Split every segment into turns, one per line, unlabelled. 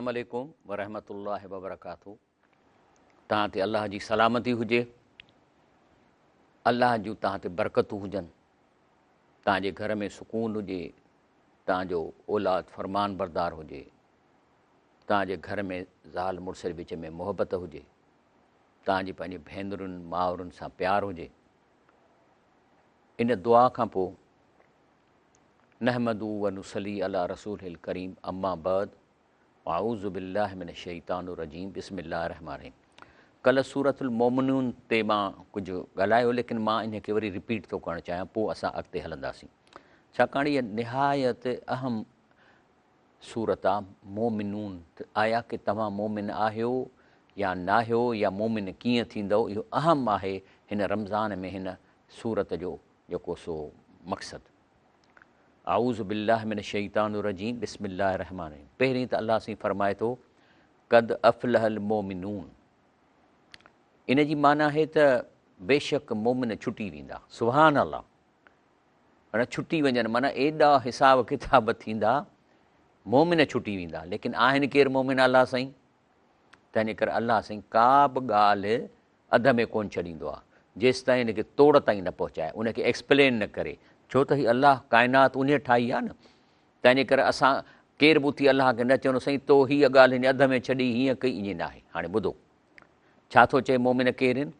अस्सलामु अलैकुम वरहमतुल्लाहि वबरकातुहू। तव्हां ते अल्लाह जी सलामती हुजे, अल्लाह जूं तव्हां ते बरकतूं हुजनि, तव्हांजे घर में सुकून हुजे, तव्हांजो औलाद फ़रमान बरदार हुजे, तव्हांजे घर में ज़ाल मुड़ुस जे विच में मुहबत हुजे, तव्हांजी पंहिंजी भेनरुनि माउरुनि सां प्यारु हुजे। इन दुआ खां पोइ नहमदू व नुसली अला रसूलिल करीम अम्मा बाद आऊज़ु बिल्लाहि मिनश शैतानिर रजीम बिस्मिल्लाहिर रहमानिर रहीम। कल्ह सूरतुल मोमिनून ते मां कुझु ॻाल्हायो, लेकिन मां इन खे वरी रिपीट थो करणु चाहियां, पोइ असां अॻिते हलंदासीं। छाकाणि इहा निहायत अहम सूरत आहे मोमिनून। आया कि तव्हां मोमिन आहियो या न आहियो, या मोमिन कीअं थींदव, इहो अहम आहे हिन रमज़ान में हिन सूरत जो जेको सो मक़सदु। आऊज़ु बिल्लाहि मिनश शैतानिर रजीम बिस्मिल्लाहिर रहमानिर रहीम। पहिरीं त अल्लाह साईं फरमाए थो क़द अफ़लहल मोमिनून। इन जी माना आहे त बेशक मोमिन छुटी वेंदा। सुभान अल्लाह। माना छुटी वञनि, माना एॾा हिसाब किताब थींदा, मोमिन छुटी वेंदा। लेकिन आहिनि केरु मोमिन अल्लाह साईं? तंहिंजे करे अल्लाह साईं का बि ॻाल्हि अध में कोन छॾींदो आहे, जेसि ताईं हिनखे तोड़ ताईं न पहुचाए, उनखे एक्सप्लेन न करे। छो त हीअ अल्लाह काइनात उन ठाही आहे न। तंहिंजे करे असां केर बि उथी अल्लाह खे न चवंदो साईं तो हीअ ॻाल्हि हिन अध में छॾी, हीअं कई, ईअं न आहे। हाणे ॿुधो छा थो चए, मोमिन केरु आहिनि?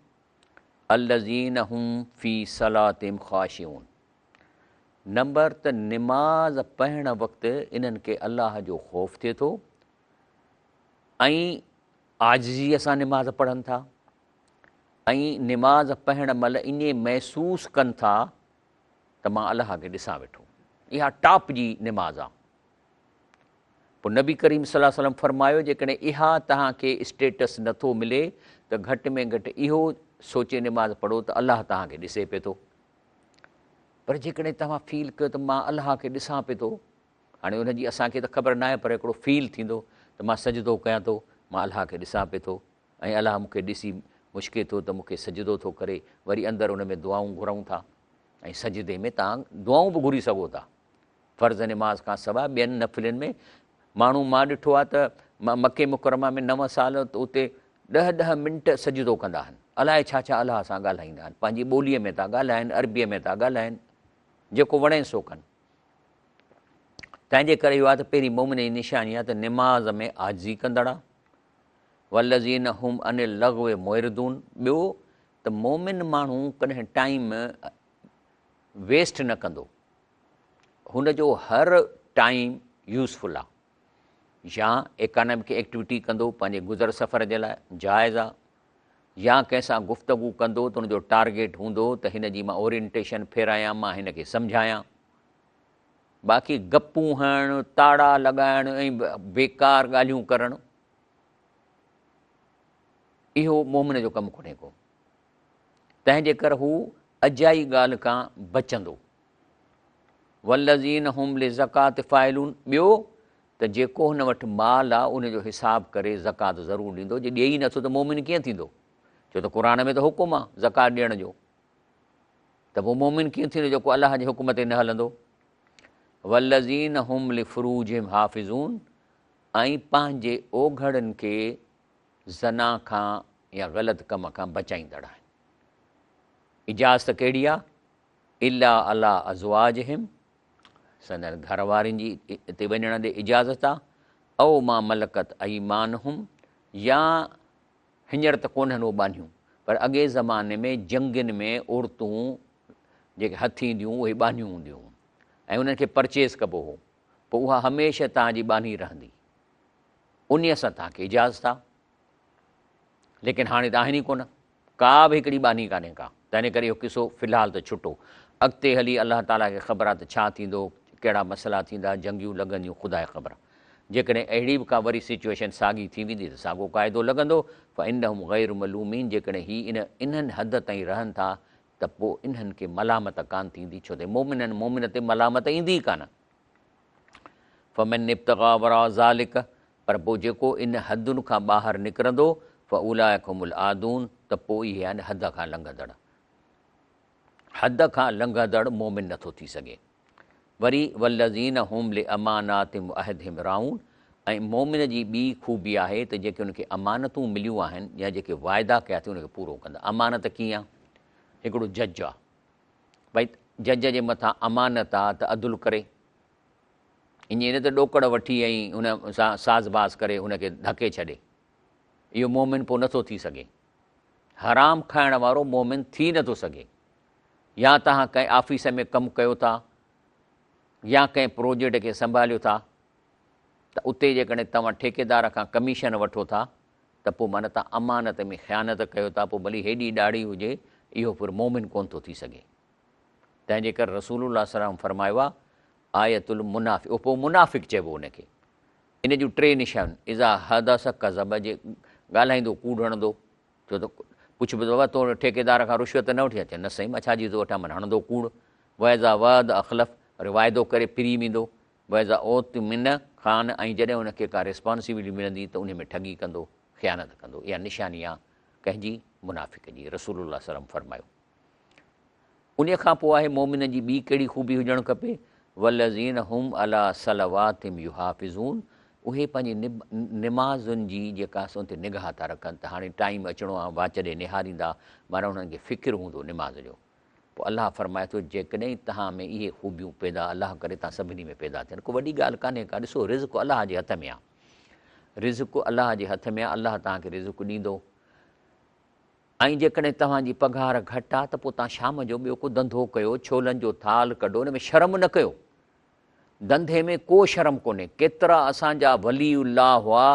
अल्लज़ीन हुम फ़ी सलातिहिम ख़ाशिऊन। नंबर त निमाज़ पढ़ण वक़्तु इन्हनि खे अल्लाह जो ख़ौफ़ थिए थो ऐं आजिज़ीअ सां निमाज़ पढ़नि था, ऐं निमाज़ पढ़ण महिल ईअं महसूसु कनि था त मां अल्लाह खे ॾिसां वेठो। इहा टॉप जी निमाज़ आहे। पोइ नबी करीम सल्लल्लाहु अलैहि वसल्लम फरमायो, जेकॾहिं इहा तव्हांखे स्टेटस नथो मिले त घटि में घटि इहो सोचे निमाज़ पढ़ो त अल्लाह तव्हांखे ॾिसे पिए थो। पर जेकॾहिं तव्हां फील कयो त मां अल्लाह खे ॾिसां पिए थो, हाणे हुनजी असांखे त ख़बर न आहे, पर हिकिड़ो फील थींदो त मां सजदो कयां थो, मां अल्लाह खे ॾिसां पिए थो, ऐं अल्लाह मूंखे ॾिसी मुश्के थो त मूंखे सजदो थो करे। वरी अंदरि हुन में दुआऊं घुरऊं था, ऐं सजदे में तव्हां दुआऊं बि घुरी सघो था। फ़र्ज़ निमाज़ खां सवाइ ॿियनि नफ़िलनि में माण्हू, मां ॾिठो आहे त मके मुकरमा में 9 साल त उते 10-10 मिंट सजदो कंदा आहिनि। अलाए छा छा अलाह सां ॻाल्हाईंदा आहिनि, पंहिंजी ॿोलीअ में था ॻाल्हाइनि, अरबीअ में था ॻाल्हाइनि, जेको वणे सो कनि। तंहिंजे करे इहो आहे त पहिरीं मोमिन जी निशानी आहे त निमाज़ में आजिज़ी कंदड़ आहे। वल्लज़ीन हुम अनिल लग़्व मुअरिदून। ॿियो त मोमिन माण्हू कॾहिं टाइम वेस्ट न कंदो, हुनजो हर टाइम यूज़फुल आहे। या इकॉनमिक एक्टिविटी कंदो पंहिंजे गुज़र सफ़र जे लाइ, जाइज़ आहे। या कंहिंसां गुफ़्तगू कंदो त हुनजो टारगेट हूंदो त हिन जी मां ओरिएंटेशन फेरायां, मां हिन खे सम्झायां। बाक़ी गपूं हणणु, ताड़ा लॻाइणु ऐं बेकार ॻाल्हियूं करणु, इहो मोमिन जो कमु कोन्हे को। तंहिंजे करे हू अजाई ॻाल्हि खां बचंदो। वल्लज़ीन हुम लिज़कात फ़ाइलून। ॿियो त जेको हुन वटि माल आहे उनजो हिसाब करे ज़कात ज़रूरु ॾींदो। जे ॾिए ई नथो त मोमिन कीअं थींदो? छो त क़ुर में त हुकुम आहे ज़कात ॾियण जो। त पोइ मोमिन कीअं थींदो जेको अलाह जे हुकुम ते न हलंदो? वल्लज़ीन हुम लिफ़ुरूजिहिम हाफ़िज़ून। ऐं पंहिंजे ओघड़नि खे ज़ना खां या ग़लति कम खां बचाईंदड़ आहिनि। इजाज़त कहिड़ी आहे? इल्ला अला अज़वाजिहिम, संदनि घर वारनि जी हिते वञण ॾे इजाज़त आहे। औ मां मलकत अईमानहुम, या हींअर त कोन्हनि उहे बानियूं, पर अॻे ज़माने में जंगनि में औरतूं जेके हथी ईंदियूं उहे बानियूं हूंदियूं, ऐं उन्हनि खे परचेज़ कबो हो। पोइ उहा हमेशह तव्हांजी बानी रहंदी, उन सां तव्हांखे इजाज़त आहे। लेकिन हाणे त आहिनि ई कोन, का बि हिकिड़ी बानी कान्हे का। तंहिंजे करे इहो किसो फ़िलहालु त छुटो। अॻिते हली अलाह ताला खे ख़बर आहे त छा थींदो, कहिड़ा मसइला थींदा, जंगियूं लॻंदियूं, ख़ुदा खे ख़बर आहे। जेकॾहिं अहिड़ी बि का वरी सिचुएशन साॻी थी वेंदी त साॻियो क़ाइदो लॻंदो। फ़इन्नहुम ग़ैरु मलूमीन। जेकॾहिं हीअ इन्हनि हद ताईं रहनि था त पोइ इन्हनि खे मलामत कान थींदी, छो त मोमिन ते मलामत ईंदी ई कान। फ़मन इब्तिग़ा वरा ज़ालिक। पर पोइ जेको इन हदुनि खां ॿाहिरि निकिरंदो, फ़उलाइक हुमुल आदून, त पोइ इहे आहिनि हद खां लंघंदड़। हद खां लंघंदड़ मोमिन नथो थी सघे। वरी वल्लज़ीन हुम लिअमानातिहिम वअहदिहिम राऊन। ऐं मोमिन जी ॿी ख़ूबी आहे त जेके उनखे अमानतूं मिलियूं आहिनि या जेके वाइदा कया अथई उनखे पूरो कंदा। अमानत कीअं आहे? हिकिड़ो जज आहे, भई जज जे मथां अमानत आहे त अदुल करे, ईअं न त ॾोकड़ वठी ऐं हुन सां साज़बाज़ करे हुनखे धके छॾे, इहो मोमिन पोइ नथो थी सघे। हराम खाइण वारो मोमिन थी नथो सघे। या तव्हां कंहिं ऑफिस में कमु कयो था या कंहिं प्रोजेक्ट खे संभालियो था त उते जेकॾहिं तव्हां ठेकेदार खां कमीशन वठो था त पोइ माना तव्हां अमानत में ख़यानत कयो था, पोइ भली हेॾी ॾाढ़ी हुजे, इहो फिर मोमिन कोन थो थी सघे। तंहिंजे करे रसूलुल्लाह सल्लल्लाहु अलैहि वसल्लम फरमायो आहे आयतुल मुनाफ़िक़, पोइ मुनाफ़िक़ चइबो उनखे। इन जूं टे निशान, इज़ा हदस कज़ब, जे ॻाल्हाईंदो कूड़ हणंदो, छो त पुछिबो बाबा तो ठेकेदार खां रुश्वत न वठी अचे, न साईं मां छाजी थो वठां, माना हणंदो कूड़। वैज़ा वाद अख़लफ़, वरी वाइदो करे फिरी वेंदो। वैज़ा ओत मिन ख़ान, ऐं जॾहिं उनखे का रिस्पॉन्सिबिलिटी मिलंदी त उन में ठगी कंदो, ख़यानत कंदो। इहा निशानी आहे कंहिंजी? मुनाफ़िक़ जी। रसूलुल्लाह सल्लल्लाहु अलैहि वसल्लम फरमायो। उन खां पोइ आहे मोमिन जी ॿी कहिड़ी ख़ूबी हुजणु खपे? वल्लज़ीन हुम अला सलवातिम युहाफ़िज़ून, उहे पंहिंजी निमाज़ुनि जी जेका असां ते निगाह था रखनि। त हाणे टाइम अचिणो आहे, वाच ॾे निहारींदा, माना उन्हनि खे फ़िकिर हूंदो निमाज़ जो। पोइ अलाह फरमाए थो जेकॾहिं तव्हां में इहे ख़ूबियूं पैदा, अलाह करे तव्हां सभिनी में पैदा थियनि, को वॾी ॻाल्हि कान्हे का। ॾिसो रिज़्क़ अलाह जे हथ में आहे, रिज़्क़ अलाह जे हथ में आहे, अलाह तव्हांखे रिज़्क़ ॾींदो। ऐं जेकॾहिं तव्हांजी पघार घटि आहे त पोइ तव्हां शाम जो ॿियो को धंधो कयो, छोलनि जो थाल कढो, हुन में शर्म न कयो। धंधे में को शर्म कोन्हे। केतिरा असांजा वलीउल्लाह हुआ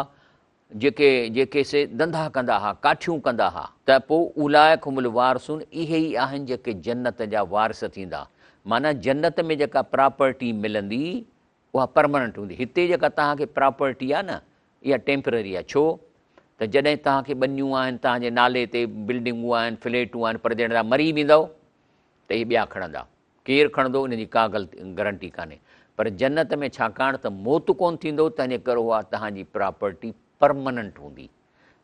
जेके से धंधा कंदा हुआ, काठियूं कंदा हुआ, त पोइ उलाइक हुमुल वारसून, इहे ई आहिनि जेके जन्नत जा वारिस थींदा। माना जन्नत में जेका प्रॉपर्टी मिलंदी उहा परमानेंट हूंदी। हिते जेका तव्हांखे प्रॉपर्टी आहे न, इहा टेम्पररी आहे। छो त जॾहिं तव्हांखे ॿनियूं आहिनि, तव्हांजे नाले ते बिल्डिंगूं आहिनि, फ्लैटूं आहिनि, पर जॾहिं तव्हां मरी वेंदव त इहे ॿिया खणंदा। केरु खणंदो उन जी का गारंटी कान्हे। पर जन्नत में छाकाणि त मौत कोन थींदो, तंहिंजे करे उहा तव्हांजी प्रॉपर्टी परमानेंट हूंदी।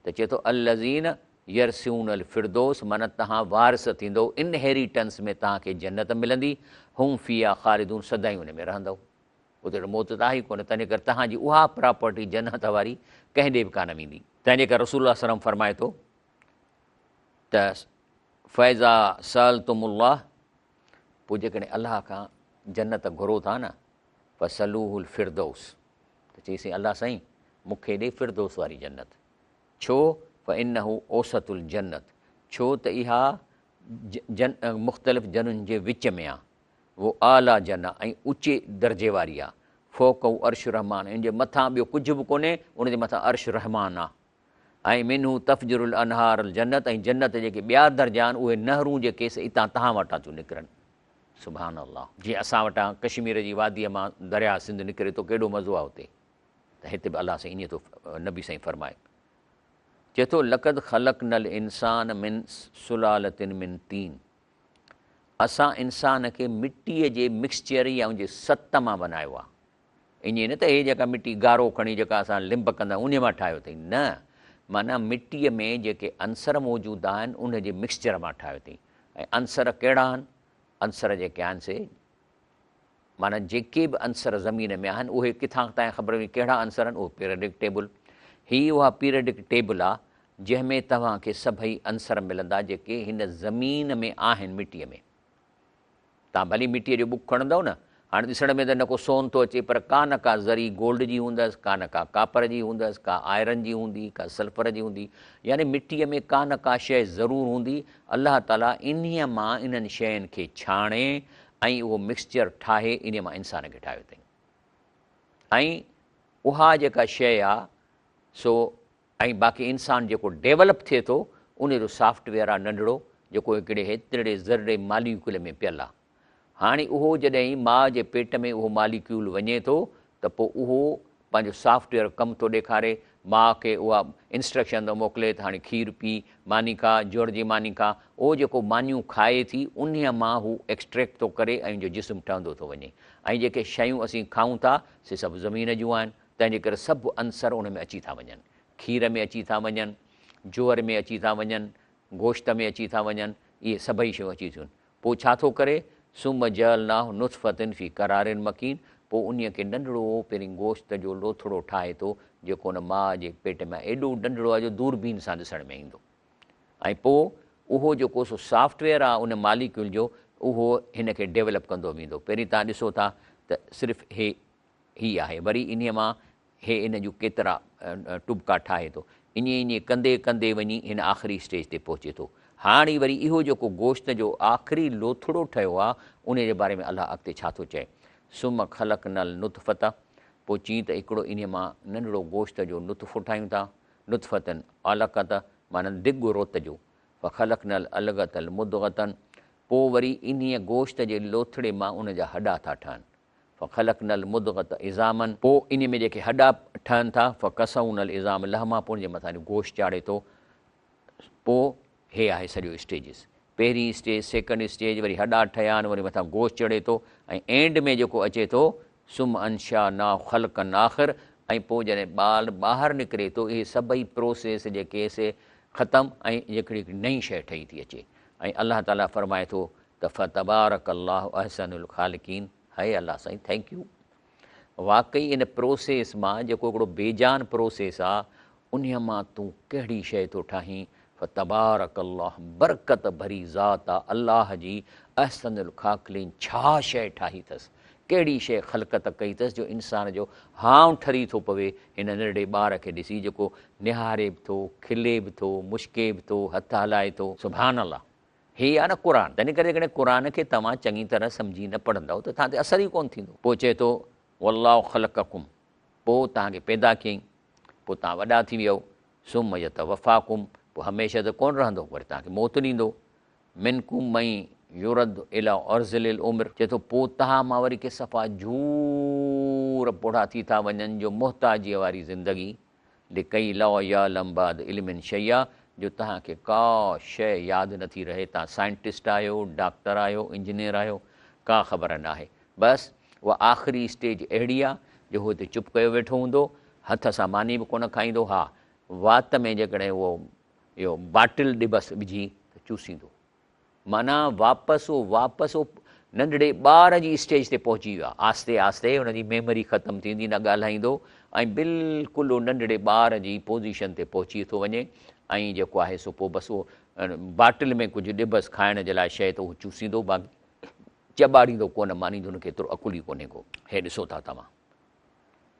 त चए थो अल्लज़ीन यरसून अल फिरदौस, माना तव्हां वारिस थींदो, इनहेरिटेंस में तव्हांखे जन्नत मिलंदी। हुम फ़िहा ख़ालिदून, सदाईं हुन में रहंदव। उते त मौत त आहे ई कोन्हे, तंहिंजे करे तव्हांजी उहा प्रॉपर्टी जन्नत वारी कंहिं ॾे बि कान वेंदी। तंहिंजे करे रसूलुल्लाह सल्लल्लाहु अलैहि वसल्लम फरमाए थो त फ़ैज़ा सअलतुमुल्लाह, पोइ जेकॾहिं अलाह खां जन्नत घुरो था न, फसलूहुल फिरदौस, त चईसीं अलाह साईं मूंखे ॾे फिरदौस वारी जन्नत। छो? फ़इन्नहु औसतुल जन्नत, छो त इहा मुख़्तलिफ़ जनुनि जे विच में आहे। वो आला जन्नत, ऐं ऊचे दर्जे वारी आहे। फ़ौक़हु अर्श रहमान, इन जे मथां ॿियो कुझु बि कोन्हे, उन जे मथां अर्श रहमान आहे। ऐं मिनहू तफ़जुरुल अनहार जन्नत, ऐं जन्नत जेके ॿिया दर्जा आहिनि उहे नहरूं जेके इतां तव्हां वटां थियूं निकिरनि। सुभान अल्लाह। जीअं असां वटां कश्मीर जी वादीअ मां दरिया सिंध निकिरे थो, केॾो मज़ो आहे उते, त हिते बि अलाह साईं ईअं थो नबी साईं फरमाए। चए थो लक़द ख़लक़नल इंसान मिन सुलालतिन मिन तीन, असां इंसान खे मिटीअ जे मिक्सचर या उनजे सत मां बनायो आहे। ईअं न त हे जेका मिटी गारो खणी जेका असां लिंब कंदा आहियूं उन मां ठाहियो अथई, न, माना मिटीअ में जेके अंसर मौजूदु आहिनि उन जे मिक्सचर मां ठाहियो अथई। ऐं अंसर कहिड़ा आहिनि? अंसर जेके आहिनि से माना जेके बि अंसर ज़मीन में आहिनि उहे किथां तव्हांखे ख़बर हुई कहिड़ा अंसर आहिनि, उहो पीरियडिक टेबल। हीअ उहा पीरियडिक टेबल आहे जंहिंमें तव्हांखे सभई अंसर मिलंदा जेके हिन ज़मीन में आहिनि मिटीअ में। तव्हां भली मिटीअ जो बुक खणंदव न, हाणे ॾिसण में त न को सोन थो अचे, पर का न का ज़री गोल्ड जी हूंदसि, का न का कापर जी हूंदसि, का आयरन जी हूंदी, का सल्फर जी हूंदी, यानी मिटीअ में का न का शइ ज़रूरु हूंदी। अलाह ताला इन्हीअ मां इन्हनि शयुनि खे छाणे ऐं उहो मिक्सचर ठाहे इन मां इंसान खे ठाहियो अथई। ऐं उहा जेका शइ आहे सो, ऐं बाक़ी इंसानु जेको डेवलप थिए थो उन जो सॉफ्टवेयर आहे नंढिड़ो, जेको हिकिड़े हेतिरे ज़रिए मालिक्यूल में पियल आहे। हाणे उहो जॾहिं माउ जे पेट में उहो मालिक्यूल वञे थो त पोइ उहो पंहिंजो सॉफ्टवेयर कमु थो ॾेखारे, माउ खे उहा इंस्ट्रक्शन थो मोकिले त हाणे खीरु पी, मानी खा, जुड़ जी मानी खा। उहो जेको मानियूं खाए थी उन मां हू एक्सट्रैक्ट थो करे ऐं जो जिस्म ठहंदो थो वञे। ऐं जेके शयूं असीं खाऊं था से सभु ज़मीन जूं आहिनि, तंहिंजे करे सभु अंसर उन में अची था वञनि। खीर में अची था वञनि, जुअर में अची था वञनि, गोश्त में अची था वञनि, इहे सभई शयूं अची थियूं। पोइ छा थो करे? सुम जअलनाहु नुतफ़तन फ़ी क़रारिन मकीन, पोइ उन खे नंढिड़ो पहिरीं गोश्त जो लोथड़ो ठाहे थो, जेको हुन माउ जे पेट में एॾो नंढिड़ो आहे जो दूरबीन सां ॾिसण में ईंदो। ऐं पोइ उहो जेको सो सॉफ्टवेयर आहे उन मालिक्यूल जो, उहो हिन खे डेवलप कंदो वेंदो। पहिरीं तव्हां ॾिसो था त सिर्फ़ु ही आहे, वरी इन मां इन जूं केतिरा टुबका ठाहे थो, ईअं कंदे कंदे वञी हिन आख़िरी स्टेज ते पहुचे थो। हाणे वरी इहो जेको गोश्त जो आख़िरी लोथड़ो ठहियो आहे, उन जे बारे में अलाह अॻिते छा थो चए, सुम ख़लक नल नुतफ़त, पोइ चई त हिकिड़ो इन मां नंढिड़ो गोश्त जो नुतफ़ो ठाहियूं था, नुतफ़तन अलक़त माना दिग रोत जो, फ़ख़लक नल अलगतल मुदगतन, पोइ वरी इन गोश्त जे लोथड़े मां उन जा हॾा था ठहनि, फ़ख़लक नल मुदगत इज़ामन, पोइ इन में जेके हॾा ठहनि था, फ़कसऊं नल इज़ाम लहमा, पोइ उन जे मथां गोश्त चाढ़े थो। पोइ हे आहे सॼो स्टेजिस, पहिरीं स्टेज, सेकेंड स्टेज, वरी हॾा ठहिया आहिनि, वरी मथां गोश्त चढ़े थो, ऐं एंड में जेको अचे थो सुम अंशा ना ख़लक़न आख़िर, ऐं पोइ जॾहिं ॿार ॿाहिरि निकिरे थो, इहे सभई प्रोसेस जेके से ख़तमु, ऐं हिकिड़ी नई शइ ठही थी अचे। ऐं अलाह ताला फरमाए थो त फ़तबारक अल्लाहु अहसनुल ख़ालिक़ीन, है अलाह साईं थैंक यू। वाक़ई इन प्रोसेस मां जेको हिकिड़ो बेजान प्रोसेस आहे, उन मां तूं कहिड़ी शइ थो ठाहीं, फ़तबारक अल्लाह, बरकत भरी ज़ात आहे अलाह जी, अहसनुल ख़ालिक़ीन, छा शइ ठाही अथसि, कहिड़ी शइ ख़लक़त कई अथसि जो इंसान जो हाउ ठरी थो पवे हिन नंढड़े ॿार खे ॾिसी, जेको निहारे बि थो, खिले बि थो, मुश्के बि थो, हथु हलाए थो। सुभान अल्लाह, हे आहे न क़ुर। तंहिं करे जेकॾहिं क़ुर खे तव्हां चङी तरह सम्झी न पढ़ंदव त तव्हां ते असरु ई कोन्ह थींदो। पोइ चए थो वल्लाहु ख़लक़कुम, पोइ तव्हांखे पैदा कयईं, पोइ तव्हां वॾा थी वियो, सुम यतवफ़ाकुम, पोइ हमेशह त कोन्ह रहंदो, वरी तव्हांखे मौत ॾींदो, मिनकुम मई युरद इला अर्ज़िल उमिरि, चए थो पोइ तव्हां मां वरी के सफ़ा झूर बुढ़ा थी था वञनि, जो मुहताजीअ वारी ज़िंदगी, लिकई लौ या लंबाद इल्मिन शैया, जो तव्हांखे का शइ यादि नथी रहे, तव्हां साइंटिस्ट आहियो, डॉक्टर आहियो, इंजीनियर आहियो, का ख़बर न आहे। बसि उहा आख़िरी स्टेज अहिड़ी आहे जो हुते चुप कयो वेठो हूंदो, हथ सां मानी बि कोन खाईंदो, हा वात में जेकॾहिं उहो इहो बाटिल ॾिबस विझी त चूसींदो, माना वापसि उहो नंढड़े ॿार जी स्टेज ते पहुची वियो आहे। आस्ते आस्ते हुनजी मेमरी ख़तमु थींदी, न ॻाल्हाईंदो, ऐं बिल्कुलु नंढड़े ॿार जी पोज़ीशन ते पहुची थो वञे, ऐं जेको आहे सो पोइ बसि उहो बाटिल में कुझु ॾिबस खाइण जे लाइ शइ, त उहो चूसींदो, बाक़ी चॿाड़ींदो कोन, मानींदो, हुनखे एतिरो अकुल ई कोन्हे को। हे ॾिसो था तव्हां,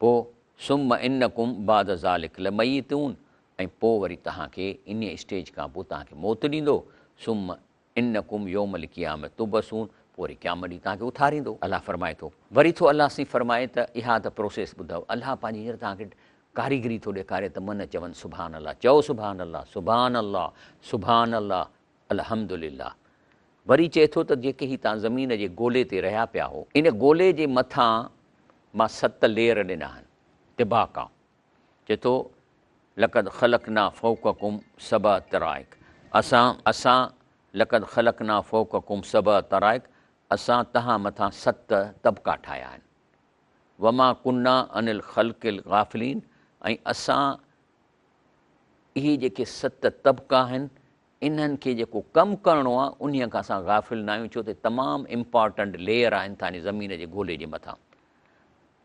पोइ सुम इन्नकुम बाद ज़ालिक लमय्यतून, ऐं पोइ वरी तव्हांखे इन स्टेज खां पोइ तव्हांखे मौत ॾींदो, सुम इन्नकुम यौमल क़ियामत तुबसून, पोइ वरी क़यामत ॾींहुं तव्हांखे उथारींदो। अलाह फरमाए थो, वरी थो अलाह साईं फरमाए त इहा त प्रोसेस ॿुधव, अलाह पंहिंजी हींअर तव्हांखे कारीगरी थो ॾेखारे त मन चवनि सुभान अलाह, चओ सुभान अलाह, सुभान अलाह, सुभान अलाह, अल्हम्दुलिल्लाह। वरी चए थो त जेके ही तव्हां ज़मीन जे गोले ते रहिया पिया हो, इन गोले जे मथां मां 7 लेयर ॾिना आहिनि तिबाका, चए थो लक़द ख़लक़ना फ़ौक़कुम सबअ तराइक, असां लक़द ख़लक़ना फ़ौक़कुम सबअ तराइक, असां तव्हां मथां 7 तबका ठाहिया आहिनि, वमा कुन्ना अनिल ख़ल्क़िल गाफ़िलीन, ऐं असां इहे जेके 7 तबका आहिनि, इन्हनि खे जेको कमु करिणो आहे उन खां असां गाफ़िल न आहियूं, छो त तमामु इम्पॉर्टेंट लेयर आहिनि तव्हांजी ज़मीन जे गोले जे मथां,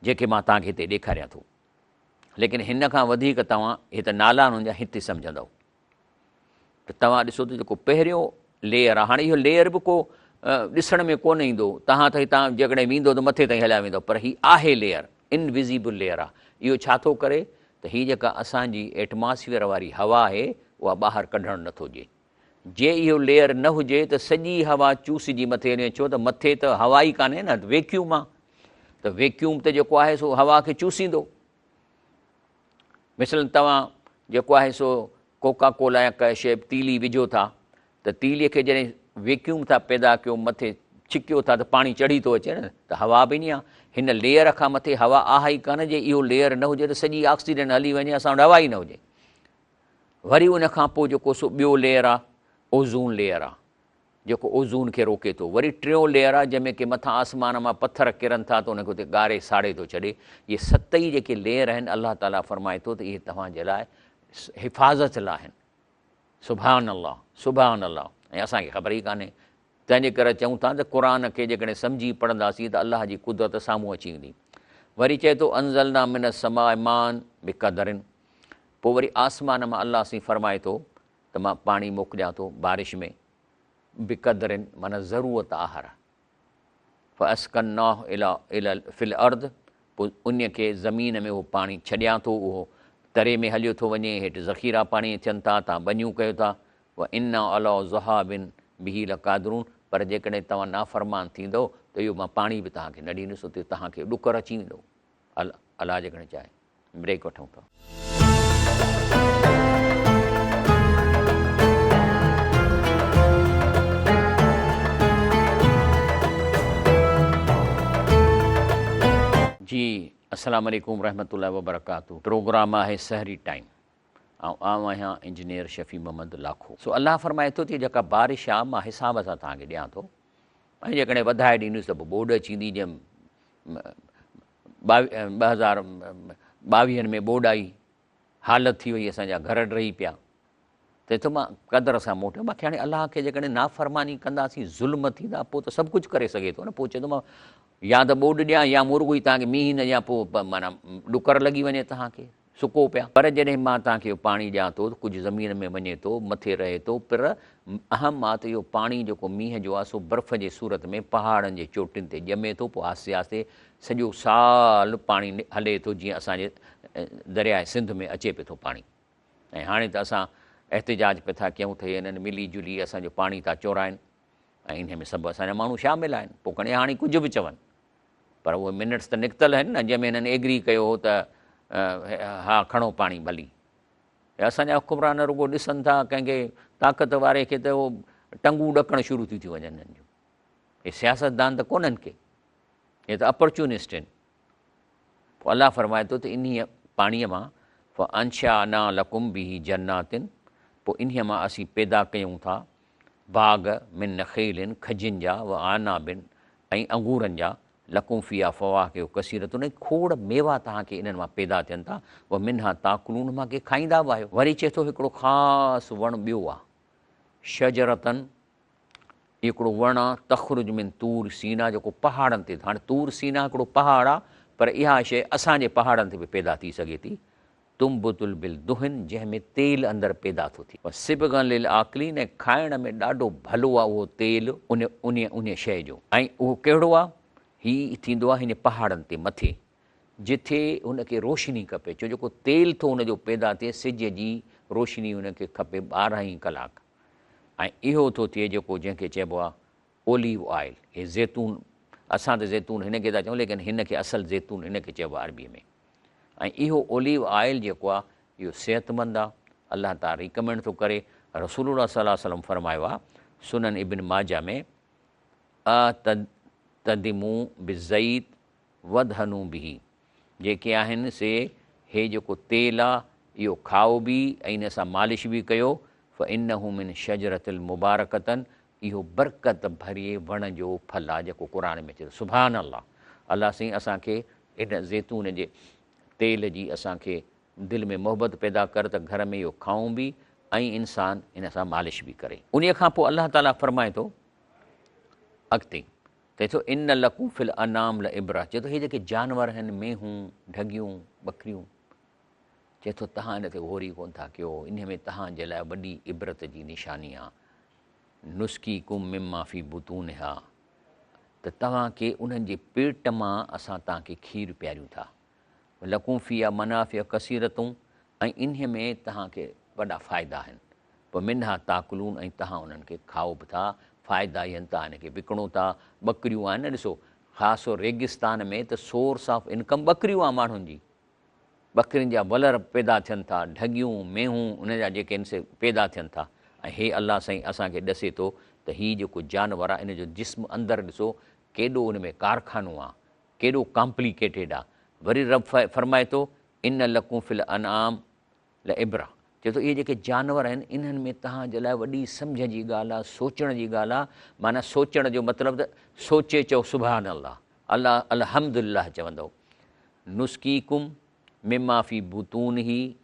जेके मां तव्हांखे हिते ॾेखारियां थो। लेकिन हिन खां वधीक तव्हां हिते नाला हुननि जा हिते सम्झंदव त तव्हां ॾिसो त जेको पहिरियों लेयर आहे, हाणे इहो लेयर बि को ॾिसण में कोन ईंदो, तव्हां त हितां जेकॾहिं वेंदो त मथे ताईं हलिया वेंदो, पर हीअ आहे लेयर, इनविज़िबल लेयर आहे। इहो छा थो करे त हीअ जेका असांजी एटमॉस्फेयर वारी हवा आहे, उहा ॿाहिरि कढणु नथो ॾिए। जे इहो लेयर न हुजे त सॼी हवा चूसिजी मथे वञे, छो त मथे त हवा ई कान्हे न, वैक्यूम आहे, त वैक्यूम त जेको आहे सो हवा खे चूसींदो। मिसल तव्हां जेको आहे सो कोका कोला या कंहिं शइ तीली विझो था, त तीलीअ खे जॾहिं वैक्यूम था पैदा कयो, मथे छिकियो था त पाणी चढ़ी थो अचे न, त हवा बि ईअं आहे। हिन लेयर खां मथे हवा आहे ई कान, जे इहो लेयर न हुजे त सॼी ऑक्सीजन हली वञे, असां वटि हवा ई न हुजे। वरी उन खां पोइ जेको सो ॿियो लेयर आहे, ओज़ून लेयर आहे, जेको ओज़ून खे रोके थो। वरी टियों लेयर आहे जंहिंमें की मथां आसमान मां पथर किरनि था त उनखे उते ॻारे साड़े थो छॾे। इहे 7 ई जेके लेयर आहिनि, अलाह ताला फरमाए थो त इहे तव्हांजे लाइ हिफ़ाज़त लाइ आहिनि। सुभान अल्लाह, सुभान अल्लाह। ऐं असांखे ख़बर ई कान्हे, तंहिंजे करे चऊं था त क़ुर खे जेकॾहिं सम्झी पढ़ंदासीं त अलाह जी कुदरत साम्हूं अची वेंदी। वरी चए थो अंज़लना मिन समाए मान बिक़दरिन, पोइ वरी आसमान मां अलाह साईं फरमाए थो त मां पाणी मोकिलियां थो बारिश में, बिक़दरिन माना ज़रूरत आहर, फ़अस्कन्नाहु इला फिल अर्द, पोइ उन खे ज़मीन में उहो पाणी छॾियां थो, उहो तरे में हलियो थो वञे, हेठि ज़ख़ीरा पाणी थियनि था, तव्हां बनियूं कयो था। व इन्ना अला ज़हाबिन बिही लक़ादिरून, पर जेकॾहिं तव्हां नाफ़रमान थींदो त इहो मां पाणी बि तव्हांखे न ॾींदुसि, उते तव्हांखे ॾुकर अची वेंदो। अलाह जेकॾहिं चाहे। ब्रेक वठूं था। जी अस्सलाम वालेकुम रहमतुल्लाहि व बरकातहू। प्रोग्राम आहे सहरी टाइम ऐं आउं आहियां इंजीनियर शफ़ी मोहम्मद लाखो। सो अलाह फरमाए थो त जेका बारिश आहे मां हिसाब सां तव्हांखे ॾियां थो, ऐं जेकॾहिं वधाए ॾींदुसि त पोइ ॿोॾ अचींदी। जीअं 2022 में ॿोॾ आई, हालत थी वई, असांजा घर ड्रही पिया, त थो मां क़दर सां मोटियो। मूंखे हाणे अलाह खे जेकॾहिं नाफ़रमानी कंदासीं, ज़ुल्म थींदा, पोइ त सभु कुझु करे सघे थो न। पोइ चए थो मां या त ॿोॾ ॾियां या मुर्गो ई तव्हांखे मींहुं न ॾियां, पोइ माना ॾुकर लॻी वञे तव्हांखे, सुको पिया। पर जॾहिं मां तव्हांखे पाणी ॾियां थो, कुझु ज़मीन में वञे थो, मथे रहे थो, पर अहम आहे त इहो पाणी जेको मींहं जो आहे सो बर्फ़ जे सूरत में पहाड़नि जे चोटियुनि ते ॼमे थो, पोइ आहिस्ते आहिस्ते सॼो साल पाणी हले थो, जीअं असांजे दरियाए सिंध में अचे पियो थो पाणी। ऐं हाणे त असां एहतिजाज पिया था कयूं त हिननि मिली जुली असांजो पाणी था चोराइनि, ऐं इन में सभु असांजा माण्हू शामिल आहिनि। पोइ खणी हाणे कुझु बि चवनि, पर उहे मिनट्स त निकितल आहिनि न, जंहिंमें हिननि एग्री कयो हो त हा खणो पाणी भली। असांजा हुकुमरान रुॻो ॾिसनि था कंहिंखे ताक़त वारे खे त उहो टंगूं ॾकणु शुरू थियूं थी वञनि हिननि जूं। हे सियासतदान त कोन्हनि के, हे त अपॉर्चुनिस्ट आहिनि। पोइ अलाह फरमाए थो त इन पाणीअ मां फ़अंशअना लकुम बिही जन्नातिन, पोइ इन मां असीं पैदा कयूं था बाग़ मिन नख़ीलिन, खजियुनि जा, व आनाबिन, ऐं अंगूरनि जा, लकुम फ़िया फ़वाकिह कसीरत, उन खोड़ मेवा तव्हांखे इन्हनि मां पैदा थियनि था। व मिन्हा ताकुलून, मां के खाईंदा बि आहियो। वरी चए थो हिकिड़ो ख़ासि वणु ॿियो आहे, शजरतन, हिकिड़ो वणु आहे तख़रुज मिन तूर सीना, जेको पहाड़नि ते। हाणे तूर सीना हिकिड़ो पहाड़ आहे, पर इहा शइ असांजे पहाड़नि ते बि पैदा थी सघे थी। तुम्बुतुल बिल दुहिन, जंहिंमें तेल अंदरि पैदा थो थिए। सिबगन लिल आकलीन, ऐं खाइण में ॾाढो भलो आहे उहो तेल उन शइ जो। ऐं उहो कहिड़ो आहे? हीउ थींदो आहे हिन पहाड़नि ते मथे, जिथे हुनखे रोशनी खपे। छो जेको तेल थो हुनजो पैदा थिए, सिज जी रोशनी हुनखे खपे 12 कलाक। ऐं इहो थो थिए जेको जंहिंखे चइबो आहे ओलिव ऑयल। हे ज़ैतून, असां त ज़ैतून हिन खे था चऊं, लेकिन हिन खे असल ज़ैतून हिन खे चइबो आहे अरबीअ में। ऐं इहो ओलिव ऑयल जेको आहे इहो सिहतमंद आहे, अलाह ताला रिकमेंड थो करे। रसूलुल्लाह सल्लल्लाहु अलैहि वसल्लम फरमायो आहे सुनन इब्न माजा में, तदिमू बिज़ईत वधनू बिही, जेके आहिनि से हे जेको तेल आहे इहो खाओ बि ऐं इन सां मालिश बि कयो। फ़इन्नहु मिन शजरतिल मुबारकतन, इहो बरकत भरिए वण जो फल आहे, जेको क़ुर में चए। सुभान अल्लाह। अलाह साईं असांखे इन ज़ैतून जे तेल जी असांखे दिलि में मोहबत पैदा कर त घर में इहो खाऊं बि ऐं इंसानु इन सां मालिश बि करे। उन खां पोइ अलाह ताला फरमाए थो अॻिते, चए थो इन लकू फिल अनाम ल इब्रा, चए थो हे जेके जानवर आहिनि, मेहूं, ढगियूं, ॿकरियूं, चए थो तव्हां इन ते गौरी कोन था कयो, इन में तव्हांजे लाइ वॾी इबरत जी निशानी आहे। नुस्की कुम मिमा फी बुतून हा, त तव्हांखे उन्हनि जे पेट मां असां तव्हांखे खीरु पियारियूं था। लकूं फ़िया मनाफ़िया कसीरतूं, ऐं इन में तव्हांखे वॾा फ़ाइदा आहिनि। पोइ मिन्हा ताकुलून, ऐं तव्हां उन्हनि खे खाओ बि था, फ़ाइदा आहिनि, तव्हां हिन खे विकिणो था। ॿकरियूं आहिनि न, ॾिसो ख़ासि रेगिस्तान में त सोर्स ऑफ इनकम ॿकरियूं आहे माण्हुनि जी। ॿकरियुनि जा वलर पैदा थियनि था, ढगियूं, मेहूं, उन जा जेके आहिनि से पैदा थियनि था। ऐं हे अलाह साईं असांखे ॾसे थो त हीउ जेको जानवर आहे इन जो जिस्म अंदरि ॾिसो केॾो उन में कारखानो आहे, केॾो कॉम्प्लिकेटेड आहे। वरी रब फरमाए थो इन लकूं फिल अनआम ल इब्रा, चए थो इहे जेके जानवर आहिनि इन्हनि में तव्हांजे लाइ वॾी सम्झ जी ॻाल्हि आहे, सोचण जी ॻाल्हि आहे। माना सोचण जो मतिलबु त सोचे चओ सुभान अल्लाह, अल्लाह अल्हम्दुलिल्लाह चवंदो। नुस्की कुम मिमा फ़ी बुतून ही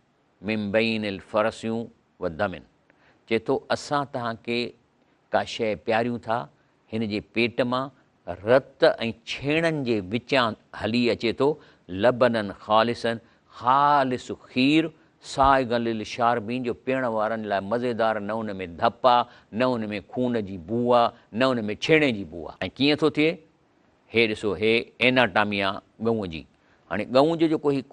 मिम बैनिल फ़रसियूं व दमिन, चए थो असां तव्हांखे का शइ पियारियूं था, हिन जे पेट मां रत ऐं छेणनि जे विचां हली अचे थो। लबनन ख़ालिसन ख़ालिस खीर साइगन लिल शारबीन जो पीअण वारनि लाइ मज़ेदार, न उन में धप आहे, न उन में खून जी बू आहे, न उन में छेणे जी बू आहे। ऐं कीअं थो थिए, हे ॾिसो, हे एनाटामी आहे गऊं जी। हाणे गऊं जो जेको ही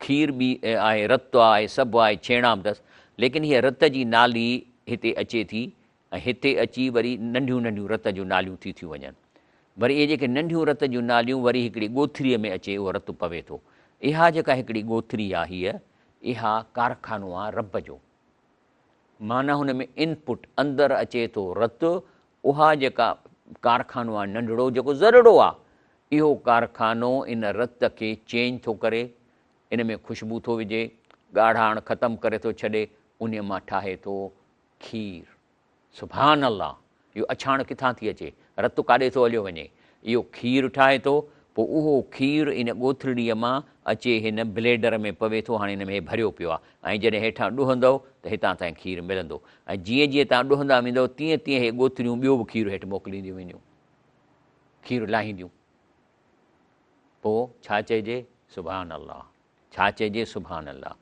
खीर बि आहे, रतु आहे, सभु आहे, छेणा बि अथसि, लेकिन हीअ रत जी नाली हिते अचे थी ऐं हिते अची वरी नंढियूं नंढियूं रत जूं नालियूं थी थियूं वञनि। वरी इहे जेके नंढियूं रत जूं नालियूं वरी हिकिड़ी ॻोथरीअ में अचे, उहो रतु पवे थो। इहा जेका हिकिड़ी ॻोथरी आहे, हीअ इहा कारखानो आहे रब जो, माना हुन में इनपुट अंदरि अचे थो रतु। उहा जेका कारखानो आहे नंढिड़ो जेको ज़रड़ो आहे, इहो कारखानो इन रत खे चेंज थो करे, इन में ख़ुशबू थो विझे, ॻाढ़ाण ख़तमु करे थो छॾे, उन मां ठाहे थो खीर। सुभान अल्लाह, इहो अछाण किथां थी अचे, रतु काॾे थो हलियो वञे, इहो खीर ठाहे थो। पोइ उहो खीर इन ॻोथड़ीअ मां अचे हिन ब्लेडर में पवे थो। हाणे हिन में भरियो पियो आहे ऐं जॾहिं हेठां ॾुहंदव त हितां ताईं खीर मिलंदो। ऐं जीअं जीअं तव्हां ॾुहंदा वेंदव तीअं तीअं हे ॻोथरियूं ॿियो बि खीर हेठि मोकिलींदियूं वेंदियूं, खीर लाहींदियूं। पोइ छा चइजे, सुभान अल्लाह, छा चइजे, सुभान अल्लाह।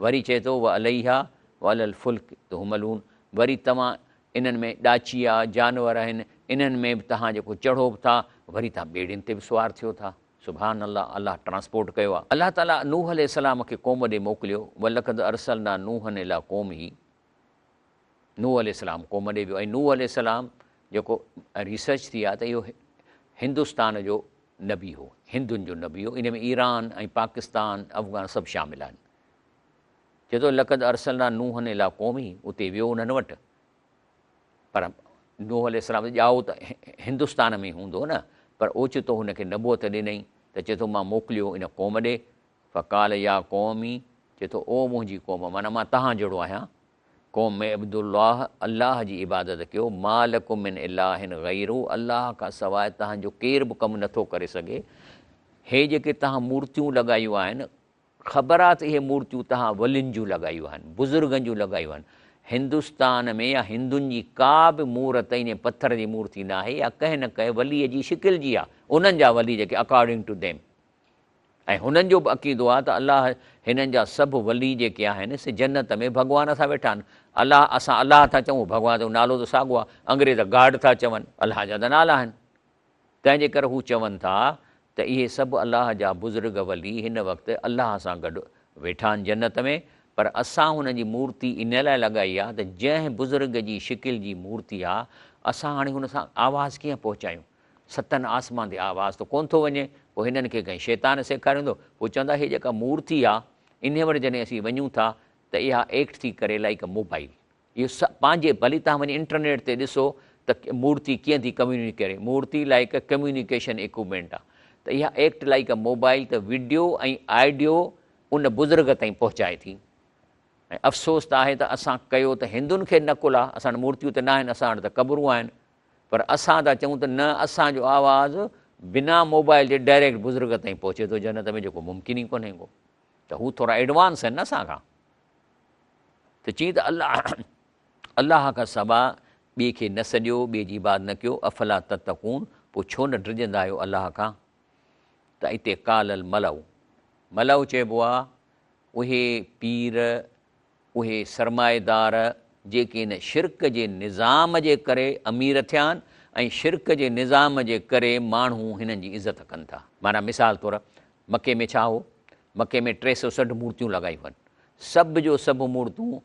वरी चए थो व अलैहा व अलल फुल्क तुहमलून, वरी तव्हां इन्हनि में ॾाची आहे, जानवर आहिनि, इन्हनि में बि तव्हां जेको चढ़ो बि था, वरी तव्हां ॿेड़ियुनि ते बि सुवार थियो था। सुभान अल्लाह, अल्लाह ट्रांसपोर्ट कयो आहे। अल्लाह ताला नूह अलैहिस्सलाम खे क़ौम ॾे मोकिलियो, वलक़द अरसलना नूहन इला क़ौमिही, नूह अलैहिस्सलाम क़ौम ॾे वियो। ऐं नूह अलैहिस्सलाम जेको रिसर्च थी आहे त इहो हिंदुस्तान जो नबी हो, हिंदुनि जो नबी हो। इन में ईरान ऐं पाकिस्तान, अफ़गान सभु शामिल आहिनि। चए थो लक़द अरसलना नूहन इला क़ौमिही, उते वियो उन्हनि वटि, पर नूह अलैहिस्सलाम ॼाओ त हिंदुस्तान में हूंदो न, पर ओचितो हुनखे नबूअत ॾिनई त चए थो मां मोकिलियो इन क़ौम ॾे। फ़क़ाल या क़ौमी, चए थो ओ मुंहिंजी क़ौम, माना मां तव्हां जहिड़ो आहियां। क़ौम में अब्दुल्लाह, अल्लाह जी इबादत कयो, मा लकुम मिन इलाहिन गैरु, अल्लाह खां सवाइ तव्हांजो केर बि कमु नथो करे सघे। हे जेके तव्हां मूर्तियूं लॻायूं आहिनि, ख़बर आहे त इहे मूर्तियूं तव्हां वलियुनि जूं लॻायूं आहिनि, बुज़ुर्गनि जूं लॻायूं आहिनि। हिंदुस्तान में या हिंदुनि जी का बि मूर्त इन पथर जी मूर्ति न आहे, या कंहिं न कंहिं वलीअ जी शिकिल जी आहे, उन्हनि जा वली जेके अकॉर्डिंग टू देम। ऐं हुननि जो बि अक़ीदो आहे त अलाह, हिननि जा सभु वली जेके आहिनि से जन्नत में भॻवान सां वेठा आहिनि। अलाह, असां अलाह था चऊं, भॻवान जो नालो त साॻियो आहे, अंग्रेज़ गाड था चवनि, अलाह जा त नाला आहिनि। तंहिंजे करे हू चवनि था त इहे सभु अलाह जा बुज़ुर्ग वली हिन वक़्तु अलाह सां गॾु वेठा आहिनि जन्नत में। पर असां हुन जी मूर्ति इन लाइ लॻाई आहे त जंहिं बुज़ुर्ग जी शिकिल जी मूर्ति आहे, असां हाणे हुन सां आवाज़ु कीअं पहुचायूं, सतनि आसमान ते आवाज़ु त कोन थो वञे। पोइ हिननि खे कंहिं शैतान सेखारींदो, पोइ चवंदा हीअ जेका मूर्ति आहे, इन वटि जॾहिं असीं वञूं था त इहा एक्ट थी करे लाइक मोबाइल। इहो पंहिंजे, भली तव्हां वञी इंटरनेट ते ॾिसो त मूर्ति कीअं थी कम्यूनिकेट करे, मूर्ति लाइक कम्यूनिकेशन इक्विपमेंट आहे। त इहा एक्ट लाइक अ मोबाइल, त वीडियो ऐं आइडियो उन बुज़ुर्ग ताईं पहुचाए थी। ऐं अफ़सोस त आहे त असां कयो त हिंदुनि खे नकुल आहे, असां वटि मूर्तियूं त न आहिनि, असां वटि त क़बरूं आहिनि, पर असां था चऊं त न, असांजो आवाज़ु बिना मोबाइल जे डायरेक्ट बुज़ुर्ग ताईं पहुचे थो जन्नत में, जेको मुमकिन ई कोन्हे को। त हू थोरा एडवांस आहिनि न असां खां। त चई त अलाह खां सवाइ ॿिए खे न सॼियो, ॿिए जी इबादत न कयो। अफला तत्तकून, पोइ छो न डिॼंदा आहियो अलाह खां। त हिते कालल मलउ, मलउ चइबो आहे उहे पीर, उहे सरमाएदार जेके इन शिरक जे निज़ाम जे करे अमीर थिया आहिनि ऐं शिरक जे निज़ाम जे करे माण्हू हिननि जी इज़त कनि था। माना मिसाल तौरु मके में छा हो, मके में 360 मूर्तियूं लॻायूं आहिनि, सभु जो सभु मूर्तियूं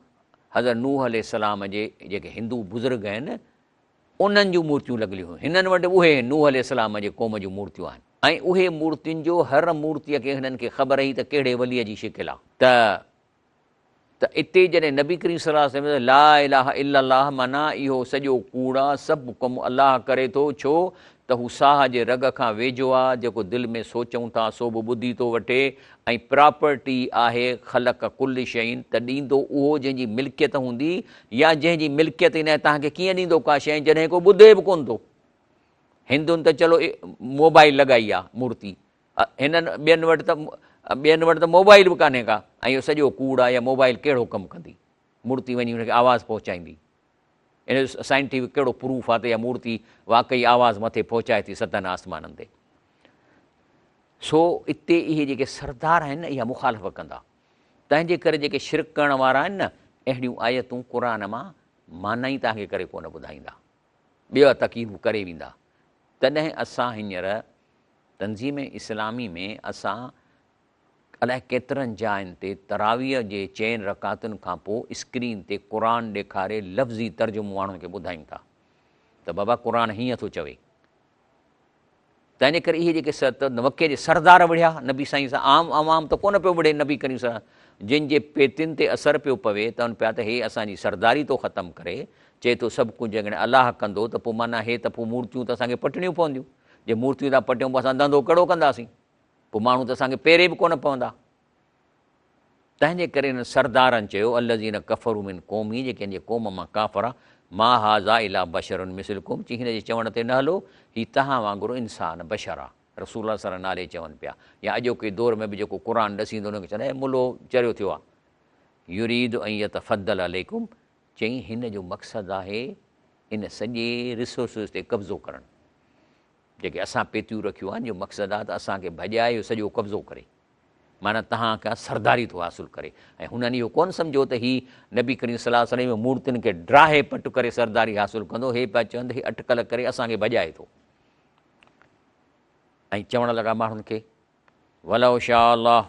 हज़रत नूह अलैहिस्सलाम जे जेके हिंदू बुज़ुर्ग आहिनि उन्हनि जूं मूर्तियूं लॻियलूं हुयूं। हिननि वटि उहे नूह अलैहिस्सलाम जे क़ौम जूं मूर्तियूं आहिनि, ऐं उहे मूर्तियुनि जो हर मूर्तीअ खे हिननि खे ख़बर ई त कहिड़े वलीअ जी शिकिल आहे। त इते जॾहिं नबी करीम सल्लल्लाहु अलैहि वसल्लम ला इलाहा इल्लल्लाह, माना इहो सॼो कूड़ आहे, सभु कमु अलाह करे थो, छो त हू साह जे रग खां वेझो आहे, जेको दिलि में सोचूं था सो बि ॿुधी थो वठे, ऐं प्रॉपर्टी आहे ख़लक़ कुल शयुनि, त ॾींदो उहो जंहिंजी मिल्कियत हूंदी, या जंहिंजी मिल्कियत ई न तव्हांखे कीअं ॾींदो का शइ जॾहिं को ॿुधे बि कोन थो। हिंदुनि त चलो मोबाइल लॻाई आहे मूर्ति, हिननि ॿियनि वटि त मोबाइल बि कान्हे का, ऐं इहो सॼो कूड़ आहे। या मोबाइल कहिड़ो कमु कंदी, मूर्ति वञी हुनखे आवाज़ु पहुचाईंदी, इन जो साइंटिफिक कहिड़ो प्रूफ आहे त इहा मूर्ति वाक़ई आवाज़ु मथे पहुचाए थी सतनि आसमाननि ते। सो इते इहे जेके सरदार आहिनि न इहा मुखालफ़ कंदा, तंहिंजे करे जेके शिरक करण वारा आहिनि न अहिड़ियूं आयतूं क़ुर मां माना ई तव्हांखे करे कोन ॿुधाईंदा, ॿिया तकीफ़ करे वेंदा। तॾहिं असां हींअर तंज़ीम इस्लामी में असां अलाए केतिरनि जायुनि ते तरावीह जे 4 रकातुनि खां पोइ स्क्रीन ते क़ुर ॾेखारे लफ़्ज़ी तर्जुमो माण्हुनि खे ॿुधायूं था त बाबा क़ुर हीअं थो चवे। तंहिंजे करे इहे जेके मके जे सरदार विढ़िया नबी साईं सां, आम अवाम त कोन पियो विढ़े नबी करीम सां, जिन जे पेतियुनि ते असरु पियो पवे त उन पिया त हे असांजी सरदारी थो ख़तमु करे, चए थो सभु कुझु जेकॾहिं अलाह कंदो त पोइ माना हे त पोइ मूर्तियूं त असांखे पटणियूं पवंदियूं, जे मूर्तियूं था पटियूं पोइ असां धंधो कहिड़ो कंदासीं, पोइ माण्हू त असांखे पेरे बि कोन पवंदा। तंहिंजे करे हिन सरदारनि चयो अल्लज़ीन कफ़रू मिन क़ौमी, जेके जे क़ौम मां काफ़र आहे, मा हाज़ा इला बशरुन मिसलकुम, चई हिन जे चवण ते न हलो, हीउ तव्हां वांगुरु इंसान बशर आहे। रसूल सर नाले चवनि पिया, या अॼोके दौर में बि जेको क़ुर ॾसींदो हुनखे चवंदा मुलो चरियो थियो आहे, युरीद ऐं यतफ़द्दल अलैकुम, चई हिन जो मक़सदु आहे इन सॼे रिसोर्सिस ते कब्ज़ो करणु, जेके असां पेतियूं रखियूं आहिनि, जो मक़सदु आहे त असांखे भॼाए इहो सॼो कब्ज़ो करे, माना तव्हां खां सरदारी थो हासिलु करे। ऐं हुननि इहो कोन सम्झो त हीउ नबी करीम सलाह वसल्लम मूर्तियुनि खे ड्राहे पटु करे सरदारी हासिलु कंदो, हे पिया चवंद हीउ अटकल करे असांखे भॼाए थो। ऐं चवणु लॻा माण्हुनि खे वलौ शाह अल्लाह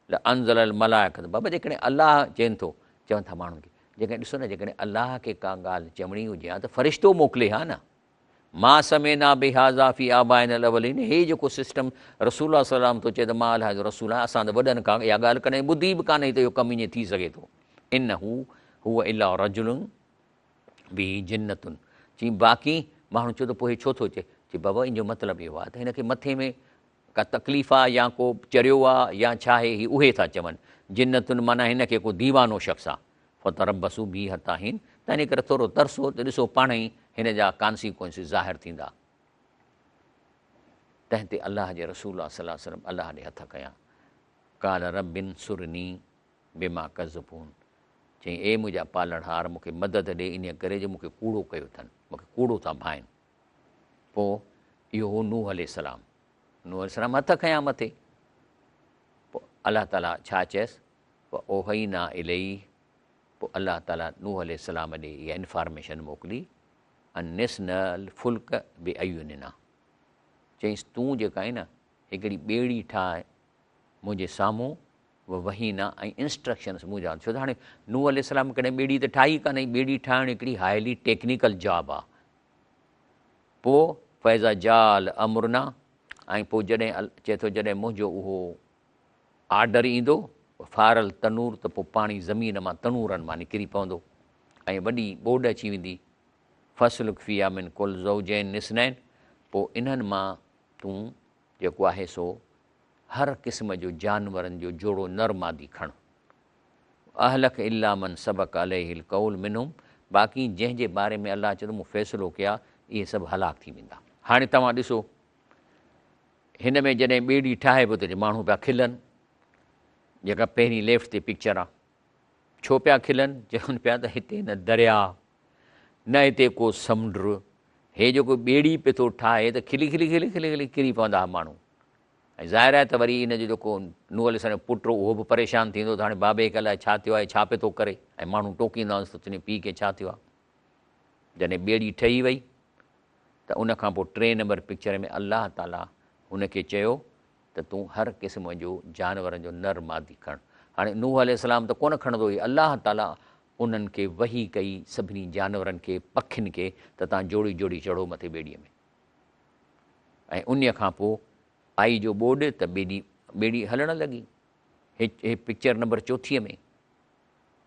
ल अंज़ल मलाइकत, बाबा जेकॾहिं अलाह चवनि थो, चवनि था माण्हुनि खे जेकॾहिं ॾिसो न, जेकॾहिं अलाह खे का ॻाल्हि चवणी हुजे हा त फ़रिश्तो मोकिले हा न, मां समेना बिहाज़ा फी आबाइन अल-अवलीन, हे जेको सिस्टम रसूल सलाम थो चए त मां अलाह जो रसूल आहियां, असां त वॾनि खां इहा ॻाल्हि कॾहिं ॿुधी बि कान्हे त इहो कमु ईअं थी सघे थो। इन हूअ इला रजुलुन बि जिन्नतुन, चई बाक़ी माण्हू चओ त पोइ छो थो चए बाबा इन जो मतिलबु इहो आहे त हिनखे मथे में का तकलीफ़ आहे या को चरियो आहे या छा आहे, ही उहे था चवनि। जिन्नतुन माना हिनखे को दीवानो शख़्स आहे, फतरबसू बी हताहीन, तंहिंजे करे थोरो तरसो त ॾिसो पाण ई हिन जा कॉन्सिक्वेंसिस ज़ाहिर थींदा। तंहिं ते अलाह जे रसूल सल्लल्लाहु अलैहि वसल्लम अलाह ॾे हथ कया, काल रबिन सुरनी बिमा कज़बून, चई ए मुंहिंजा पालणहार मूंखे मदद ॾे इन करे जो मूंखे कूड़ो कयो अथनि, मूंखे कूड़ो था भाइनि। पोइ इहो हो नूह अलैहिस्सलाम, नूह अलैहिस्सलाम हथ खयां मथे, पोइ अलाह ताला छा चयसि, पोइ ओहईना इलही, पोइ अलाह ताला नूह अलैहिस्सलाम ॾे इहा इंफॉर्मेशन मोकिली, अनिस्नल फुल्क बि अयुनिना, चईंसि तूं जेका आहे न हिकिड़ी ॿेड़ी ठाहे मुंहिंजे साम्हूं, वही न ऐं इंस्ट्रक्शन्स मुंहिंजा, छो त हाणे नूह अलैहिस्सलाम कॾहिं ॿेड़ी त ठाही कान्हे, ॿेड़ी ठाहिणु हिकिड़ी हाईली टेक्निकल जॉब आहे। पोइ फैज़ा जाल अमुरना, ऐं पोइ जॾहिं चए थो जॾहिं मुंहिंजो उहो आर्डर ईंदो फारल तनूर, त पोइ पाणी ज़मीन मां तनूरनि मां निकिरी पवंदो ऐं वॾी ॿोॾि अची वेंदी, फ़सलुक फ़िया मिन कुल ज़ौजैन निस्नैन, पोइ इन्हनि मां तूं जेको आहे सो हर क़िस्म जो जानवरनि जो जोड़ो नर मादी खण, अहलक इल्ला मन सबक अलैहिल कौल मिनहुम, बाक़ी जंहिंजे बारे में अलाह चयो मूं फ़ैसिलो कया इहे सभु हलाक थी वेंदा। हाणे तव्हां ॾिसो हिन में जॾहिं ॿेड़ी ठाहे पियो त माण्हू पिया खिलनि, जेका पहिरीं लेफ्ट ते पिक्चर आहे, छो पिया खिलनि, चवनि पिया त हिते न दरिया न हिते को समुंड, हे जेको ॿेड़ी पियो थो ठाहे त खिली खिली खिली खिली खिली किरी पवंदा हुआ माण्हू। ऐं ज़ाहिर आहे त वरी इन जो जेको नूह अलैहिस्सलाम पुटु उहो बि परेशान थींदो त हाणे बाबे खे अलाए छा थियो आहे, छा पियो थो करे, ऐं माण्हू टोकींदा हुअसि त तुंहिंजे पीउ खे छा थियो आहे। जॾहिं ॿेड़ी ठही वई त उनखां पोइ 3 नंबर पिक्चर में अलाह ताला हुनखे चयो त तूं हर क़िस्म जो जानवरनि जो नर मादी खण। हाणे नूह अलैहिस्सलाम त कोन खणंदो हुई, अलाह ताला उन्हनि खे वही कई सभिनी जानवरनि खे, पखियुनि खे, त तव्हां जोड़ी जोड़ी चढ़ो मथे ॿेड़ीअ में। ऐं उन खां पोइ आई जो ॿोॾि त ॿेड़ी हलणु लॻी, हे पिक्चर नंबर 4 में,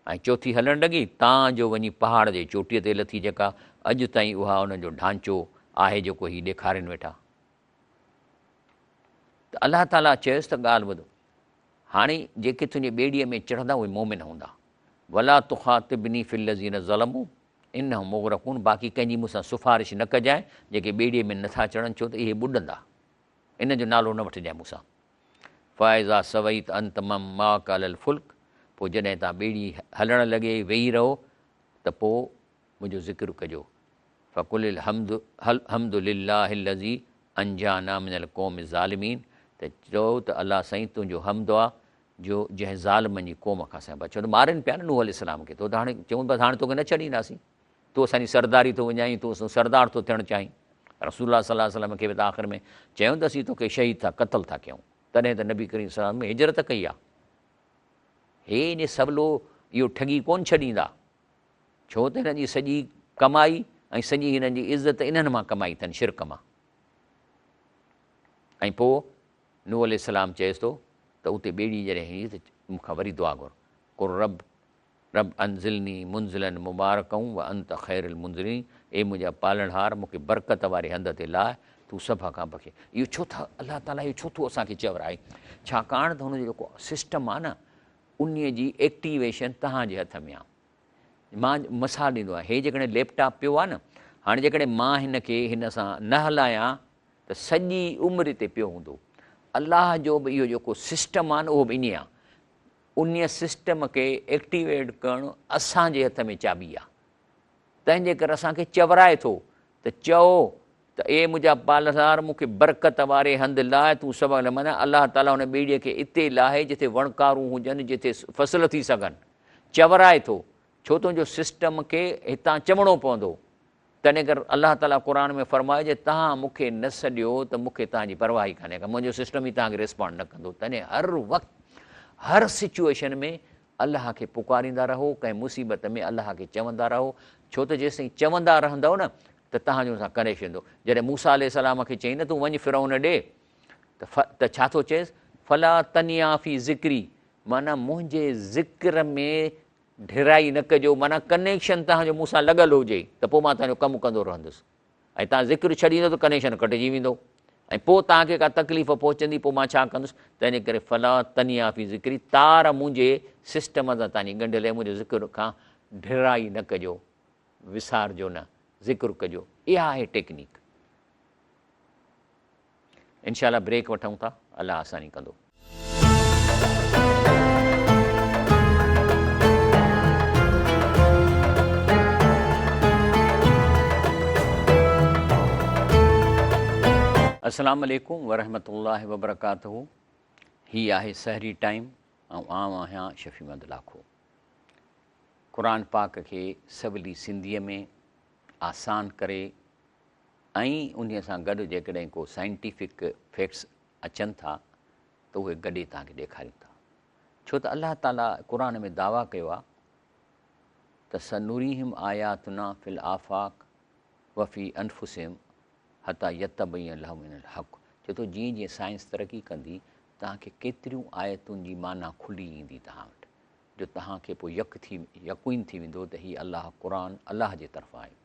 ऐं 4 हलणु लॻी, तव्हांजो वञी पहाड़ जे चोटीअ ते लथी, जेका अॼु ताईं उहा उन्हनि जो ढांचो आहे जेको हीउ ॾेखारीनि वेठा। त अलाह ताला चयुसि त ॻाल्हि ॿुधो, हाणे जेके तुंहिंजे ॿेड़ीअ में चढ़ंदा उहे मोमिन हूंदा, वला तुख़ातिबनी फिल लज़ीन ज़लमू इन्नहुम मुग़रक़ून, बाक़ी कंहिंजी मूंसां सिफ़ारिश न कजांइ जेके ॿेड़ीअ में नथा चढ़नि, छो त इहे ॿुॾंदा, इन जो नालो न वठिजांइ मूंसां। फ़ाइज़ा सवई त अंत मम मा कालल फुल्क, पोइ जॾहिं तव्हां ॿेड़ी हलणु लॻे वेही रहो त पोइ मुंहिंजो ज़िक्र कजो, फ़कुल हमदु लिल्लाहि लज़ी अंजाना मिनल क़ौमि ज़ालिमीन, त चओ त अलाह साईं तुंहिंजो हमदो आहे जो जंहिं ज़ालिमनि जी क़ौम खां असां बचायो। त मारनि पिया न नूह अलैहिस्सलाम खे, तो त हाणे चऊं बसि हाणे तोखे न छॾींदासीं, तूं असांजी सरदारी थो विञाई, तूं सरदार थो थियणु चाहीं। रसूलुल्लाह सल्लल्लाहु अलैहि वसल्लम खे बि त आख़िर में चयूं त असीं तोखे शहीद था क़तल था कयूं, तॾहिं त नबी करीम सल्लल्लाहु अलैहि वसल्लम हिजरत कई आहे। हे इन सवलो इहो ठगी कोन छॾींदा, छो त हिन जी सॼी कमाई ऐं सॼी हिननि जी इज़त इन्हनि मां कमाई अथनि, शिरक मां। ऐं पोइ नूह अलैहिस्सलाम चएसि थो त उते ॿेड़ी जॾहिं हीअ त मूंखां वरी दुआ घुर, कुर रब रब अंज़िलनी मुंज़िलन मुबारकऊं व अंत ख़ैरुल मुंज़िलीन, ए मुंहिंजा पालणहार मूंखे बरकत वारे हंध ते लाइ, तूं सभा खां बखे। इहो छो था अलाह ताला इहो छो थो असांखे चवराए? छाकाणि त हुनजो जेको सिस्टम आहे न, उन जी एक्टिवेशन तव्हांजे हथ में आहे। मां मिसाल ॾींदो आहियां, हे जेकॾहिं लैपटॉप पियो आहे न, हाणे जेकॾहिं मां हिन खे हिन सां न हलायां त सॼी उमिरि ते पियो हूंदो। अलाह जो बि इहो जेको सिस्टम आहे न, उहो बि इन आहे। उन सिस्टम खे एक्टिवेट करणु असांजे हथ में चाबी आहे। तंहिंजे करे असांखे चवराए थो त चओ त ए मुंहिंजा पालनहार मूंखे बरकत वारे हंधि लाइ, तूं सभु माना अलाह ताला हुन ॿेड़ीअ खे इते लाहे जिथे वणकारूं हुजनि, जिथे फसल थी सघनि, चवराए थो। छो तुंहिंजो सिस्टम खे हितां चवणो पवंदो। तॾहिं करे अलाह ताला क़ुर में फरमाए जे तव्हां मूंखे न सॾियो त मूंखे तव्हांजी परवाह ई कान्हे का, मुंहिंजो सिस्टम ई तव्हांखे रिस्पॉन्ड न कंदो। तॾहिं हर वक़्तु हर सिचुएशन में अलाह खे पुकारींदा रहो, कंहिं मुसीबत में अलाह खे चवंदा रहो, छो त जेसिताईं चवंदा रहंदव न त तव्हांजो सां करे छॾींदो। जॾहिं मूसा अलैहिस्सलाम खे चई न तूं वञ फिरौन ॾे, त छा थो चएसि, फला तनिया फी ज़िक्री, माना मुंहिंजे ज़िक्र में ढिराई न कजो, माना कनेक्शन तव्हांजो मूंसां लॻल हुजे त पोइ मां तव्हांजो कमु कंदो रहंदुसि। ऐं तव्हां ज़िक्र छॾींदो त कनेक्शन कटिजी वेंदो, ऐं पोइ तव्हांखे का तकलीफ़ पहुचंदी, पोइ मां छा कंदुसि। तंहिंजे करे फला तनिया फी ज़िक्री, तार मुंहिंजे सिस्टम सां तव्हांजी ॻंढियल, मुंहिंजे ज़िक्र खां ढिराई न कजो, विसारजो न, ज़िक्र कजो। इहा आहे टेक्निक। इनशाला ब्रेक वठूं था, अलाह आसानी कंदो। अस्सलाम वालेकुम वरहमतुल्लाहि वबरकातुहू। ही आहे सहरी टाइम ऐं आउं आहियां शफ़ी अहमद लाखो। क़ुरान पाक खे सवली सिंधीअ में आसान करे ऐं उन सां गॾु जेकॾहिं को साइंटिफिक फैक्ट्स अचनि था त उहे गॾे तव्हांखे ॾेखारियूं था। छो त अलाह ताला क़ुरान में दावा कयो आहे त सनुरीहिम आयातुना फिल आफ़ाक वफ़ी अनफुसिहिम हता यतबय्यन लहुम मिनल हक़। चए थो जीअं जीअं साइंस तरक़ी कंदी, तव्हांखे केतिरियूं आयतुनि जी माना खुली ईंदी तव्हां वटि, जो तव्हांखे पोइ यक़ीन थी वेंदो त हीअ अलाह क़ुरान अलाह जे तरफ़ां आहे।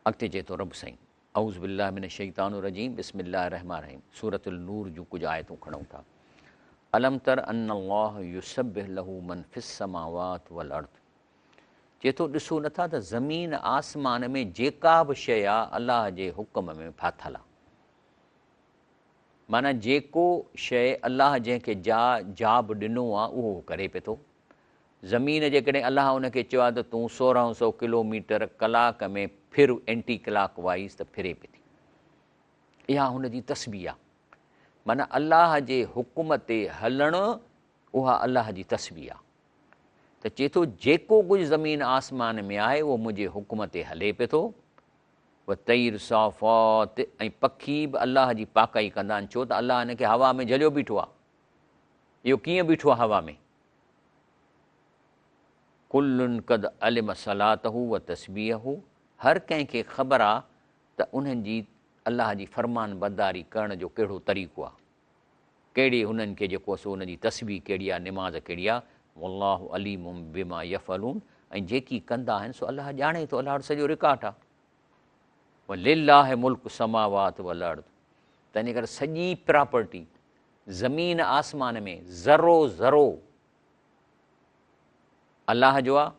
अॻिते चए थो रब साईं, औज़ु बिल्लाहि मिनश शैतानिर रजीम, बिस्मिल्लाहिर रहमानिर रहीम। सूरतुल नूर जूं कुझु आयतूं खणूं था। अलम तर अन्नल्लाह युसब्बिहु लहू मन फिस समावाति वल अर्द। चए थो ॾिसो नथा त ज़मीन आसमान में जेका बि शइ आहे अलाह जे हुकम में फाथल आहे। माना जेको शइ अलाह जंहिंखे जाब ॾिनो आहे उहो करे पियो थो। ज़मीन जेकॾहिं अलाह उनखे चयो आहे त तूं 1600 किलोमीटर कलाक में फिर एंटी क्लाक वाइज़, त फिरे पई थी। इहा हुनजी तस्बीह आहे। माना अलाह जे हुकुम ते हलणु, उहा अलाह जी तस्बीह आहे। त चए थो जेको कुझु ज़मीन आसमान में आहे उहो मुंहिंजे हुकुम ते हले पियो थो। व तैर साफ़ात, ऐं पखी बि अलाह जी पाकाई कंदा आहिनि, छो त अलाह हिनखे हवा में झलियो बीठो आहे। इहो कीअं बीठो आहे हवा में? कुल्लुन क़द अलिम सलातहू व तस्बीहू, हर कंहिंखे ख़बर आहे त उन्हनि जी अलाह जी फ़रमान बरदारी करण जो कहिड़ो तरीक़ो आहे, कहिड़ी हुननि खे जेको सो हुनजी तस्बीह कहिड़ी आहे, निमाज़ कहिड़ी आहे। वल्लाहु अलीमुम बिमा यफ़अलून, ऐं जेकी कंदा आहिनि सो अलाह ॼाणे थो, अलाह वटि सॼो रिकॉर्ड आहे। लिल्लाहि मुल्क समावात वल अर्द, तंहिंजे करे सॼी प्रॉपर्टी ज़मीन आसमान में ज़रो ज़रो अलाह जो आहे।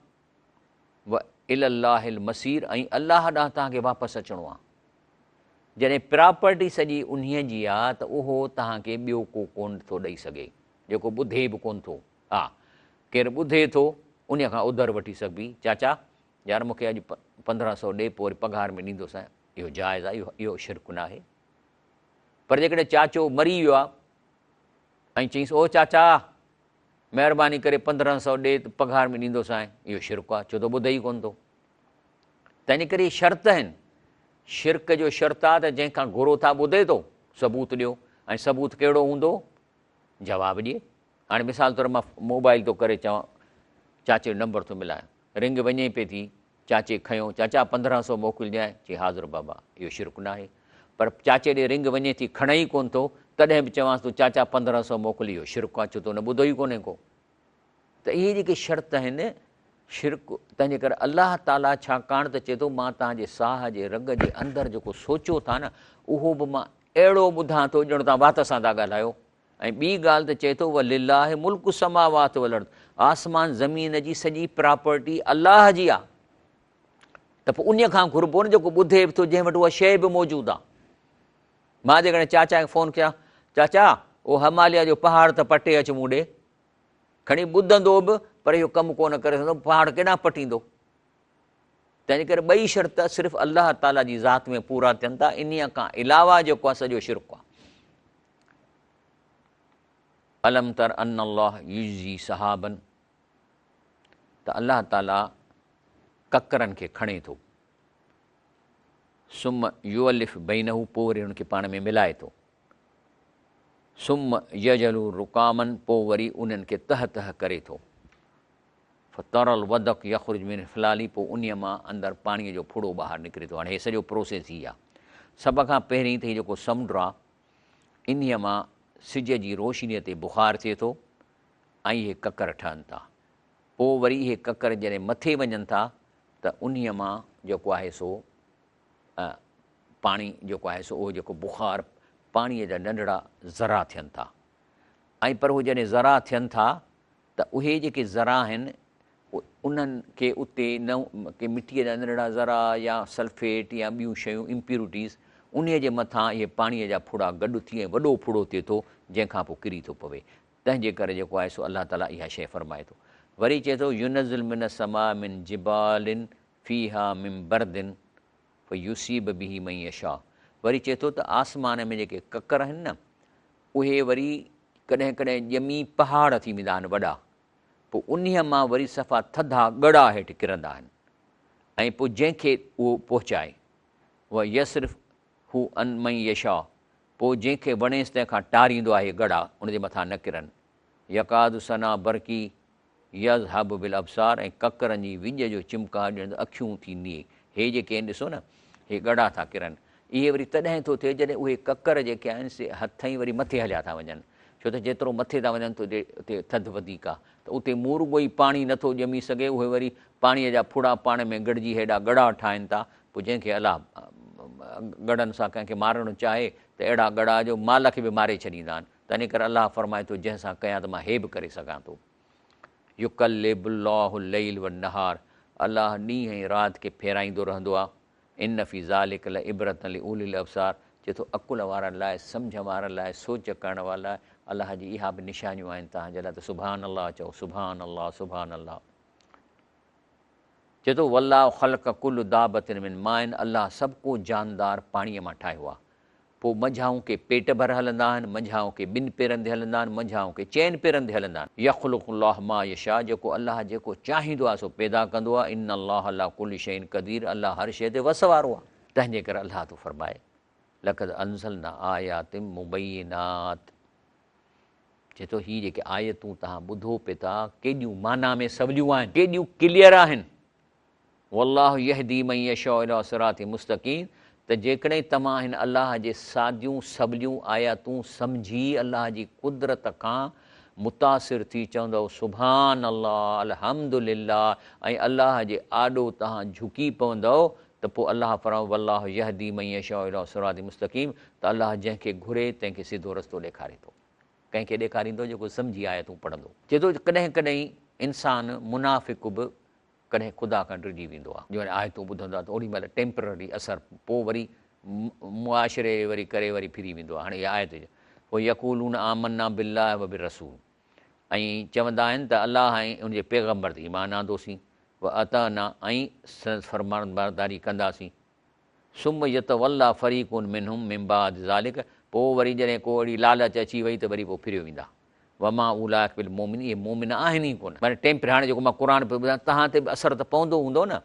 व इलल्लाहिल मसीर, ऐं अलाह ॾांहुं तव्हांखे वापसि अचिणो आहे। जॾहिं प्रॉपर्टी सॼी उन्हीअ जी आहे त उहो तव्हांखे ॿियो को कोन थो ॾेई सघे, जेको ॿुधे बि कोन थो। हा, केरु ॿुधे थो उन खां उधर वठी सघबी, चाचा यार मूंखे अॼु 1500 ॾे, पोइ वरी पघार में ॾींदोसीं, इहो जाइज़ आहे, इहो शिरक न आहे। पर जेकॾहिं चाचो मरी वियो आहे ऐं चईंसि ओ चाचा महिरबानी करे 1500 ॾे त पघार में ॾींदोसांइ, इहो शिरक आहे, छो त ॿुधे ई कोन थो। तंहिंजे करे शर्त आहिनि, शिरक जो शर्त आहे त जंहिंखां घुरो था ॿुधे थो, सबूत ॾियो। ऐं सबूत कहिड़ो हूंदो? जवाबु ॾिए। हाणे मिसाल तौरु मां मोबाइल थो करे चवां, चाचे जो नंबर थो मिलायां, रिंग वञे पई थी, चाचे खयों, चाचा 1500 मोकिलिजांइ, चई हाज़ुर बाबा, इहो शिरक न आहे। पर चाचे ॾे रिंग वञे थी, खणे ई कोन थो, तॾहिं बि चवांसि थो चाचा 1500 मोकिली, इहो शिरक आहे, छो त हुन ॿुधो ई कोन्हे को। त इहे जेके शर्त आहिनि शिरक, तंहिंजे करे अलाह ताला छाकाणि त चए थो मां तव्हांजे साह जे रग जे अंदरि जेको सोचियो था न, उहो बि मां अहिड़ो ॿुधां थो ॼण तव्हां वात सां था ॻाल्हायो। ऐं ॿी ॻाल्हि त चए थो व लिल्लाहि मुल्क समावात वल अर्द, आसमान ज़मीन जी सॼी प्रॉपर्टी अलाह जी आहे। त पोइ उन खां घुरिबो न जेको ॿुधे बि थो, जंहिं वटि उहा शइ बि मौजूदु आहे। मां जेकॾहिं चाचा खे फ़ोन कयां, चाचा उहो हिमालय जो पहाड़ त पटे अचु मूं ॾे, खणी ॿुधंदो बि पर इहो कमु कोन करे सघंदो, पहाड़ केॾां पटींदो। तंहिंजे करे ॿई शर्त सिर्फ़ु अलाह ताला जी ज़ात में पूरा थियनि था, इन खां अलावा जेको आहे सॼो शिरक आहे। अलम तर अन अल्लाह युजी सहाबन, त अलाह ताला ककरनि खे खणे थो, सुम युअलिफ बैनहू, पोइ वरी हुनखे पाण में मिलाए थो, सुम यजलू रुकामन, पोइ वरी उन्हनि खे तह तह करे थो, तरल वदक यख़ुरुज मिन फ़िलाली, पोइ उन मां अंदरि पाणीअ जो फुड़ो ॿाहिरि निकिरे थो। हाणे हे सॼो प्रोसेस ई आहे। सभ खां पहिरीं त जेको समुंड आहे, इन मां सिज जी रोशनीअ ते बुख़ार थिए थो ऐं इहे ककर ठहनि था। पोइ वरी इहे ककर जॾहिं मथे वञनि था त उन मां जेको आहे सो पाणी जेको आहे सो उहो जेको बुख़ार पाणीअ जा नंढड़ा ज़रा थियनि था। ऐं पर उहे जॾहिं ज़रा थियनि था त उहे जेके ज़रा आहिनि उन्हनि खे उते न के मिटीअ जा नंढड़ा ज़रा या सल्फेट या ॿियूं शयूं इम्प्यूरिटीज़, उन जे मथां इहे पाणीअ जा फुड़ा गॾु थी ऐं वॾो फुड़ो थिए थो, जंहिंखां पोइ किरी थो पवे। तंहिंजे करे जेको आहे सो अलाह ताला इहा शइ फ़रमाए थो। वरी चए थो युनज़िल मिन समा मिन जिबालिन फ़ीहा मिन बरदिन फ़युसीब बिही मन यशा। वरी चए थो त आसमान में जेके ककर आहिनि न, उहे वरी कॾहिं कॾहिं ॼमी पहाड़ थी वेंदा आहिनि वॾा, पोइ उन मां वरी सफ़ा थधा ॻड़ा हेठि किरंदा आहिनि। ऐं पोइ जंहिंखे उहो पहुचाए उहा यसरिफ़ हू अन मई यशा, पोइ जंहिंखे वणेसि तंहिंखां टारींदो आहे ॻड़ा, उनजे मथां न किरनि। यकाद सना बरकी यज़हब बिल अबसार, ऐं ककरनि जी विॼ जो चिमकार ॾियण अखियूं थी निए। हे जेके आहिनि ॾिसो न, हे ॻड़ा था किरनि। इहे वरी तॾहिं थो थिए जॾहिं उहे ककर जेके आहिनि से हथ ई वरी मथे हलिया था वञनि, छो त जेतिरो मथे था वञनि त उते थधि वधीक आहे, त उते मुर्गो ई पाणी नथो ॼमी सघे, उहे वरी पाणीअ जा फुड़ा पाण में गॾिजी हेॾा ॻड़ा ठाहिनि था। पोइ जंहिंखे अलाह ॻड़नि सां कंहिंखे मारणु चाहे त अहिड़ा ॻड़ा जो माल खे बि मारे छॾींदा आहिनि। तंहिं करे अलाह फरमाए थो जंहिंसां कयां त मां हे बि करे सघां थो। युकल्लिबुल्लाहु लैल व नहार, अलाह ॾींहुं ऐं राति खे फेराईंदो रहंदो आहे। इन फ़ी ज़ालिक लइब्रतन लिउलिल अबसार, चए थो अकुल वारनि लाइ, सम्झ वारनि लाइ, सोच करण वारनि लाइ अलाह जी इहा बि निशानियूं आहिनि तव्हांजे लाइ। त सुभान अलाह चओ, सुभान अलाह, सुभान अलाह। चए थो वल्लाहु ख़लक़ कुल्लु दाबतिन मिन माइन, अलाह सभु को जानदार पाणीअ मां ठाहियो आहे। पोइ मंझाऊं के पेट भर हलंदा आहिनि, मंझाऊं के ॿिनि पेरनि ते हलंदा आहिनि, मंझाऊं के चइनि पेरनि ते हलंदा आहिनि। यख़्लुक़ुल्लाहु मा यशा, जेको अलाह जेको चाहींदो आहे सो पैदा कंदो आहे। इन अल्लाह अला कुल्लि शैइन क़दीर, अलाह हर शइ ते वस वारो आहे। तंहिंजे करे अलाह थो फरमाए लक़द अंज़लना आयातिन मुबय्यिनात, चए थो हीअ जेके आयतूं तव्हां ॿुधो पिए था, केॾियूं माना में सवलियूं आहिनि, केॾियूं क्लियर आहिनि। वल्लाहु यहदी मन यशा इला सिरातिन मुस्तक़ीम, त जेकॾहिं तव्हां हिन अलाह जे सादियूं सवलियूं आयातूं सम्झी अलाह जी कुदरत खां मुतासिर थी चवंदव सुभान अल्लाह अल्हम्दुलिल्लाह, ऐं अलाह जे आॾो तव्हां झुकी पवंदव, त पोइ अलाह फरमाए वल्लाहु यहदी मन यशा इला सिरातिन मुस्तक़ीम, त अलाह जंहिंखे घुरे तंहिंखे सिधो रस्तो ॾेखारे थो, कंहिंखे ॾेखारींदो जेको सम्झी आयतूं पढ़ंदो। चए थो कॾहिं कॾहिं इंसानु मुनाफ़िक़ बि कॾहिं ख़ुदा खां डिॼी वेंदो आहे, जो आयतूं ॿुधंदो आहे त ओॾी महिल टेम्पररी असरु, पोइ वरी मुआशिरे वरी करे वरी फिरी वेंदो आहे। हाणे इहा आयत पोइ यक़ूलून आमन्ना बिल्लाहि व बिर्रसूल, ऐं चवंदा आहिनि त अलाह ऐं उनजे पैगम्बर ते ईमान आंदोसीं, व अताना ऐं फरमानबरदारी कंदासीं। सुम यतवल्ला फरीक़ुन मिनहुम मिन बाद ज़ालिक, पोइ वरी जॾहिं को अहिड़ी लालच अची वई त वरी पोइ फिरियो वेंदा। वमा उलाइक बिल मोमिन, इहे मोमिन आहिनि ई कोन। माना टेम्परे हाणे जेको मां क़ुर पियो ॿुधायां तव्हां ते बि असरु त पवंदो हूंदो न,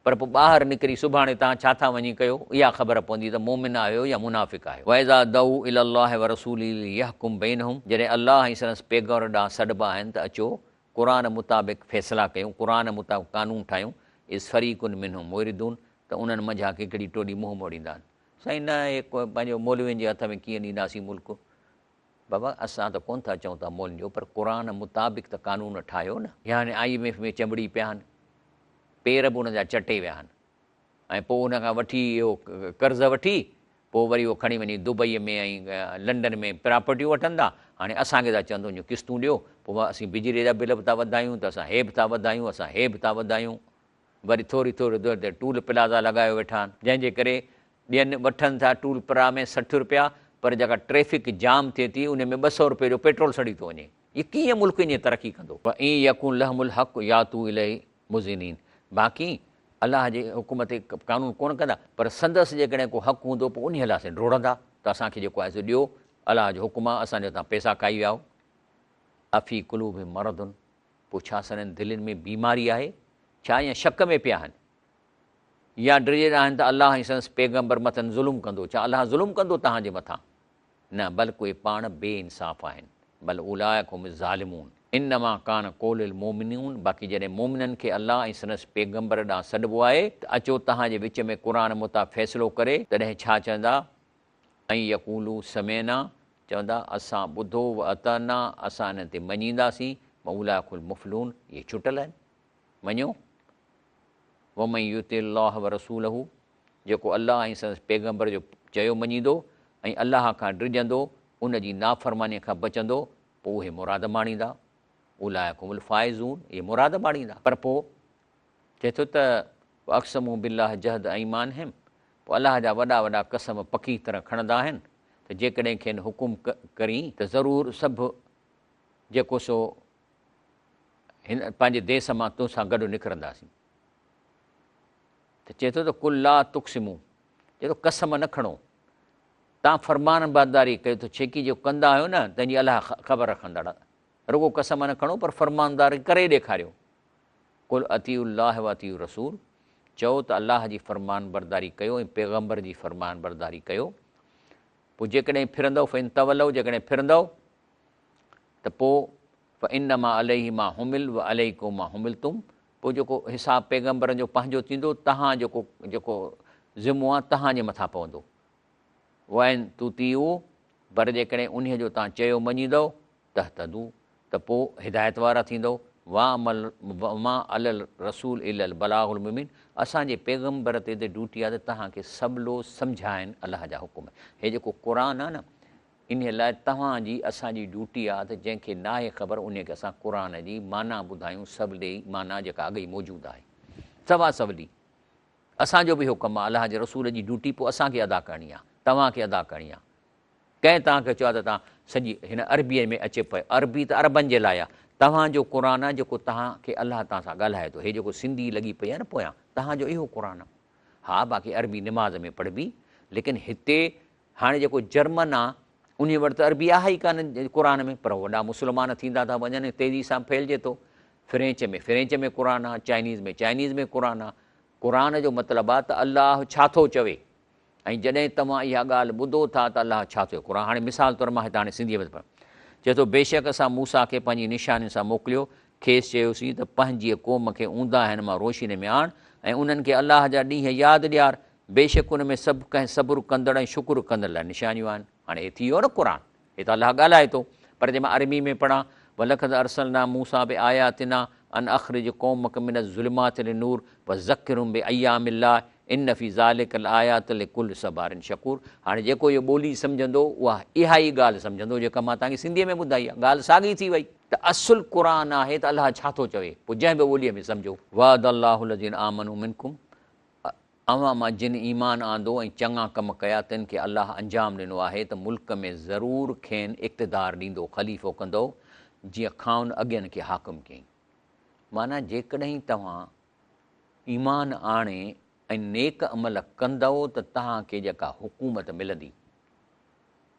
पर पोइ ॿाहिरि निकिरी सुभाणे तव्हां छा था वञी कयो इहा ख़बर पवंदी त मोमिन आहियो या मुनाफ़िक़ आहियो। वइज़ा दऊ इलल्लाहि व रसूली यहकुम बैनहुम, जॾहिं अलाह ऐं संदसि पैगंबर ॾांहुं सॾिबा आहिनि त अचो क़ुर मुताबिक़ फ़ैसिला कयूं, क़ुर मुताबिक़ कानून ठाहियूं। इस फरीकुन मिनहुम मुरिदून, त उन्हनि मंझां हिकिड़ी टोली मुंहुं मोड़ींदा आहिनि। साईं न हे पंहिंजो मौलवियुनि जे हथ में कीअं ॾींदासीं मुल्क। बाबा असां त कोन्ह था चऊं था मौलनि जो, पर क़ुर मुताबिक़ त कानून ठाहियो न। या हाणे IMF में चंबड़ी पिया आहिनि, पेर बि उन जा चटे विया आहिनि, ऐं पोइ उन खां वठी इहो कर्ज़ वठी पोइ वरी उहो खणी वञी दुबईअ में ऐं लंडन में प्रॉपर्टियूं वठंदा। हाणे असांखे था चवंदो वञो किस्तूं ॾियो, पोइ असीं बिजलीअ जा बिल बि था वधायूं त असां हे बि था वधायूं, असां हे बि था वधायूं। वरी थोरी थोरी देरि ते टूल प्लाज़ा लॻाए वेठा आहिनि, जंहिंजे करे ॾियनि वठनि था टूल प्लाज़ा में 60 रुपया, पर जेका ट्रैफ़िक जाम थिए थी उन में 200 रुपए जो पेट्रोल सड़ी थो वञे। इहे कीअं मुल्क ईअं तरक़ी कंदो? ईअं यकुन लहमुल हक़ या तू इलही मुज़िनीन। बाक़ी अलाह जे हुकुम ते कानून कोन कंदा, पर संदसि जेकॾहिं को हक़ु हूंदो पोइ उन हलासे डोड़ंदा त असांखे जेको आहे सो ॾियो, अलाह जो हुकुम आहे, असांजो तव्हां पैसा खाई विया। अफ़ी कुलूब मरदुन, पोइ छा संदनि दिलनि में बीमारी आहे छा, या शक में पिया आहिनि, या डिॼंदा आहिनि त अलाह ऐं संदसि पैगंबर मथां ज़ुल्म कंदो। छा अलाह ज़ुल्म कंदो तव्हांजे मथां? न, बल कोई पाण बेइंसाफ़ आहिनि। बल उलाइक हुम ज़ालिमून इन्नमा कान कौलुल मोमिनून। बाक़ी जॾहिं मोमिननि खे अलाह ऐं संदसि पैगंबर ॾांहुं सॾिबो आहे त अचो तव्हांजे विच में क़ुर मुताबिक़ फ़ैसिलो करे, तॾहिं छा चवंदा? ऐं यकूलू समेना, चवंदा असां ॿुधो व अतना, असां हिन ते मञींदासीं। उलाइकुल मुफ़लून, इहे छुटल आहिनि, मञो। वमन युतिल्लाह व रसूलहू, जेको अलाह ऐं संदसि पैगंबर जो चयो मञींदो ऐं अलाह खां डिॼंदो, उन जी नाफ़रमानीअ खां बचंदो, पोइ उहे मुराद माणींदा। उलाइकुमुल फ़ाइज़ून, इहे मुराद माणींदा। पर पोइ चए थो त अक़समू बिल्लाह जहद ऐमान हिम, पोइ अलाह जा वॾा वॾा कसम पकी तरह खणंदा आहिनि त जेकॾहिं खेनि हुकुम करी त ज़रूरु सभु जेको सो हिन पंहिंजे देश मां तोसां गॾु निकिरंदासीं। त चए थो त कुल ला तुक़सिमू, चए थो कसम न खणो, तव्हां फ़रमान बरदारी कयो। त छेकी जेको कंदा आहियो न तंहिंजी अलाह ख़बर रखंदड़, रुगो कसम न खणो पर फ़रमानदारी करे ॾेखारियो। कुल अतीउल्लाह व अतीउ रसूल, चओ त अलाह जी फ़रमान बरदारी कयो ऐं पैगंबर जी फ़रमान बरदारी कयो। पोइ जेकॾहिं फिरंदव फ़इन तवलव, जेकॾहिं फिरंदव त पोइ फ़इन्नमा अलैहि मा हुमिल व अलैकुम मा हुमिलतुम, पोइ जेको हिसाबु पैगंबरनि जो पंहिंजो थींदो, तव्हां जेको ज़िमो आहे तव्हांजे मथां पवंदो। वैन तुतीउ, पर जेकॾहिं उन जो तव्हां चयो मञींदव तहतदू, त पोइ हिदायत वारा थींदव। मा अलल रसूल इलल बलागुल मुबीन, असांजे पैगंबर ते त ड्यूटी आहे त तव्हांखे सभलो सम्झाइनि अलाह जा हुकुम। हे जेको क़ुर आहे न, इन लाइ तव्हांजी असांजी ड्यूटी आहे त जंहिंखे न आहे ख़बर उनखे असां क़ुर जी माना ॿुधायूं, सभु ॾेई माना जेका अॻई मौजूदु आहे सवा सवली। असांजो बि हुकुम आहे, अलाह जे रसूल जी ड्यूटी पोइ असांखे अदा करणी आहे, तव्हांखे अदा करणी आहे। कंहिं तव्हांखे चयो आहे त तव्हां सॼी हिन अरबीअ में अचे पियो, अरबी त अरबनि जे लाइ आहे। तव्हांजो क़ुर आहे जेको तव्हांखे अलाह तव्हां सां ॻाल्हाए थो। हे जेको सिंधी लॻी पई आहे न पोयां, तव्हांजो इहो क़ुर आहे। हा बाक़ी अरबी निमाज़ में पढ़बी, लेकिन हिते हाणे जेको जर्मन आहे उन वटि त अरबी आहे ई कान क़ुर में, पर वॾा मुस्लमान थींदा था वञनि, तेज़ी सां फैलिजे थो। फ्रेंच में क़ुर आहे, चाइनीज़ में क़ुर आहे। क़ुर जो मतिलबु आहे त अलाह छा थो चवे, ऐं जॾहिं तव्हां इहा ॻाल्हि ॿुधो था त अलाह छा थियो। क़ुर हाणे मिसाल तौरु मां हिते हाणे सिंधीअ में चए थो, बेशक असां मूसा खे पंहिंजी निशानी सां मोकिलियो, खेसि चयोसीं त पंहिंजी क़ौम खे ऊंदा आहिनि मां रोशनी में आण, ऐं उन्हनि खे अलाह जा ॾींहं यादि ॾियार। बेशक उन में सभु कंहिं सब्र कंदड़ ऐं शुकुर कंदड़ लाइ निशानियूं आहिनि। हाणे हे थी वियो न क़ुर, हे त अलाह ॻाल्हाए थो। पर जे मां अरबी में पढ़ां, वलखद अरसलना मूसा बि आयातिना अन अख़रिज क़ौमक मिन ज़ुल्मात लिनूर व ज़किरुम बि अय्यामिल्लाह इन फ़ी ज़ालिकल आयात लिकुल सबारिन शकूर। हाणे जेको इहो ॿोली सम्झंदो उहा इहा ई ॻाल्हि सम्झंदो जेका मां तव्हांखे सिंधीअ में ॿुधाई आहे। ॻाल्हि साॻी थी वई त असुलु क़ुर आहे त अलाह छा थो चवे, पोइ जंहिं बि ॿोलीअ में सम्झो। वअदल्लाहु लज़ीना आमनू मिनकुम, अवां मां जिन ईमान आंदो ऐं चङा कम कया तिन खे अलाह अंजाम ॾिनो आहे त मुल्क में ज़रूरु खेनि इक़्तिदार ॾींदो, ख़लीफ़ो कंदो, जीअं खाउन अॻियनि खे हाकिम कयईं। माना जेकॾहिं तव्हां ईमान आणे ऐं नेक अमल कंदव त तव्हांखे जेका हुकूमत मिलंदी,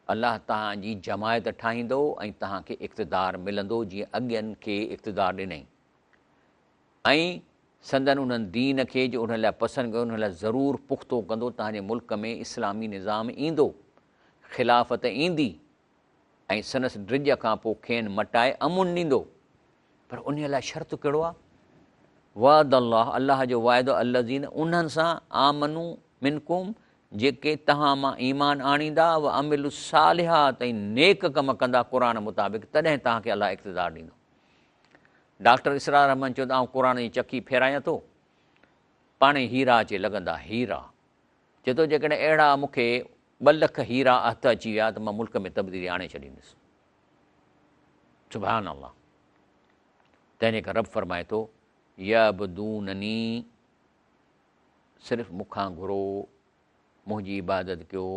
अलाह तव्हांजी जमायत ठाहींदो ऐं तव्हांखे इक़्तिदार मिलंदो जीअं अॻियनि खे इक़्तिदार ॾिनई। ऐं संदन उन्हनि दीन खे जो उन लाइ पसंदि कयो उन लाइ ज़रूरु पुख़्तो कंदो। तव्हांजे मुल्क में इस्लामी निज़ाम ईंदो, ख़िलाफ़त ईंदी ऐं संदसि ड्रिज खां पोइ खेनि मटाए अमुन ॾींदो। पर उन लाइ शर्त कहिड़ो आहे? वाद अलाह जो वाइदो अल्लज़ीन उन्हनि सां आमनू मिनकुम जेके तव्हां मां ईमान आणींदा व अमिलु सालिहात ऐं नेक कम कंदा क़ुर मुताबिक़, तॾहिं तव्हांखे अलाह इक़्तिदार ॾींदो। डॉक्टर इसरार रहमान चयो त आउं क़ुर जी चकी फेरायां थो, पाणे हीरा अचे लॻंदा हीरा। चए थो जेकॾहिं अहिड़ा मूंखे 2 लख हीरा हथ अची विया त मां मुल्क में तब्दीली आणे छॾींदुसि। सुभान अल्लाह। तंहिंजे करे रब फरमाए थो यअबदूननी, सिर्फ़ु मूंखां घुरो, मुंहिंजी इबादत कयो,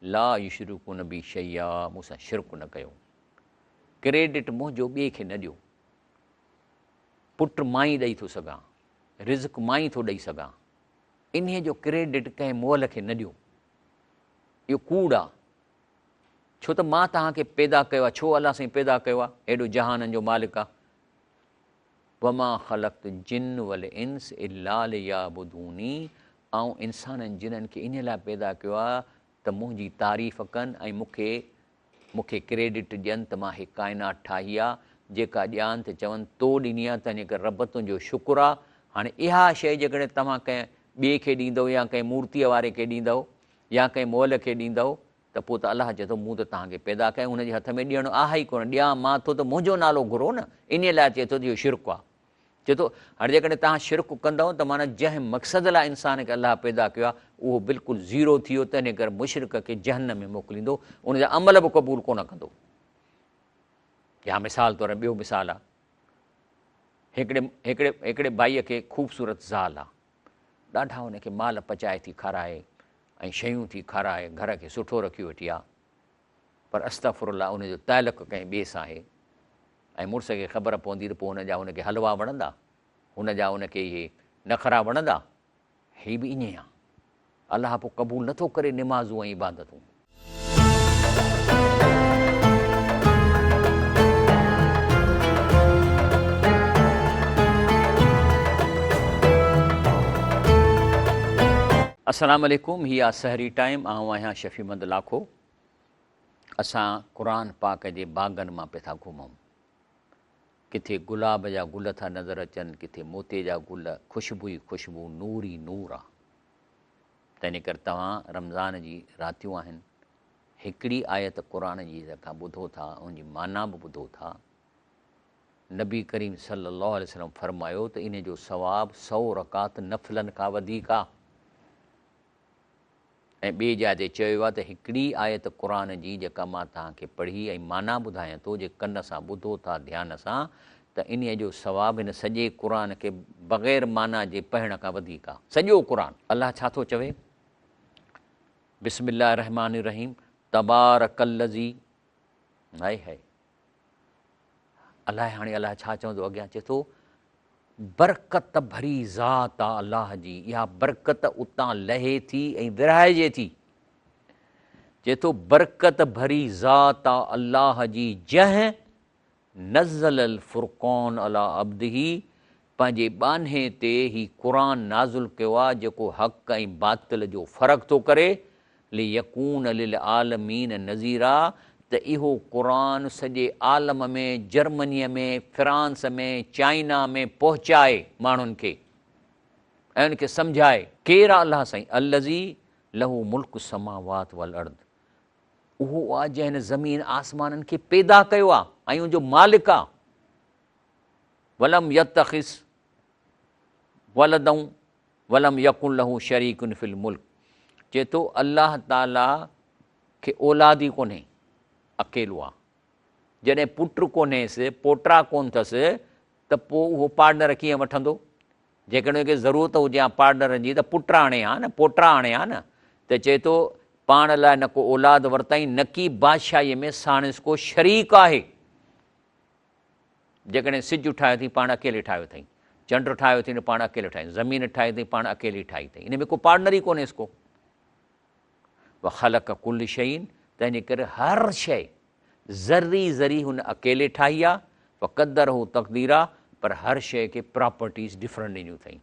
ला युशरिकून बि शैया, मूंसां शिरक न कयो। क्रेडिट मुंहिंजो ॿिए खे न ॾियो। पुटु मां ई ॾेई थो सघां, रिज़्क मां ई थो ॾेई सघां, इन जो क्रेडिट कंहिं मोल खे न ॾियो। इहो कूड़ आहे। छो त मां तव्हांखे पैदा कयो आहे। छो अलाह साईं पैदा कयो आहे? एॾो जहाननि जो मालिक आहे। वमा ख़लक़्त जिन वल इंस इल्ला लियअबुदूनी, ऐं इंसाननि जिन्हनि खे इन लाइ पैदा कयो आहे त मुंहिंजी तारीफ़ कनि ऐं मूंखे क्रेडिट ॾियनि त मां हीअ काइनात ठाही आहे, जेका ॼाण त चवनि तो ॾिनी आहे। तंहिंजे करे रब तुंहिंजो शुकुरु आहे। हाणे इहा शइ जेकॾहिं तव्हां कंहिं ॿिए खे ॾींदव या कंहिं मूर्तीअ वारे खे ॾींदव या कंहिं मोल खे ॾींदव त पोइ त अलाह चए थो मूं त तव्हांखे पैदा कयो, हुनजे हथ में ॾियणो आहे ई कोन। ॾियां मां थो त मुंहिंजो नालो घुरो न, इन लाइ चए थो त इहो शिरक आहे। चए थो हाणे जेकॾहिं तव्हां शिरक कंदव त माना जंहिं मक़सद लाइ इंसान खे अलाह पैदा कयो आहे उहो बिल्कुलु ज़ीरो थी वियो। तंहिंजे करे मुशरिक खे जहन्नम में मोकिलींदो, उनजा अमल बि क़बूल कोन कंदो। या मिसाल तौरु ॿियो मिसाल आहे, हिकिड़े भाईअ खे ख़ूबसूरत ज़ाल आहे, ॾाढा हुनखे माल पचाए थी खाराए ऐं शयूं थी खाराए, घर खे सुठो रखी वेठी आहे। पर अस्तग़फिरुल्लाह उनजो तालुक़ु कंहिं ॿिए सां आहे ऐं मुड़ुस खे ख़बर पवंदी त पोइ हुनजा हुनखे हलवा वणंदा, हुनजा हुनखे इहे नख़रा वणंदा। हीअ बि ईअं आहे। अलाह पोइ क़बूल नथो करे निमाज़ूं ऐं इबादतूं। अस्सलाम वालेकुम। हीअ आहे सहरी टाइम। आउं आहियां शफ़ीमंद लाखो। असां क़ुर पाक जे बाग़नि मां पिया था घुमूं। किथे गुलाब जा गुल था नज़र अचनि, किथे मोते जा गुल, ख़ुशबू ई ख़ुशबू, नूर ई नूर आहे। तंहिंजे करे तव्हां रमज़ान जी रातियूं आहिनि, हिकिड़ी आयत क़ुर जी जेका ॿुधो था उनजी माना बि ॿुधो था। नबी करीम सल्लल्लाहु अलैहि वसल्लम फरमायो त इन जो सवाबु 100 रकात नफ़िलनि खां वधीक आहे। ऐं ॿिए जाइ ते चयो आहे त हिकिड़ी आयत क़ुर जी जेका मां तव्हांखे पढ़ी ऐं माना ॿुधायां थो, जे कन सां ॿुधो था ध्यान सां, त इन जो सवाबु हिन सॼे क़ुर खे बग़ैर माना जे पढ़ण खां वधीक आहे। सॼो क़ुर। अलाह छा थो चवे? बिस्मिल्लाह रहमान रहीम, तबारकल्लज़ी। हाय हाय, अलाह हाणे अलाह छा चवंदो अॻियां? चए थो बरकत भरी ज़ात आहे अलाह जी। इहा बरकत उतां लहे थी ऐं विरहाइजे थी। चए थो बरकत भरी ज़ात आहे अलाह जी, जंहिं नज़ल फुरक़ान अला अब्दिही, पंहिंजे बाने ते ही क़ुर नाज़ुल कयो आहे जेको हक़ ऐं बातिल जो फ़र्क़ु थो करे। लियकून लिल आलमीन नज़ीरा, त इहो क़ुर सॼे आलम में, जर्मनीअ में, फ्रांस में, चाइना में पहुचाए माण्हुनि खे ऐं उनखे सम्झाए। केरु आहे अलाह साईं? अल्लज़ी लहू मुल्क समावात वल अर्द। उहो आहे जंहिं हिन ज़मीन आसमाननि खे पैदा कयो आहे ऐं उनजो मालिक आहे। वलम यत्तखिज़ वलदऊं वलम यकुन लहू शरीकुन फिल मुल्क। चए थो अल्लाह ताला खे औलाद ई कोन्हे, अकेलो आहे। जॾहिं पुटु कोन्हेसि, पोटा कोन अथसि, त पोइ उहो पार्टनर कीअं वठंदो? जेकॾहिं उनखे ज़रूरत हुजे हा पार्टनर जी त पुटु आणे हा न, पोटा आणे हा न। त चए थो पाण लाइ न को औलाद वरितई, न की बादशाहीअ में साणिस को शरीक आहे। जेकॾहिं सिजु ठाहियो अथई पाण अकेले ठाहियो अथई, चंड ठाहियो अथई पाण अकेले ठाहियो, ज़मीन ठाही अथई पाण अकेली ठाही अथई, इन में को पार्टनर ई कोन्हेसि को। व ख़लक़ कुल शयूं, तंहिंजे करे हर शइ ज़री ज़री हुन अकेले ठाही आहे, क़दर हू तक़दीर आहे, पर हर शइ खे प्रॉपर्टीज़ डिफरेंट ॾिनियूं अथई।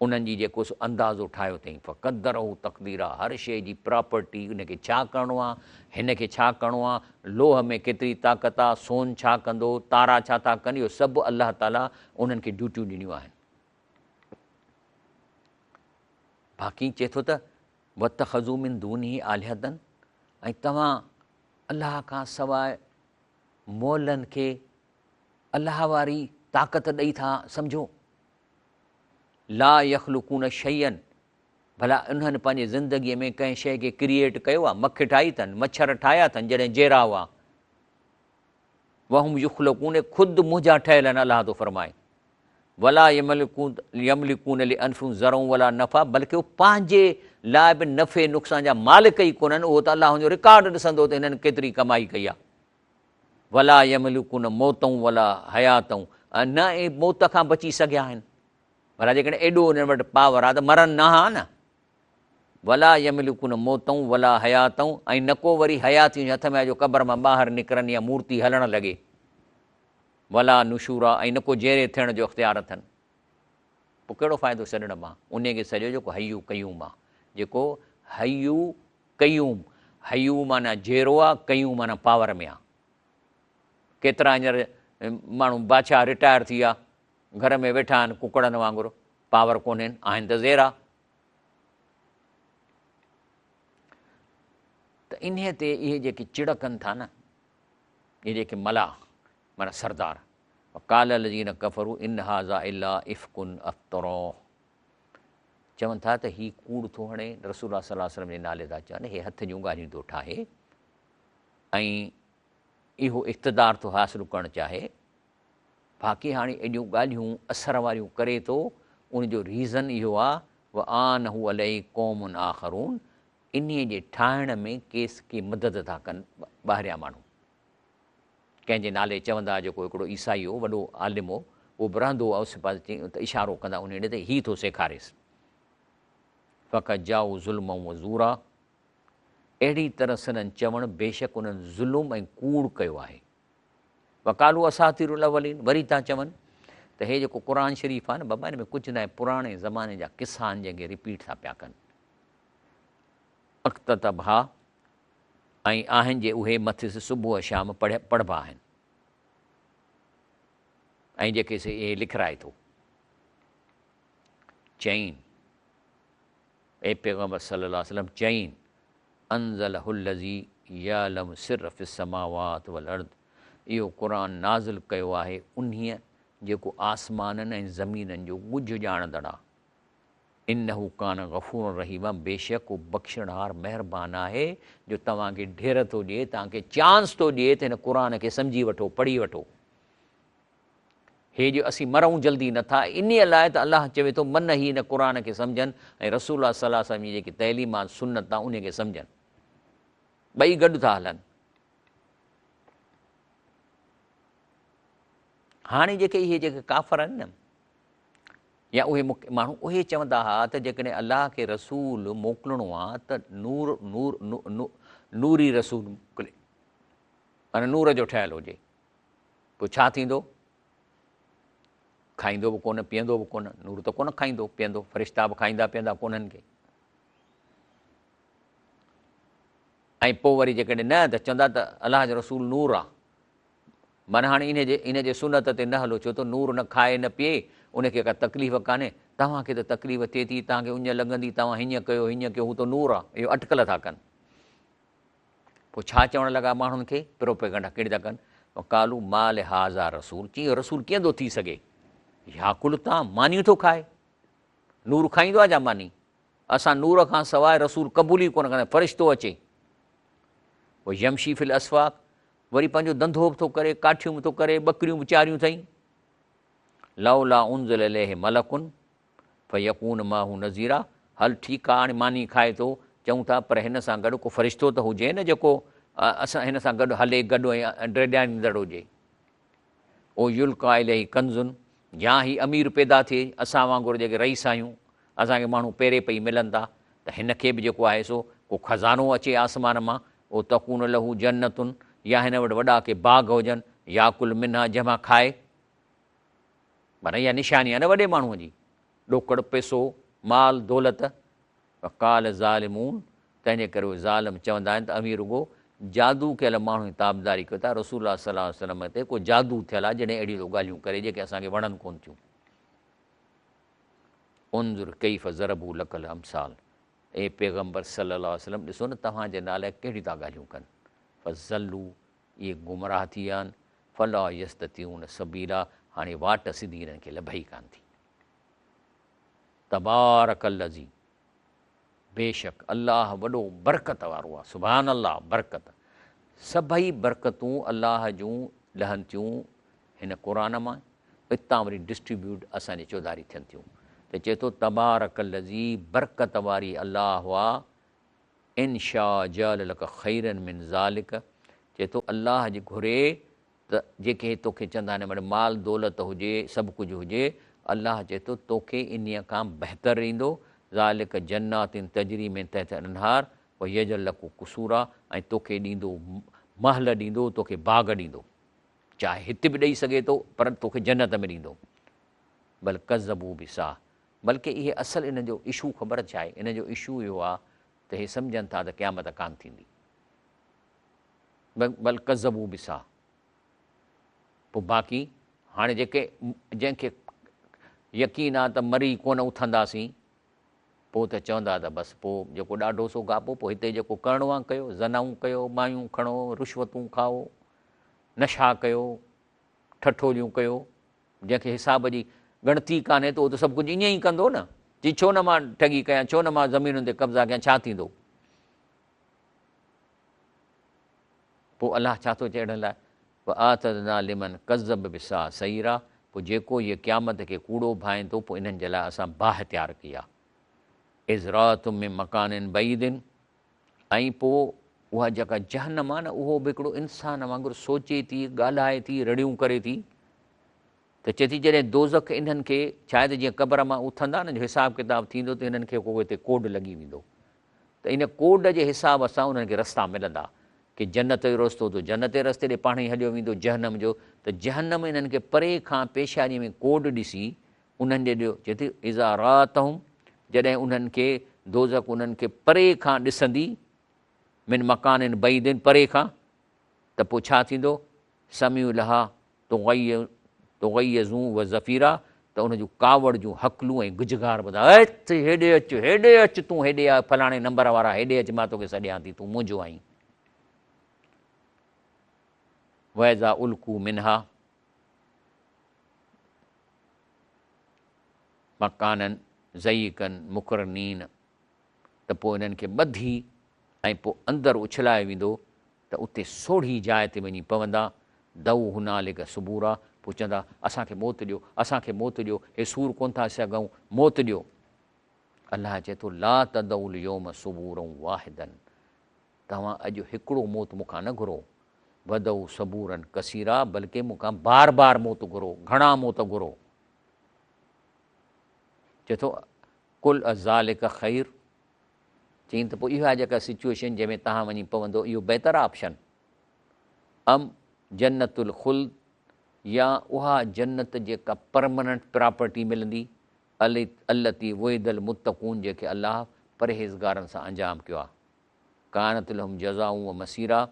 उन्हनि जी जेको अंदाज़ो ठाहियो अथई, क़दर हू तक़दीर आहे, हर शइ जी प्रॉपर्टी, उनखे छा करिणो आहे, हिन खे छा करिणो आहे, लोह में केतिरी ताक़त आहे, सोन छा कंदो, तारा छा था कनि, इहो सभु अलाह ताला उन्हनि खे ड्यूटियूं ॾिनियूं आहिनि। बाक़ी चए थो त वतख़ज़ू मिन दूनिही आलिहतन, ऐं तव्हां अलाह खां सवाइ मोलनि खे अलाह वारी ताक़त ॾेई था सम्झो। ला यख़्लुकून शयन, भला उन्हनि पंहिंजे ज़िंदगीअ में कंहिं शइ खे क्रिएट कयो आहे, मखि ठाही अथनि, मच्छर ठाहिया अथनि जॾहिं जहिड़ा हुआ, वहुम युख़्लक़ून, ख़ुदि मुंहिंजा ठहियल आहिनि, अलाह थो फरमाए। वला यमलिकून लिअन्फुसिहिम ज़रअन वला नफ़ा, बल्कि उहे पंहिंजे लाइ बि नफ़े नुक़सान जा मालिक ई कोन्हनि, उहो त अलाह जो रिकॉर्ड ॾिसंदो त हिननि केतिरी कमाई कई आहे। वला यमलिकून मौतऊं वला हयातऊं, न ई मौत खां बची सघिया आहिनि, भला जेकॾहिं एॾो हुन वटि पावर आहे त मरनि न हा न। वला यमलिकून मौतऊं वला हयातऊं, ऐं न को वरी हयाती हथ में जो क़बर मां ॿाहिरि निकिरनि या मूर्ति हलणु लॻे। वला नुशूरा, ऐं न को जहिड़े थियण जो इख़्तियार अथनि। पोइ कहिड़ो फ़ाइदो छॾण मां, उन खे सॼो जेको हयू कयूम आहे, जेको हयू कयूम, हयू माना जहिड़ो आहे, कयूम माना पावर में आहे। केतिरा हींअर माण्हू बादशाह रिटायर थी विया, घर में वेठा आहिनि कुकड़नि वांगुरु, पावर कोन्हनि, आहिनि त ज़ेरा। त इन ते इहे जेके चिड़कनि था न, इहे जेके मलाह माना सरदार, काल लज़ीन कफ़रू इन हाज़ा इल्ला इफ़्कुन अफ़्तरो, चवनि था त हीउ कूड़ थो हणे, रसूल सल्लल्लाहु अलैहि वसल्लम जे नाले था चवनि, हे हथ जूं ॻाल्हियूं थो ठाहे, ऐं इहो इक़्तिदार थो हासिलु करणु चाहे। बाक़ी हाणे एॾियूं ॻाल्हियूं असर वारियूं करे थो, उनजो रीज़न इहो आहे, व आन हू अलैहि क़ौमुन आख़रून, इन्हीअ जे ठाहिण में केस के मदद था कनि ॿाहिरियां माण्हू। कंहिंजे नाले चवंदा, जेको हिकिड़ो ईसाई हो, वॾो आलिम हो, उहो बि रहंदो हो आसे पासे त इशारो कंदा उन ॾे ते हीउ थो सेखारेसि। फ़क़त जाऊ ज़ुल्म व ज़ूरा, अहिड़ी तरह सननि चवणु, बेशक उन्हनि ज़ुल्म ऐं कूड़ कयो आहे। वकालू असातिरुल अवलीन, वरी था चवनि त हे जेको क़ुर शरीफ़ आहे न बाबा, हिन में कुझु न आहे, पुराणे ज़माने जा किसा आहिनि जंहिंखे रिपीट था पिया कनि। अख़्ततबहा, ऐं आहिनि जे उहे मथिस सुबुह शाम पढ़िबा आहिनि, ऐं जेके से इहे लिखाए थो। चईन ए पैगम्बर सल्लल्लाहु अलैहि वसल्लम चईन, अंज़लहुल्लज़ी यअलम सिर फ़िस समावात वल अर्द, इहो क़ुर नाज़िल कयो आहे उन्हीअ जेको आसमाननि ऐं ज़मीननि जो ॻुझ ॼाणंदड़ आहे। इन्नहू कान गफ़ूर रहीम, बेशक उहो बख़्शणहार महिरबान आहे, जो तव्हांखे ढेर थो ॾिए, तव्हांखे चांस थो ॾिए त हिन क़ुर खे सम्झी वठो, पढ़ी वठो। हे जो असीं मरूं जल्दी नथा, इन लाइ त अलाह चवे थो मन ई हिन क़ुर खे सम्झनि, ऐं रसूल सल्लल्लाहु अलैहि वसल्लम जी जेकी तइलीमात सुन्नत आहे उन खे सम्झनि। ॿई गॾु था हलनि। हाणे जेके इहे जेके काफ़र आहिनि न, या उहे माण्हू उहे चवंदा हुआ त जेकॾहिं अलाह खे रसूल मोकिलिणो आहे त नूरी रसूल मोकिले, माना नूर जो ठहियलु हुजे। पोइ छा थींदो? खाईंदो बि कोन, पीअंदो बि कोन, नूर त कोन खाईंदो पीअंदो, फ़रिश्ता बि खाईंदा पीअंदा कोन्हनि खे। ऐं पोइ वरी जेकॾहिं न त चवंदा त अलाह जो रसूल नूर आहे, माना हाणे इन जे सुनत ते न हलो, छो त नूर न खाए न पीए, उनखे का तकलीफ़ कान्हे। तव्हांखे त तकलीफ़ थिए थी, तव्हांखे उञ लॻंदी, तव्हां हीअं कयो हीअं कयो, हू त नूर आहे, इहो अटकल था कनि। पोइ छा चवणु लॻा माण्हुनि खे? प्रोपेगंडा कहिड़ी था कनि? कालू माल हाज़ा रसूल, कीअं रसूल कीअं थो थी सघे? याकुल तव्हां मानियूं थो खाए, नूर खाईंदो आहे छा मानी? असां नूर खां सवाइ रसूल क़बूल ई कोन कंदा, फ़रिश्तो अचे। पोइ यमशी फिल असवाक, वरी पंहिंजो धंधो बि थो करे, काठियूं बि थो करे, ॿकरियूं बि चारियूं अथई। लौला उनज़िल अलैहि मलकुन फयकून माहू नज़ीरा, हल ठीकु आहे, हाणे मानी खाए थो, चऊं था, पर हिन सां गॾु को फ़रिश्तो त हुजे न, जेको असां हिन सां गॾु हले, गॾु ऐं डेॾाईंदड़ हुजे। ओ युल्का इलैहि कंज़ुन, या ही अमीर पैदा थिए, असां वांगुरु जेके रईस आहियूं, असांखे माण्हू पहिरें पई मिलनि था, त हिन खे बि जेको आहे सो को ख़ज़ानो अचे आसमान मां, ओ तकून लहू जन्नतुनि, या हिन वटि वॾा के बाग़ हुजनि, या कुल मिन्हा जंहिंमां खाए, माना इहा निशानी आहे न वॾे माण्हूअ जी, ॾोकड़ पैसो माल दौलत। काल ज़ालिमून, तंहिंजे करे उहे ज़ालिम चवंदा आहिनि त अमीर रुगो जादू कयल माण्हू जी ताबदारी कयो था। रसूल सल्लल्लाहु अलैहि वसल्लम ते को जादू थियल आहे जॾहिं अहिड़ियूं ॻाल्हियूं करे जेके असांखे वणनि कोन थियूं। उनज़ुर कैफ़ ज़रबू लकल अमसाल, ए पैगम्बर सल्लल्लाहु अलैहि वसल्लम ॾिसो न तव्हांजे नाले कहिड़ी था ॻाल्हियूं कनि। फ़ज़ल्लू, इहे गुमराह थी विया आहिनि। फला यस्ततिऊन सबीला, हाणे वाट सिधी हिननि खे लभई कान थी। तबारकल्लज़ी, बेशक अलाह वॾो बरकत वारो आहे। सुभान अल्लाह, बरकत सभई बरकतूं अलाह जूं लहनि थियूं हिन क़ुर मां, हितां वरी डिस्ट्रीब्यूट असांजे चौधारी थियनि थियूं। त चए थो तबारकल्लज़ी, बरकत वारी अलाह हुआ, इनशा जल लक ख़ैरन मिन ज़ालिक, चए थो अलाह जी घुरे त जेके तोखे चवंदा आहिनि भई माल दौलत हुजे, सभु कुझु हुजे, अलाह चए थो तोखे इन्हीअ खां बहितर ईंदो। ज़ालिक जन्नातिन तजरी में तहत अनहार व यजल लकू कुसूरा, ऐं तोखे ॾींदो महल ॾींदो, तोखे बाग़ ॾींदो, चाहे हिते बि ॾेई सघे थो पर तोखे जन्नत में ॾींदो। बल कज़बू बि सा, बल्कि इहे असुलु इन जो इशू ख़बर छा आहे, इन जो इशू इहो आहे त इहे सम्झनि था त क़यामत कान थींदी। बल कज़बू बि सा, पोइ बाक़ी हाणे जंहिंखे यकीन आहे त मरी कोन उथंदासीं, पोइ त चवंदा त बसि पोइ जेको ॾाढो सो गापो, पोइ हिते जेको करिणो आहे कयो, ज़नाऊं कयो, मायूं खणो, रिश्वतूं खाओ, नशा कयो, ठठोलियूं कयो, जंहिंखे हिसाब जी ॻणती कान्हे त उहो त सभु कुझु ईअं ई कंदो न। जी छो न मां ठगी कयां, छो न मां ज़मीनुनि ते कब्ज़ा कयां, छा थींदो? पोइ अलाह छा थो चए अहिड़े लाइ, आतदना लिमन कज़ब बिसा सईरा, पोइ जेको इहे क़यामत खे कूड़ो भाए थो, पोइ इन्हनि जे लाइ असां बाहि तयारु कई आहे। इज़रात में मकाननि बईदिन, ऐं पोइ उहा जेका जहन्नम आहे न, उहो बि हिकिड़ो इंसान वांगुरु सोचे थी, ॻाल्हाए थी, रड़ियूं करे थी। त चए थी जॾहिं दोज़ख इन्हनि खे, शायदि जीअं क़बर मां उथंदा न, जो हिसाब किताब थींदो त इन्हनि खे को हिते कोड लॻी वेंदो, त इन कोड जे हिसाब सां उन्हनि खे रस्ता मिलंदा कि जन्नत जो रस्तो तो जन्नत जे रस्ते ॾे पाण ई हलियो वेंदो, जहन्नम जो त जहन्नम इन्हनि खे परे खां पेशानी में कोड ॾिसी उन्हनि ॾे ॾियो। चए थी इज़ा रातहूं, जॾहिं उन्हनि खे दोज़ख उन्हनि खे परे खां ॾिसंदी, मिन मकाननि बईदिन, परे खां, त पोइ छा थींदो? समियूं लहा तुग़य्यज़ूं व ज़फ़ीरा, त उन जूं कावड़ जूं हकलूं ऐं गुजगार ॿुधा, हेॾे अचु तूं, हेॾे आ फलाणे नंबर वारा, हेॾे अचु, मां तोखे सॾियां थी, तूं मुंहिंजो आहीं। वैज़ा उल्कू मिनहा मकाननि ज़ईक़नि मुक़रनीन, त पोइ इन्हनि खे ॿधी ऐं पोइ अंदरि उछलाए वेंदो, त उते सोढ़ी जाइ ते वञी पवंदा। दऊ हुनालिक सुबूरा, पोइ चवंदा असांखे मौत ॾियो, असांखे मौत ॾियो, हे सूर कोन था सघूं, मौत ॾियो। अलाह चए थो ला तदउल यौम सुबूरऊं वाहिदन, तव्हां अॼु हिकिड़ो मौत मूंखां न घुरो, वदऊ सबूरन कसीरा, बल्कि मूंखां बार बार मौत घुरो, घणा मौत घुरो। चए थो कुल अज़ालिक ख़ैर, चई त पोइ इहा जेका सिचुएशन जंहिंमें तव्हां वञी पवंदो, इहो बहितर ऑप्शन, अम जन्नतुल ख़ुल्द, या उहा जन्नत जेका परमानेंट प्रॉपर्टी मिलंदी, अल्लती वुइदल मुत्तक़ून, जेके अलाह परहेज़गारनि सां अंजाम कयो आहे। कानत लहुम जज़ाऊं व मसीरा,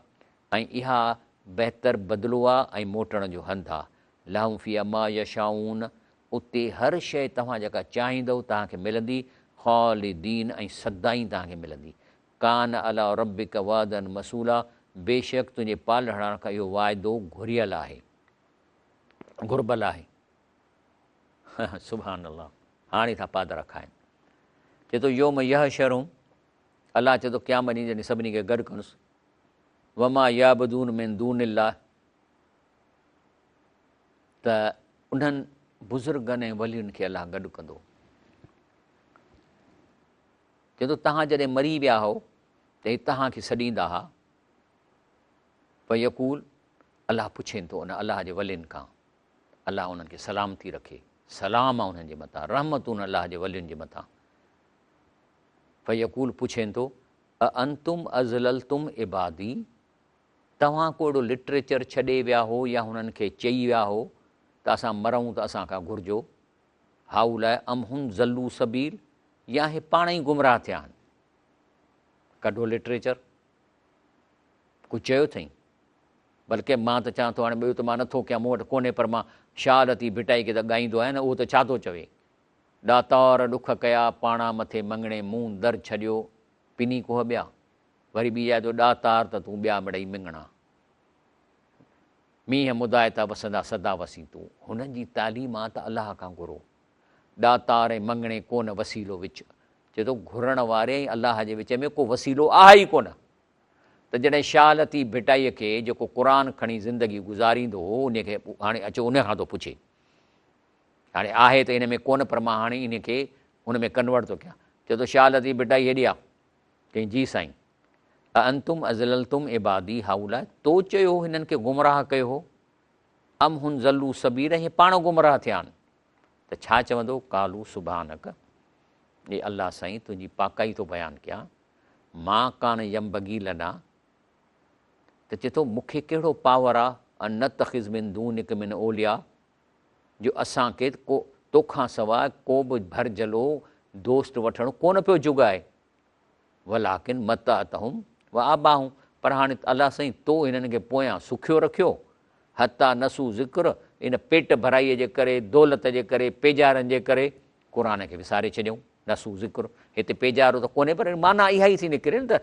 ऐं इहा बहितर बदिलो आहे ऐं मोटण जो हंधु आहे। लहुम फ़िया मा यशाऊन, उते हर शइ तव्हां जेका चाहींदव तव्हांखे मिलंदी, ख़ालिदीन, ऐं सदाईं तव्हांखे मिलंदी। कान अला रब्बिक वादन मसूला, बेशक तुंहिंजे पालण खां इहो वाइदो घुरियल आहे, घुरबल आहे। सुभान अल्लाह, हाणे था पादर खाइनि। चए थो योम यह शरूं, अलाह चए थो क़यामत ॾींहुं जॾहिं सभिनी खे गॾु कंदुसि, वमा याबदून मिन दूनिल्लाह, त उन्हनि बुज़ुर्गनि ऐं वलियुनि खे अलाह गॾु कंदो। चए थो तव्हां जॾहिं मरी विया हो त हे तव्हांखे सॾींदा हुआ, यकूल, अलाह पुछेनि थो उन अलाह जे वलियुनि खां, अलाह उन्हनि खे सलाम थी रखे, सलाम आहे उन्हनि जे मथां, रहमतूं अलाह जे वलियुनि जे मथां। फ़यकूल पुछेनि थो अंतुम अज़ललतुम इबादी, तव्हां को अहिड़ो लिटरेचर छॾे विया हो या हुननि खे चई विया हो त असां मरूं त असां खां घुरिजो, हाउ लाइ अमहुन ज़ल्लू सबील, या हे पाण ई गुमराह थिया आहिनि। कढो लिटरेचर, कुझु चयो अथई? बल्कि मां त चवां थो, हाणे ॿियो त मां नथो कयां, मूं वटि कोन्हे, पर मां शालती भिटाई खे त ॻाईंदो आहियां न, उहो त छा थो चवे, ॾातार ॾुख कया पाणा मथे मंगणे, मूं दर छॾियो पिनी कोह ॿिया। वरी ॿी आहे त ॾातार त तूं ॿिया मिड़ई मिंगणा, मींहं मुदायता वसंदा सदा वसी तूं। हुननि जी तालीम आहे त अलाह खां घुरो, ॾातार ऐं मंगणे कोन वसीलो विच। चए थो घुरण वारे ऐं अलाह जे विच में को वसीलो आहे ई कोन। त जॾहिं शालती भिटाईअ खे जेको क़ुर खणी ज़िंदगी गुज़ारींदो उन खे हाणे अचो उन खां थो पुछे, हाणे आहे त इन में कोन, पर मां हाणे इन खे हुन में कन्वर्ट थो कयां। चए थो शालती भिटाई हेॾी आहे, चई जी साईं, अंतुम अज़ललतुम इबादी हाउला, तो चयो हिननि खे गुमराह कयो हो, अम हुन ज़ल्लू सबीर, हे पाण गुमराह थिया आहिनि। त छा चवंदो? कालू सुभानक, हे अलाह साईं तुंहिंजी पाकाई थो बयानु कयां, मां कान यमबगी लना, त चए थो मूंखे कहिड़ो पावर आहे न तख़िज़ मिन दूनिक मिन ओलिया, जो असांखे को तोखां सवाइ को बि भरजलो दोस्त वठणु कोन पियो जुगाए, वलाकिन मत अतहुम व आबाहूं, पर हाणे अलाह साईं तो हिननि खे पोयां सुखियो रखियो, हता नसू ज़िक्र, इन पेट भराईअ जे करे, दौलत जे करे, पेजारनि जे करे क़ुर खे विसारे छॾियऊं। नसू ज़िक्र, हिते पेजारो त कोन्हे, पर माना इहा ई थी निकिरे न, त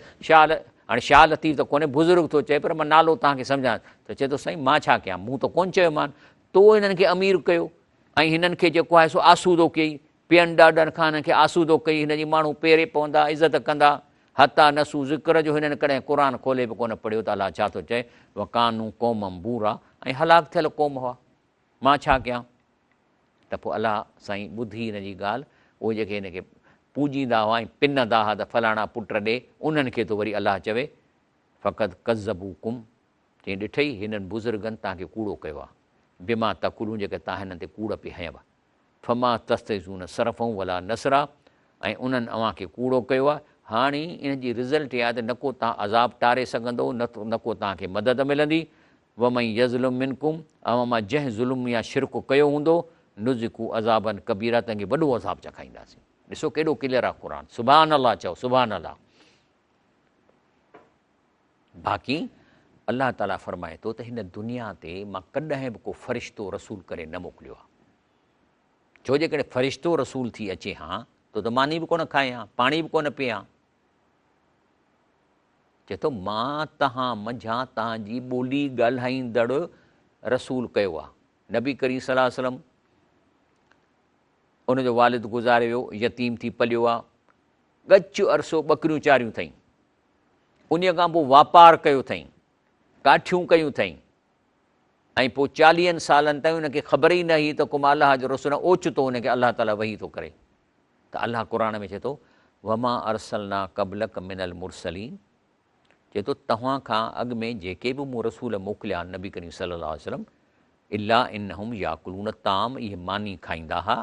हाणे शाह लतीफ़ त कोन्हे, बुज़ुर्ग थो चए, पर मां नालो तव्हांखे सम्झां। त चए थो साईं मां छा कयां, मूं त कोन्ह चयोमांनि, तो हिननि खे अमीर कयो ऐं हिननि खे जेको आहे सो आसूदो कयई, पीअण ॾाॾनि खां हिननि खे आसूदो कई, हिन जी माण्हू पेरे पवंदा, इज़त कंदा, हता नसू ज़िक्र, जो हिननि कॾहिं क़ुर खोले बि कोन पढ़ियो। त अलाह छा थो चए, वकानू क़ौमम बूरा, ऐं हलाक थियल क़ौम हुआ, मां छा कयां। त पोइ अलाह साईं ॿुधी हिन जी ॻाल्हि, उहे जेके हिन खे पूॼींदा हुआ ऐं पिनंदा हुआ त फलाणा पुट ॾे, उन्हनि खे थो वरी अलाह चवे फ़क़त कज़बूकुम, चई ॾिठई हिननि बुज़ुर्गनि तव्हांखे कूड़ो कयो आहे, बिमा तकुलूं, जेके तव्हां हिननि ते कूड़ पे हयव, फमा तस्तज़ून सरफ़ऊं वला नसरा, ऐं उन्हनि अव्हांखे कूड़ो कयो आहे। हाणे इन जी रिज़ल्ट इहा आहे त न को तव्हां अज़ाब टारे सघंदो, न को तव्हांखे मदद मिलंदी। वमई यज़लुम मिनकुम, अवां मां जंहिं ज़ुल्म या शिरक कयो हूंदो, नुज़िकू अज़ाबन कबीरा, तंहिंखे वॾो अज़ाब चखाईंदासीं। ॾिसो केॾो क्लियर आहे क़ुर, सुभान अलाह चओ, सुभान अलाह। बाक़ी अलाह ताला फरमाए थो त हिन दुनिया ते मां कॾहिं बि को फ़रिश्तो रसूल करे न मोकिलियो आहे, छो जे कॾहिं फ़रिश्तो रसूल थी अचे हा त मानी बि कोन खाए हा, पाणी बि कोन पीए हा। चए थो मां तव्हां मंझां तव्हांजी ॿोली ॻाल्हाईंदड़ रसूल कयो आहे। नबी करीम सल्लल्लाहु अलैहि वसल्लम, उनजो वालिद गुज़ारे वियो, यतीम थी पलियो आहे, ॻच अरसो ॿकरियूं चारियूं अथई, उन खां पोइ वापारु कयो अथई, काठियूं कयूं अथई, ऐं पोइ 40 सालनि ताईं उनखे ख़बर ई न हुई त को अलाह जो रसूल ओचितो उनखे अलाह ताला वही थो करे। त अलाह क़ुर में चए थो वमा अरसलना क़बलक मिनल मुरसलीन, चए थो तव्हां खां अॻु में जेके बि मूं रसूल मोकिलिया नबी करीम सल्लल्लाहु अलैहि वसल्लम, इला इन्नहुम याकुलून ताम, इहे मानी खाईंदा हुआ,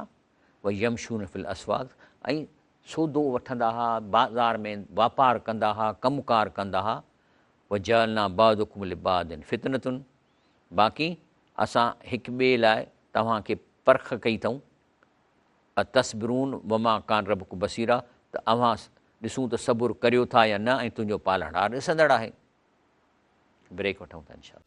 व यमशून फिल असवाक़, ऐं सौदो वठंदा हुआ, बाज़ार में वापारु कंदा हुआ, कमुकार कंदा हुआ, व जअलना बादुकुम लिबादिन फितनतुन, बाक़ी असां हिक ॿिए लाइ तव्हांखे परख कई अथऊं, तस्बिरून वमा कान रबुक बसीरा, त अव्हां ॾिसूं त सबुरु करियो था या न, ऐं तुंहिंजो पालणहार ॾिसंदड़ आहे। ब्रेक वठूं था इंशाअल्लाह।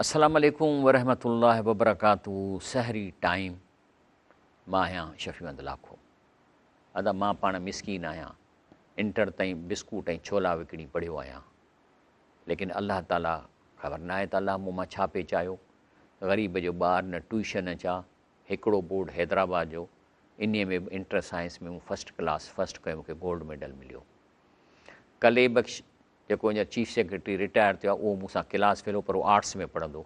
अस्सलामु अलैकुम वरहमतुल्लाहि वबरकातुहू। सहरी टाइम, मां आहियां शफ़ीअहमद लाखो। अदा मां पाण मिसकीन आहियां, इंटर ताईं बिस्कुट ऐं छोला विकिणी पढ़ियो आहियां, लेकिन अलाह ताला ख़बर न आहे त अलाह मूं मां छा पे चाहियो। ग़रीब जो ॿारु न ट्यूशन अचा, हिकिड़ो बोर्ड हैदराबाद जो, इन में बि इंटर साइंस में मूं फस्ट क्लास फस्ट कयो, मूंखे गोल्ड मेडल मिलियो। कले बख्श जेको अञा चीफ सेक्रेटरी रिटायर थियो आहे, उहो मूंसां क्लास फेलो, पर उहो आर्ट्स में पढ़ंदो,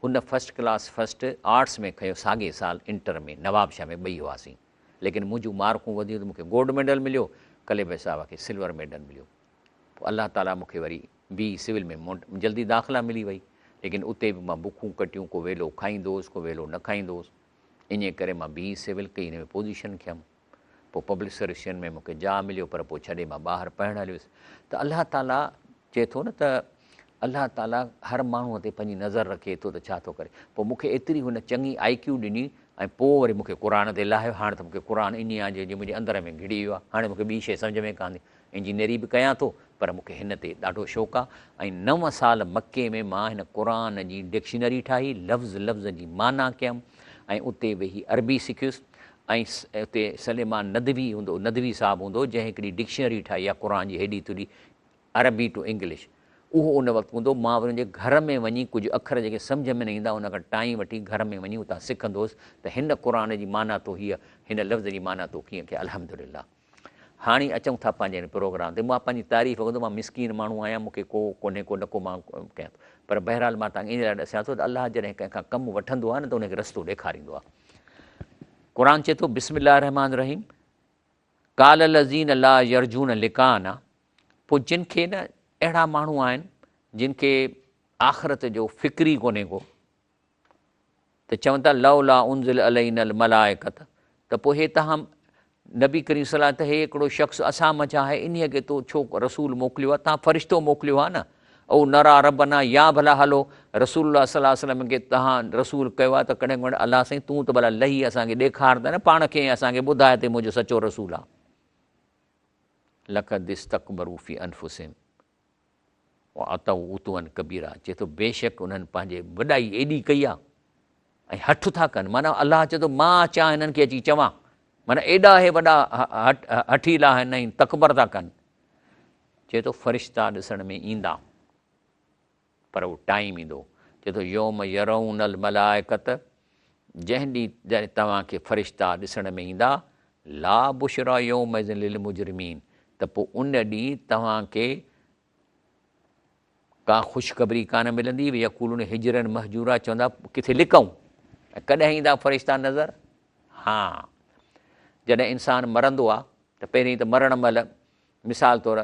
हुन फस्ट क्लास फस्ट आर्ट्स में खयो साॻे साल इंटर में, नवाबशाह में ॿई हुआसीं, लेकिन मुंहिंजूं मार्कूं वधियूं त मूंखे गोल्ड मेडल मिलियो, कले बख्श साहब खे सिल्वर मेडल मिलियो। पोइ अलाह ताला मूंखे वरी बी सिविल में जल्दी दाख़िला मिली वई, लेकिन उते बि मां बुखूं कटियूं, को वेलो खाईंदोसि, को वेलो न खाईंदोसि। इन करे मां बी सिविल कई, हिन में पोज़ीशन खयमि। पोइ पब्लिक सर्विसनि में मूंखे जा मिलियो, पर पोइ छॾे मां ॿाहिरि पढ़णु हली वियुसि। त अलाह ताला चए थो न त अलाह ताला हर माण्हूअ ते पंहिंजी नज़र रखे थो त छा थो करे। पोइ मूंखे एतिरी हुन चङी IQ ॾिनी ऐं पोइ वरी मूंखे क़ुर ते लाहियो। हाणे त मूंखे क़ुर इन आहे जंहिंजे मुंहिंजे अंदर में घिड़ी वियो आहे। हाणे मूंखे ॿी शइ सम्झ में कान्हे। इंजीनियरिंग बि कयां थो, पर मूंखे हिन ते ॾाढो शौक़ु आहे। ऐं 9 साल मके में मां हिन क़ुर जी डिक्शनरी ठाही, लफ़्ज़ जी माना कयमि ऐं उते वेही अरबी सिखियुसि। ऐं उते सलेमान नदवी हूंदो, नदवी साहिबु हूंदो, जंहिं हिकिड़ी डिक्शनरी ठाही आहे क़ुर जी हेॾी थोरी अरबी टू इंग्लिश। उहो उन वक़्तु हूंदो। मां वरी मुंहिंजे घर में वञी कुझु अख़र जेके सम्झ में न ईंदा उन खां टाइम वठी घर में वञी उतां सिखंदोसि त हिन क़ुर जी माना तो हीअ, हिन लफ़्ज़ जी माना तो कीअं कया। अल्हम्दुलिल्लाह। हाणे अचूं था पंहिंजे हिन प्रोग्राम ते। मां पंहिंजी तारीफ़ कंदो, मां मिसकीन माण्हू आहियां, मूंखे को कोन्हे, को न को मां कयां थो। पर बहरहाल मां तव्हांखे इन लाइ ॾसां थो त अलाह जॾहिं कंहिंखां कमु वठंदो आहे न त उनखे रस्तो ॾेखारींदो आहे। क़ुर चए थो बिस्मिल्लाह रहमान रहीम, काल लज़ीन ला यरजून लिकाना। पोइ जिन खे न अहिड़ा माण्हू आहिनि जिन खे आख़िरत जो फ़िक्र ई कोन्हे को, त चवनि था लौला उनज़िल अलैनल मलाइकत, त पोइ हे तव्हां नबी करीम सलाह त हे हिकिड़ो शख़्स असां मचां आहे, इन्हीअ खे तो छो रसूल मोकिलियो आहे, तव्हां फ़रिश्तो मोकिलियो आहे न। ओ नरा रबना, या भला हलो रसूलुल्लाह सल्लल्लाहु अलैहि वसल्लम खे तव्हां रसूल कयो आहे त कॾहिं कॾहिं अलाह साईं तूं त भला लही असांखे ॾेखार त न पाण खे, असांखे ॿुधाए ते मुंहिंजो सचो रसूल आहे। लक़द इस्तकबरू फी अनफुसिहिम अतऊ उतवन कबीरा। चए थो बेशक उन्हनि पंहिंजे वॾाई एॾी कई आहे ऐं हठु था कनि। माना अलाह चए थो मां अचां हिननि खे अची चवां, माना एॾा हे वॾा हठीला आहिनि ऐं तकबर था कनि। चए थो फ़रिश्ता ॾिसण में ईंदा, पर उहो टाइम ईंदो। चए थो योम यरौनल मलाइकत, जंहिं ॾींहुं जॾहिं तव्हांखे फ़रिश्ता ॾिसण में ईंदा, ला बुशरा योम लिल मुजरिमीन, त पोइ उन ॾींहुं तव्हांखे का ख़ुशख़बरी कान मिलंदी। यक़ूलून हिजरन महजूरा, चवंदा किथे लिकऊं। ऐं कॾहिं ईंदा फ़रिश्ता नज़र? हा, जॾहिं इंसानु मरंदो आहे त पहिरीं त मरण महिल मिसाल तौरु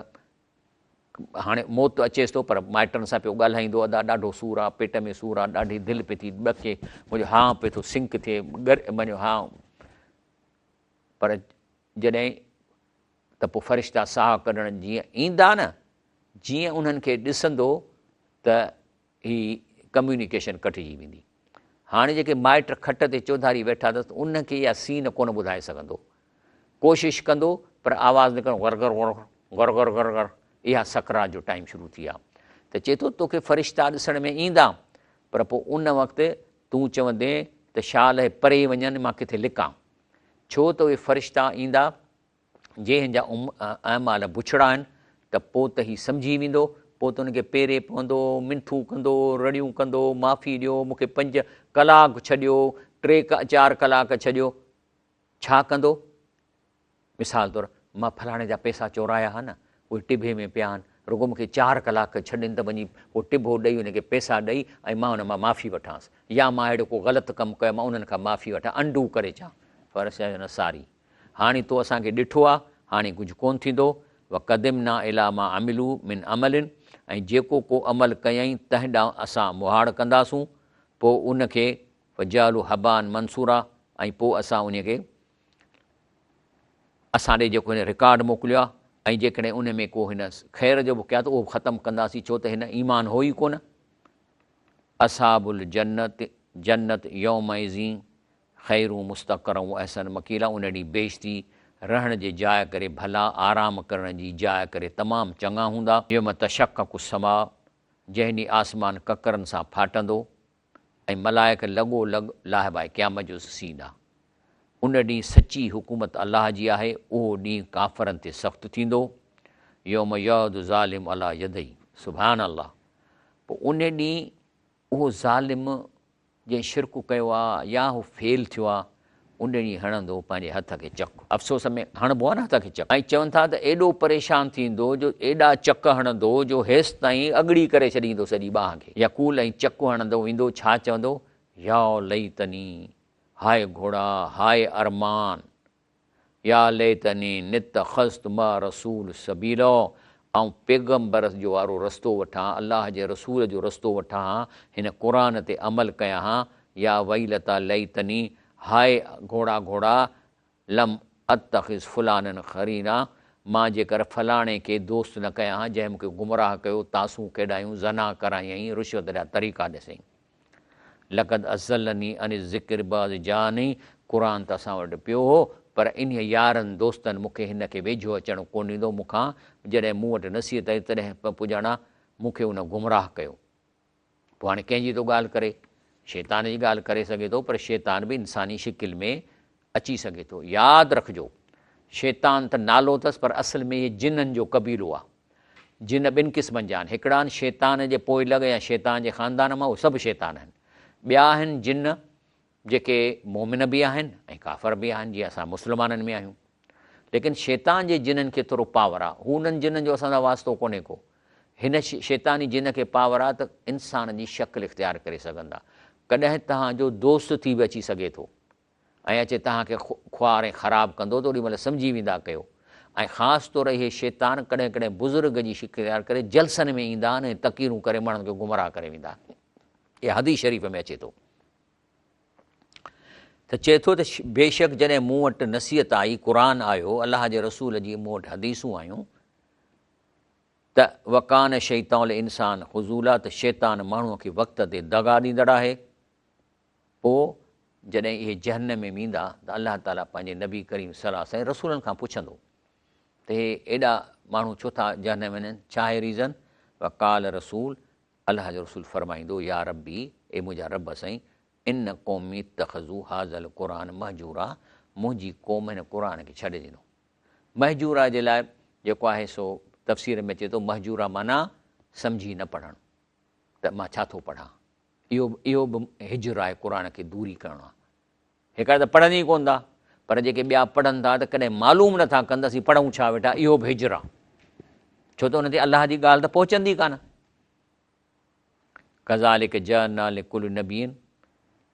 हाणे मौत अचेसि थो, पर माइटनि सां पियो ॻाल्हाईंदो, अदा ॾाढो सूरु आहे, पेट में सूरु आहे, ॾाढी दिलि पई थी ॾके, मुंहिंजो हां पियो थो सिंक थिए, मुंहिंजो हां। पर जॾहिं त पोइ फ़रिश्ता साहु कढणु जीअं ईंदा न, जीअं उन्हनि खे ॾिसंदो त ही कम्यूनिकेशन कटिजी वेंदी। हाणे जेके माइट खट ते चौधारी वेठा अथसि उनखे इहा सीन कोन ॿुधाए सघंदो, कोशिशि कंदो पर आवाज़ु निकिरणु गर गर गर गर गर गर गर, इहा सकरात जो टाइम शुरू थी आहे। त चए थो तोखे फ़रिश्ता ॾिसण में ईंदा, पर पोइ उन वक़्तु तूं चवंदे त शाल परे वञनि, मां किथे लिकां। छो त उहे फ़रिश्ता ईंदा जंहिं जा अमाल बुछड़ा आहिनि, त पोइ त ही सम्झी वेंदो, पोइ त उनखे पेरे पवंदो, मिंथूं कंदो, रड़ियूं कंदो, माफ़ी ॾियो, मूंखे 5 कलाक छॾियो, 3-4 कलाक छॾियो। छा कंदो? मिसाल तौरु मां फलाणे जा पैसा चोराया हा न, उहे टिभे में पिया आहिनि, रुगो मूंखे 4 कलाक छॾनि त वञी उहो टिभो ॾेई उनखे पैसा ॾेई ऐं मां हुन मां माफ़ी वठांसि, या मां अहिड़ो को ग़लति कमु कयो मां उन्हनि खां माफ़ी वठां, अंडू करे अचां। पर न सारी, हाणे तो असांखे ॾिठो आहे, हाणे कुझु कोन्ह थींदो। व क़दिमना इला मां अमिलू मिन अमलिन, ऐं जेको को अमल कयईं तंहिं ॾांहुं असां मुहाड़ कंदासूं। पोइ उनखे वजालू हबान मंसूरा, ऐं पोइ असां उनखे असां ॾे जेको हिन रिकार्ड मोकिलियो आहे, ऐं जेकॾहिं उन में को हिन ख़ैर जो बि कया त उहो ख़तमु कंदासीं, छो त हिन ईमान हो ई कोन। असाबुल जन्नत जन्नत यौमइज़ी ख़ैरू मुस्तक़रऊं अहसन मकीला, उन ॾींहुं बेइज़ती रहण जे जाइ करे, भला आराम करण जी जाइ करे तमामु चङा हूंदा। यौम तशक्ककु समा, जंहिं ॾींहुं आसमान ककरनि सां फाटंदो ऐं मलाइक लॻोलॻ लाहिबाए क़यामत जो सीन आहे। उन ॾींहुं सची हुकूमत अलाह जी आहे, उहो ॾींहुं काफ़रनि ते सख़्तु थींदो। यौम यौद ज़ालिम अला यदई, सुभान अलाह। पोइ उन ॾींहुं उहो ज़ालिम जंहिं शिरक कयो आहे या हू फेल थियो आहे, उन ॾींहुं हणंदो पंहिंजे हथ खे चक, अफ़सोस में हणबो आहे न हथ खे चक, ऐं चवनि था त एॾो परेशान थींदो जो एॾा चक हणंदो जो हेसि ताईं अगड़ी करे छॾींदो सॼी बाहि खे। यकूल ऐं चक हणंदो वेंदो, छा चवंदो? या लैतनी, हाय घोड़ा, हाय अरमान, या लैतनी नितख़ज़्तु मा रसूल सबीला, ऐं पैगम्बर जो वारो रस्तो वठां, अलाह जे रसूल जो रस्तो वठां, हिन क़ुर ते अमल कयां हा। या वईलता लई तनी, हाय घोड़ा घोड़ा, लम अतख़िज़ फुलाननि ख़रीना, मां जेकर फलाणे खे दोस्त न कयां हा जंहिं मूंखे गुमराह कयो, तासूं केॾायूं, ज़ना करायईं, रिश्वत जा तरीक़ा ॾिसईं। लक़द अज़लनी अन ज़िक्र बाज़ जानी, क़ुर त असां वटि पियो हो, पर इन यारनि दोस्तनि मूंखे हिन खे वेझो अचणु कोन ॾींदो मूंखां, जॾहिं मूं वटि नसीहत आई तॾहिं पुॼाणा मूंखे उन गुमराह कयो। पोइ हाणे कंहिंजी थो ॻाल्हि करे, शैतान जी ॻाल्हि करे सघे थो, पर शैतान बि इंसानी शिकिल में अची सघे थो। यादि रखिजो, शैतान त नालो अथसि, पर असल में इहे जिननि जो क़बीलो आहे। जिन ॿिनि क़िस्मनि जा आहिनि, हिकिड़ा आहिनि शैतान जे पोइ लॻ या शैतान जे ख़ानदान मां, उहे सभु शैतान आहिनि। ॿिया आहिनि जिन जेके मोमिन बि आहिनि ऐं काफ़र बि आहिनि, जीअं असां मुस्लमाननि में आहियूं। लेकिन शैतान जे जिननि खे थोरो पावर आहे, हू उन्हनि जिननि जो असां सां वास्तो कोन्हे को। हिन शैतानी जिन खे पावर आहे त इंसान जी शक्ल इख़्तियार करे सघंदा। कॾहिं तव्हांजो दोस्त थी बि अची सघे थो ऐं अचे तव्हांखे ख्वार ऐं ख़राबु कंदो त ओॾी महिल सम्झी वेंदा कयो। ऐं ख़ासि तौर इहे शैतान कॾहिं कॾहिं बुज़ुर्ग जी शिकिल इख़्तियार करे जलसनि में ईंदा आहिनि ऐं तक़ीरूं करे माण्हुनि खे गुमराह करे वेंदा आहिनि। इहा हदीस शरीफ़ में अचे थो। त चए थो त बेशक जॾहिं मूं वटि नसीहत आई, क़ुर आयो, अलाह जे रसूल जी मूं वटि हदीसूं आयूं, त वकान शैतान इंसान ख़ुज़ूला, त शैतान माण्हूअ खे वक़्त ते दगा ॾींदड़ आहे। पोइ जॾहिं इहे जहन्नम में वेंदा त अलाह ताला पंहिंजे नबी करीम सलाह सां रसूलनि खां पुछंदो त हे एॾा माण्हू छो था जहन्नम में वञनि, छा आहे रीज़न? वकाल रसूल, अलाह जो रसूल फरमाईंदो, या रबी, ए मुंहिंजा रब साईं, इन क़ौमी तख़ज़ू हाज़ल क़ुर महजूरा, मुंहिंजी क़ौम हिन क़ुर खे छॾे ॾिनो। महजूरा जे लाइ जेको आहे सो तफ़सीर में अचे थो, महजूरा माना सम्झी न पढ़णु, त मां छा थो पढ़ां। इहो बि हिजर आहे, क़ुर खे दूरी करणु आहे। हिकिड़ा त पढ़नि ई कोन था, पर जेके ॿिया पढ़नि था त कॾहिं मालूम नथा कंदसि पढ़ूं छा वेठा, इहो बि हिजर आहे। छो त हुन ते अलाह जी ॻाल्हि त पहुचंदी कान। कज़ालिक जअलना लिकुल्लि नबिय्यिन,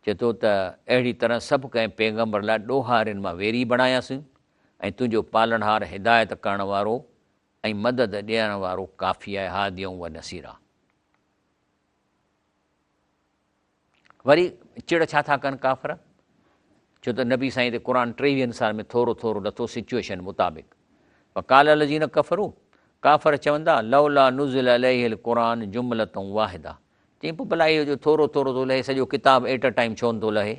चए थो त अहिड़ी तरह सभु कंहिं पैगम्बर लाइ ॾोहारियुनि मां वेरी बणायासीं, ऐं तुंहिंजो पालनहार हिदायत करण वारो ऐं मदद ॾियण वारो काफ़ी आहे, हादियूं व नसीरा। वरी चिड़ छा था कनि काफ़र, छो त नबी साईं ते क़ुर 23 साल में थोरो थोरो नथो, सिचुएशन मुताबिक़। वकाल लज़ीन कफ़रू, काफ़र चवंदा लौला नुज़िल अलैहिल क़ुरान जुमलतुं वाहिदा, चई पोइ भला इहो जो थोरो थोरो थो लहे, सॼो किताब एट अ टाइम छो नथो लहे।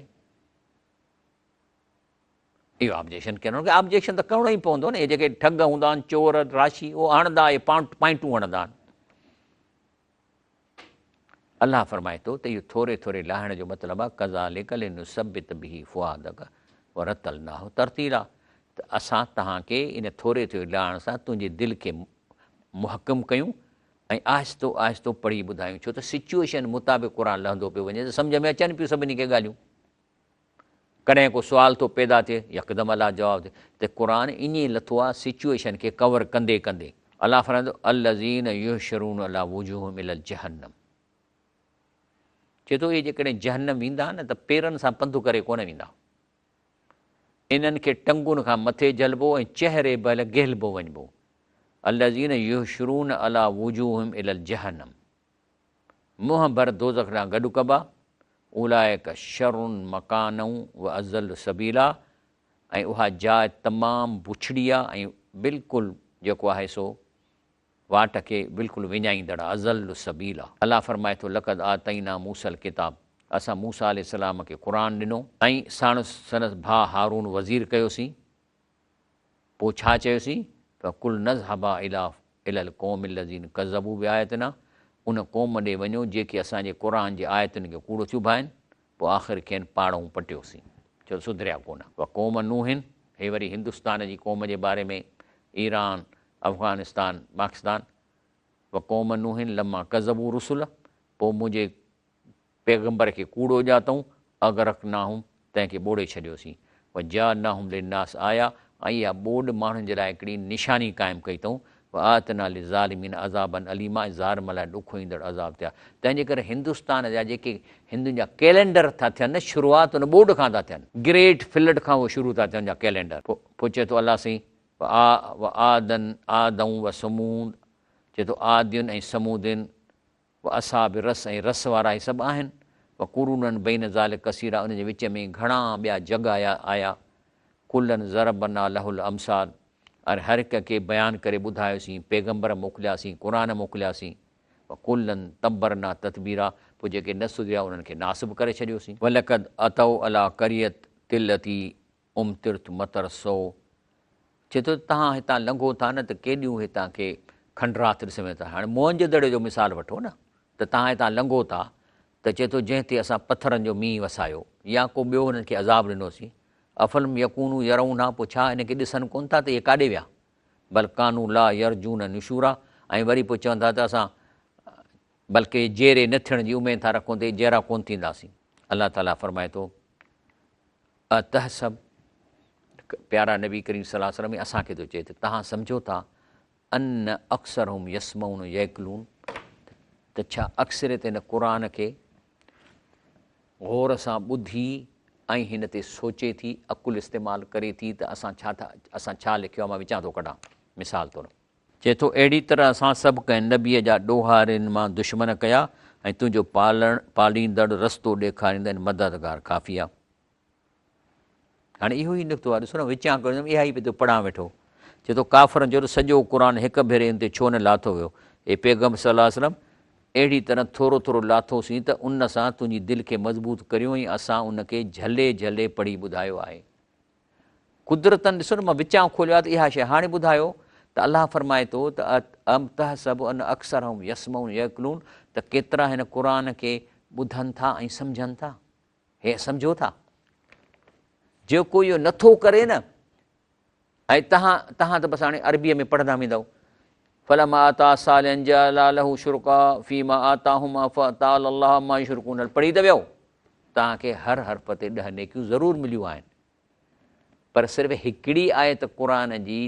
इहो ऑब्जेक्शन करणो, की ऑब्जेक्शन त करिणो ई पवंदो न। इहे जेके ठग हूंदा आहिनि, चोर राशि, उहो हणंदा, इहे पाइंटूं हणंदा आहिनि। अलाह फरमाए थो त इहो थोरे थोरे लाहिण जो मतिलबु आहे, कज़ालिक लिनुसब्बित बिही फुआदक वरतलनाहु तरतीला, त असां तव्हांखे इन थोरे थोरे लाहिण सां तुंहिंजे दिलि खे मुहकम कयूं ऐं आहिस्तो आहिस्तो पढ़ी ॿुधायूं। छो त सिचुएशन मुताबिक़ क़ुर लहंदो पियो वञे त सम्झ में अचनि पियूं सभिनी खे ॻाल्हियूं। कॾहिं को सुवाल थो पैदा थिए, यकदमि अलाह जवाबु ॾे, त क़ुर ईअं लथो आहे सिचुएशन खे कवर कंदे कंदे। अलाह फरमाईंदो अल्लज़ीन युहशरून अला वुजूहुम इलल जहन्नम, चए थो इहे जेकॾहिं जहन्नम वेंदा न त पेरनि सां पंधु करे कोन वेंदा, इन्हनि खे टंगुनि खां मथे झलबो ऐं चहिरे बल गहलबो वञिबो। अल्लज़ीन युहशरून अला वुजूहुम इलल जहन्नम, मुंहं भर दोज़ख ॾांहुं गॾु कबा, उलाइक शरुन मकानऊं व अज़ल सबीला, ऐं उहा जाइ तमामु बुछड़ी आहे ऐं बिल्कुलु जेको आहे सो वाट खे बिल्कुलु विञाईंदड़ आहे, अज़ल सबीला। अलाह फरमाए थो लक़द आतईना मूसल किताब, असां मूसा अलैहिस्सलाम खे क़ुर ॾिनो ऐं संदसि भाउ हारून वज़ीर कयोसीं। पोइ छा चयोसीं, त कुल नज़हबा इलल क़ौमिल लज़ीन कज़बू बिआयतिना, उन क़ौम ॾे वञो जेके असांजे क़ुर जे आयतुनि खे कूड़ो थियूं भाइनि। पोइ आख़िर खेनि पाड़ूं पटियोसीं, छो सुधरिया कोन। व क़ौम नूहिन, हे वरी हिंदुस्तान जी क़ौम जे बारे में, ईरान, अफ़गानिस्तान, पाकिस्तान। व क़ौम नूहिन लमा कज़बू रुसुल, पोइ मुंहिंजे पैगम्बर खे कूड़ो ॼातऊं, अगरक़नाहुम, तंहिंखे ॿोड़े छॾियोसीं। व जअलनाहुम लिन्नास आया, ऐं इहा ॿोॾि माण्हुनि जे लाइ हिकिड़ी निशानी क़ाइमु कई अथऊं। व आतना लिज़ालिमीन अज़ाबन अलीमा, ज़ालिम लाइ ॾुखो ईंदड़ अज़ाब थिया। तंहिंजे करे हिंदुस्तान जा जेके हिंदुनि जा कैलेंडर था थियनि, शुरूआति उन ॿोॾि खां था थियनि, ग्रेट फ्लड खां उहे शुरू था थियनि जा कैलेंडर। पोइ चए थो अलाह साईं व आदन आदऊं व समूद चए थो आदियुनि ऐं समूदियुनि असाब रस ऐं रस वारा ई सभु आहिनि कुरूननि बेन ज़ाल कसीरा, उनजे विच में घणा ॿिया जग आया कुलनि ज़रबना लहुल अमसाल, और हर हिक खे बयानु करे ॿुधायोसीं, पैगंबर मोकिलियासीं, क़ुर मोकिलियासीं, कुलनि तबरना तदबीरा, पोइ जेके न सुधरिया उन्हनि खे नासिब करे छॾियोसीं। वलकद अतौ अला करियत तिलती उमतिरत मतर सो, चए थो तव्हां हितां लंघो था न त केॾियूं हितां खे खंडरात ॾिसो था। हाणे मोहन जे दड़े जो मिसाल वठो न, त तव्हां हितां लंघो था त चए थो जंहिं ते असां पथरनि जो मींहुं वसायो या को ॿियो हुननि खे अज़ाब ॾिनोसीं, अफ़लम यकूनू यरऊना, पोइ छा हिनखे ॾिसनि कोन था त इहे काॾे विया, बल कानू ला यरजून निशूरा, ऐं वरी पोइ चवंदा त असां बल्कि जेरे न थियण जी उमेदु था रखूं त जहिड़ा कोन थींदासीं। अलाह ताला फरमाए थो अतह सभु प्यारा नबी करीम सल्लल्लाहु अलैहि वसल्लम असांखे थो चए त तव्हां सम्झो था अन अक्सर हुम यसमऊन यकलून, त छा अक्सरियत हिन क़ुर खे गौर सां ॿुधी ऐं हिन ते सोचे थी, अकुल इस्तेमालु करे थी त असां छा लिखियो आहे, मां विचां थो कढां मिसाल तौरु। चए थो अहिड़ी तरह असां सभु कंहिं नबीअ जा ॾोहारिन मां दुश्मन कया ऐं तुंहिंजो पालींदड़ रस्तो ॾेखारींदड़ मददगार काफ़ी आहे। हाणे इहो ई निकितो आहे, ॾिसो न विचां कयो इहा ई पियो पढ़ां वेठो। चए थो काफ़रनि जो सॼो क़ुर हिक भेरे हिन ते छो न लाथो वियो, हे पैगंबर सल्लल्लाहु अलैहि वसल्लम अहिड़ी तरह थोरो थोरो लाथोसीं त उन सां तुंहिंजी दिलि खे मज़बूत करियो ऐं असां उनखे झले झले पढ़ी ॿुधायो आहे। कुदरतनि ॾिसो न मां विचां खोलियो आहे त इहा शइ हाणे ॿुधायो त अलाह फरमाए थो त अम तह सभु अन अक्सर ऐं यसमऊन यकलून, त केतिरा हिन क़ुर खे ॿुधनि था ऐं सम्झनि था। हे सम्झो था जेको इहो नथो करे न, ऐं तव्हां त बसि हाणे अरबीअ में पढ़ंदा वेंदव, फलमा आता सालियन जअला लहू शुरका फीमा आताहुमा फताल अल्लाह मा युशरिकून, पढ़ी त वियो, तव्हांखे हर हर्फ़ ते 10 नेकियूं ज़रूरु मिलियूं आहिनि, पर सिर्फ़ु हिकिड़ी आयत क़ुर जी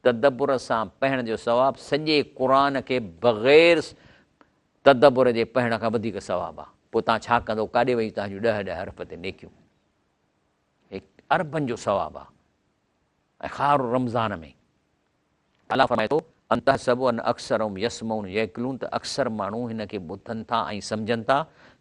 तदब्बुर सां पढ़ण जो सवाबु सॼे क़ुर खे बग़ैर तदब्बुर जे पढ़ण खां वधीक सवाबु आहे। पोइ तव्हां छा कंदो, काॾे वई तव्हांजूं 10 हर्फ़ ते नेकियूं, अरबनि जो सवाबु आहे, ऐं ख़ार रमज़ान में अलाह फरमाए थो अंतह सभु अन अक्सर यसमऊन यकलून, त अक्सर माण्हू हिन खे ॿुधनि था ऐं सम्झनि था,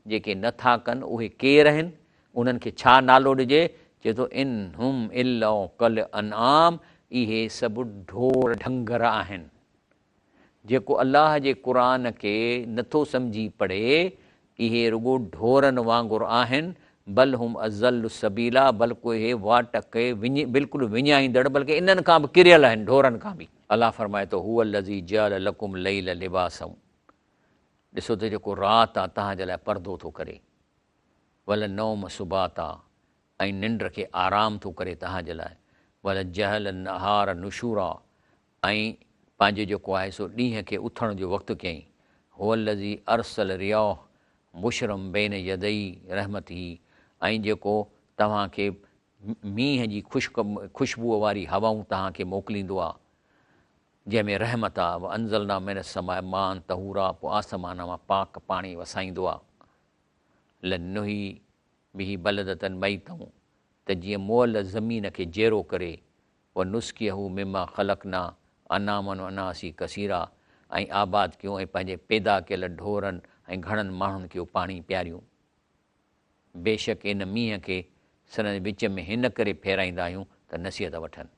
जेके नथा कनि उहे केरु आहिनि, उन्हनि खे छा नालो ॾिजे, चए थो इन हुम इल्ला कल अनआम, इहे सभु ढोर ढंगर आहिनि। जेको अलाह जे क़ुर खे नथो सम्झी पढ़े इहे रुॻो ढोरनि वांगुरु आहिनि, बल हुम अज़ल सबीला, बल्कि इहे वाट खे बिल्कुलु विञाईंदड़, बल्कि इन्हनि खां बि किरियल आहिनि, ढोरनि खां बि। अलाह फरमाए थो हुअ लज़ी जअल लकुम लैल लिबासम, ॾिसो त जेको राति आहे तव्हांजे लाइ पर्दो थो करे, वल नौम सुबाता, ऐं निंड खे आराम थो करे तव्हांजे लाइ, वल जहल नहार नुशूरा, ऐं पंहिंजो जेको आहे सो ॾींहं खे उथण जो वक़्तु कयईं, हुअ लज़ी अरसल रियाह मुशरम बेन यदई रहमती, ऐं जेको तव्हांखे मींहं जी ख़ुशबूअ वारी हवाऊं तव्हांखे मोकिलींदो आहे, जंहिंमें रहमत आहे, अंज़लना मिन समाए मान तहूरा, पोइ आसमान मां पाक पाणी वसाईंदो आहे, लनुही बिही बलदतन मैतऊं, त जीअं मोअल ज़मीन खे जहिड़ो करे, व नुस्की हू मिमा ख़लक़ना अनामन अनासी कसीरा, ऐं आबाद कयूं ऐं पंहिंजे पैदा कयल ढोरनि ऐं घणनि माण्हुनि खे पाणी पियारियूं। बेशक इन मींहं खे सन विच में हिन करे फेराईंदा आहियूं त नसीहत वठनि।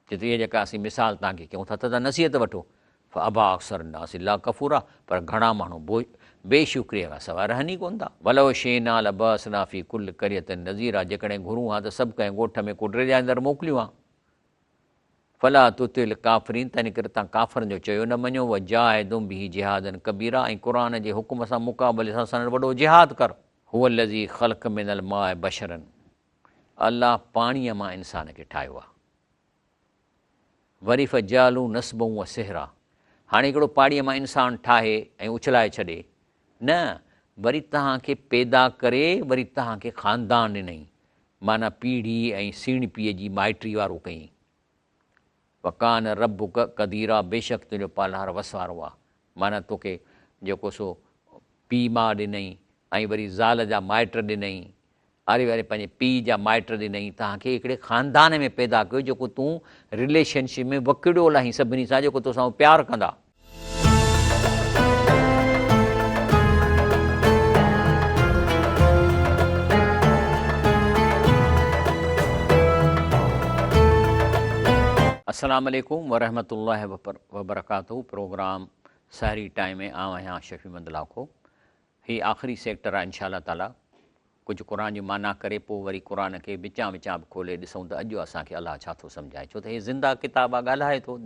जिते इहे जेका असीं मिसाल तव्हांखे कयूं था त तव्हां नसीहत वठो, अबा अक्सर नास ला कफ़ूरा, पर घणा माण्हू बेशुक्रिया खां सवाइ रहनि ई कोन था। वलो शेना लबस नाफ़ी कुल करियत नज़ीरा, जेकॾहिं घुरूं हा त सभु कंहिं ॻोठ में को ड्रेजाईंदड़ मोकिलियूं आहे। फला तुतिल काफ़रीन, तंहिं करे तव्हां काफ़रनि जो चयो न मञो, व जाहिदुम बिही जिहादन कबीरा, ऐं क़ुर जे हुकुम सां मुक़ाबले सां सन वॾो जिहाद कर। हुअ लज़ी ख़ल्क़ मिनल माए बशरन, अलाह पाणीअ मां इंसान खे ठाहियो आहे। वरी फ़जालू नस्बऊं व सिहरा, हाणे हिकिड़ो पाणीअ मां इंसानु ठाहे ऐं उछलाए छॾे न, वरी तव्हांखे पैदा करे वरी तव्हांखे ख़ानदान ॾिनई, माना पीढ़ी ऐं सीणपीअ जी माइटी वारो कयईं। वकान रब कदीरा, बेशक तुंहिंजो पालहार वसवारो आहे, माना तोखे जेको सो पीउ माउ ॾिनई, ऐं वरी ज़ाल जा माइट ॾिनई, आरे वारे पंहिंजे पीउ जा माइट ॾिनई, तव्हांखे हिकिड़े ख़ानदान में पैदा कयो जेको तूं रिलेशनशिप में वकिड़ियो लाहीं सभिनी सां, जेको तोसां प्यारु कंदा। अस्सलाम वालेकुम वरहमतुल्लाहि वबरकातुहू। प्रोग्राम सहरी टाइम में आऊं आहियां शफ़ीमंद लाखो। हीउ आख़िरी सेक्टर आहे इंशाअल्लाह ताला। कुझु क़ुरान जी माना करे पोइ वरी क़ुरान खे विचां विचां बि खोले ॾिसूं त अॼु असांखे अलाह छा थो सम्झाए, छो त हीअ ज़िंदा किताब आहे, ॻाल्हाए थो।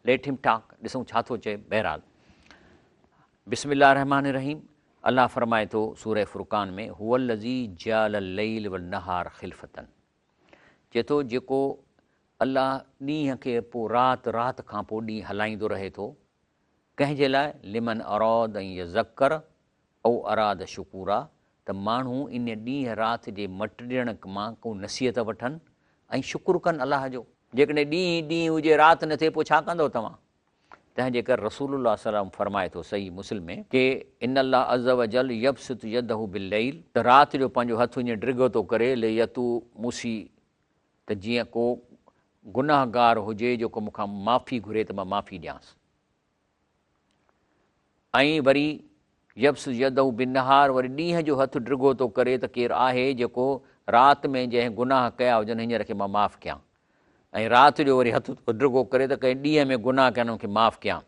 लेट हिम टॉक, ॾिसूं छा थो चए। बहरहाल बिस्मिल्लाह रहमान रहीम। अलाह फरमाए थो सूरह फुरक़ान में, हुवल्लज़ी जअल लैल वन्नहार खिलफ़तन। चए थो जेको अलाह ॾींहं खे पोइ राति खां पोइ ॾींहुं हलाईंदो रहे थो, कंहिंजे लाइ? लिमन अराद ऐं यज़क्कर औ अराद शुकूरा, त माण्हू इन ॾींहं राति जे मटिड़ण मां को नसीहत वठनि ऐं शुकुरु कनि अलाह जो। जेकॾहिं ॾींहुं हुजे राति न थिए पोइ छा कंदव तव्हां? तंहिंजे करे रसूलुल्लाह सल्लल्लाहु अलैहि वसल्लम फरमाए थो सही मुस्लिम में कि इन अल्लाह अज़्ज़ व जल यब्सुतु यदहु बिल्लैल, त राति जो पंहिंजो हथु ईअं ड्रिगो थो करे, ले यतू मूसी, त जीअं को गुनाहगार हुजे जेको मूंखां माफ़ी घुरे त मां माफ़ी ॾियांसि। ऐं वरी यब्स यदहु बिन्नहार, वरी ॾींहं जो हथु ड्रिगो थो करे त केरु आहे जेको राति में जंहिं गुनाह कया हुजनि हींअर खे मां माफ़ु कयां, ऐं राति जो वरी हथु ड्रिगो करे त कंहिं ॾींहं में गुनाह कया हुनखे माफ़ु कयां।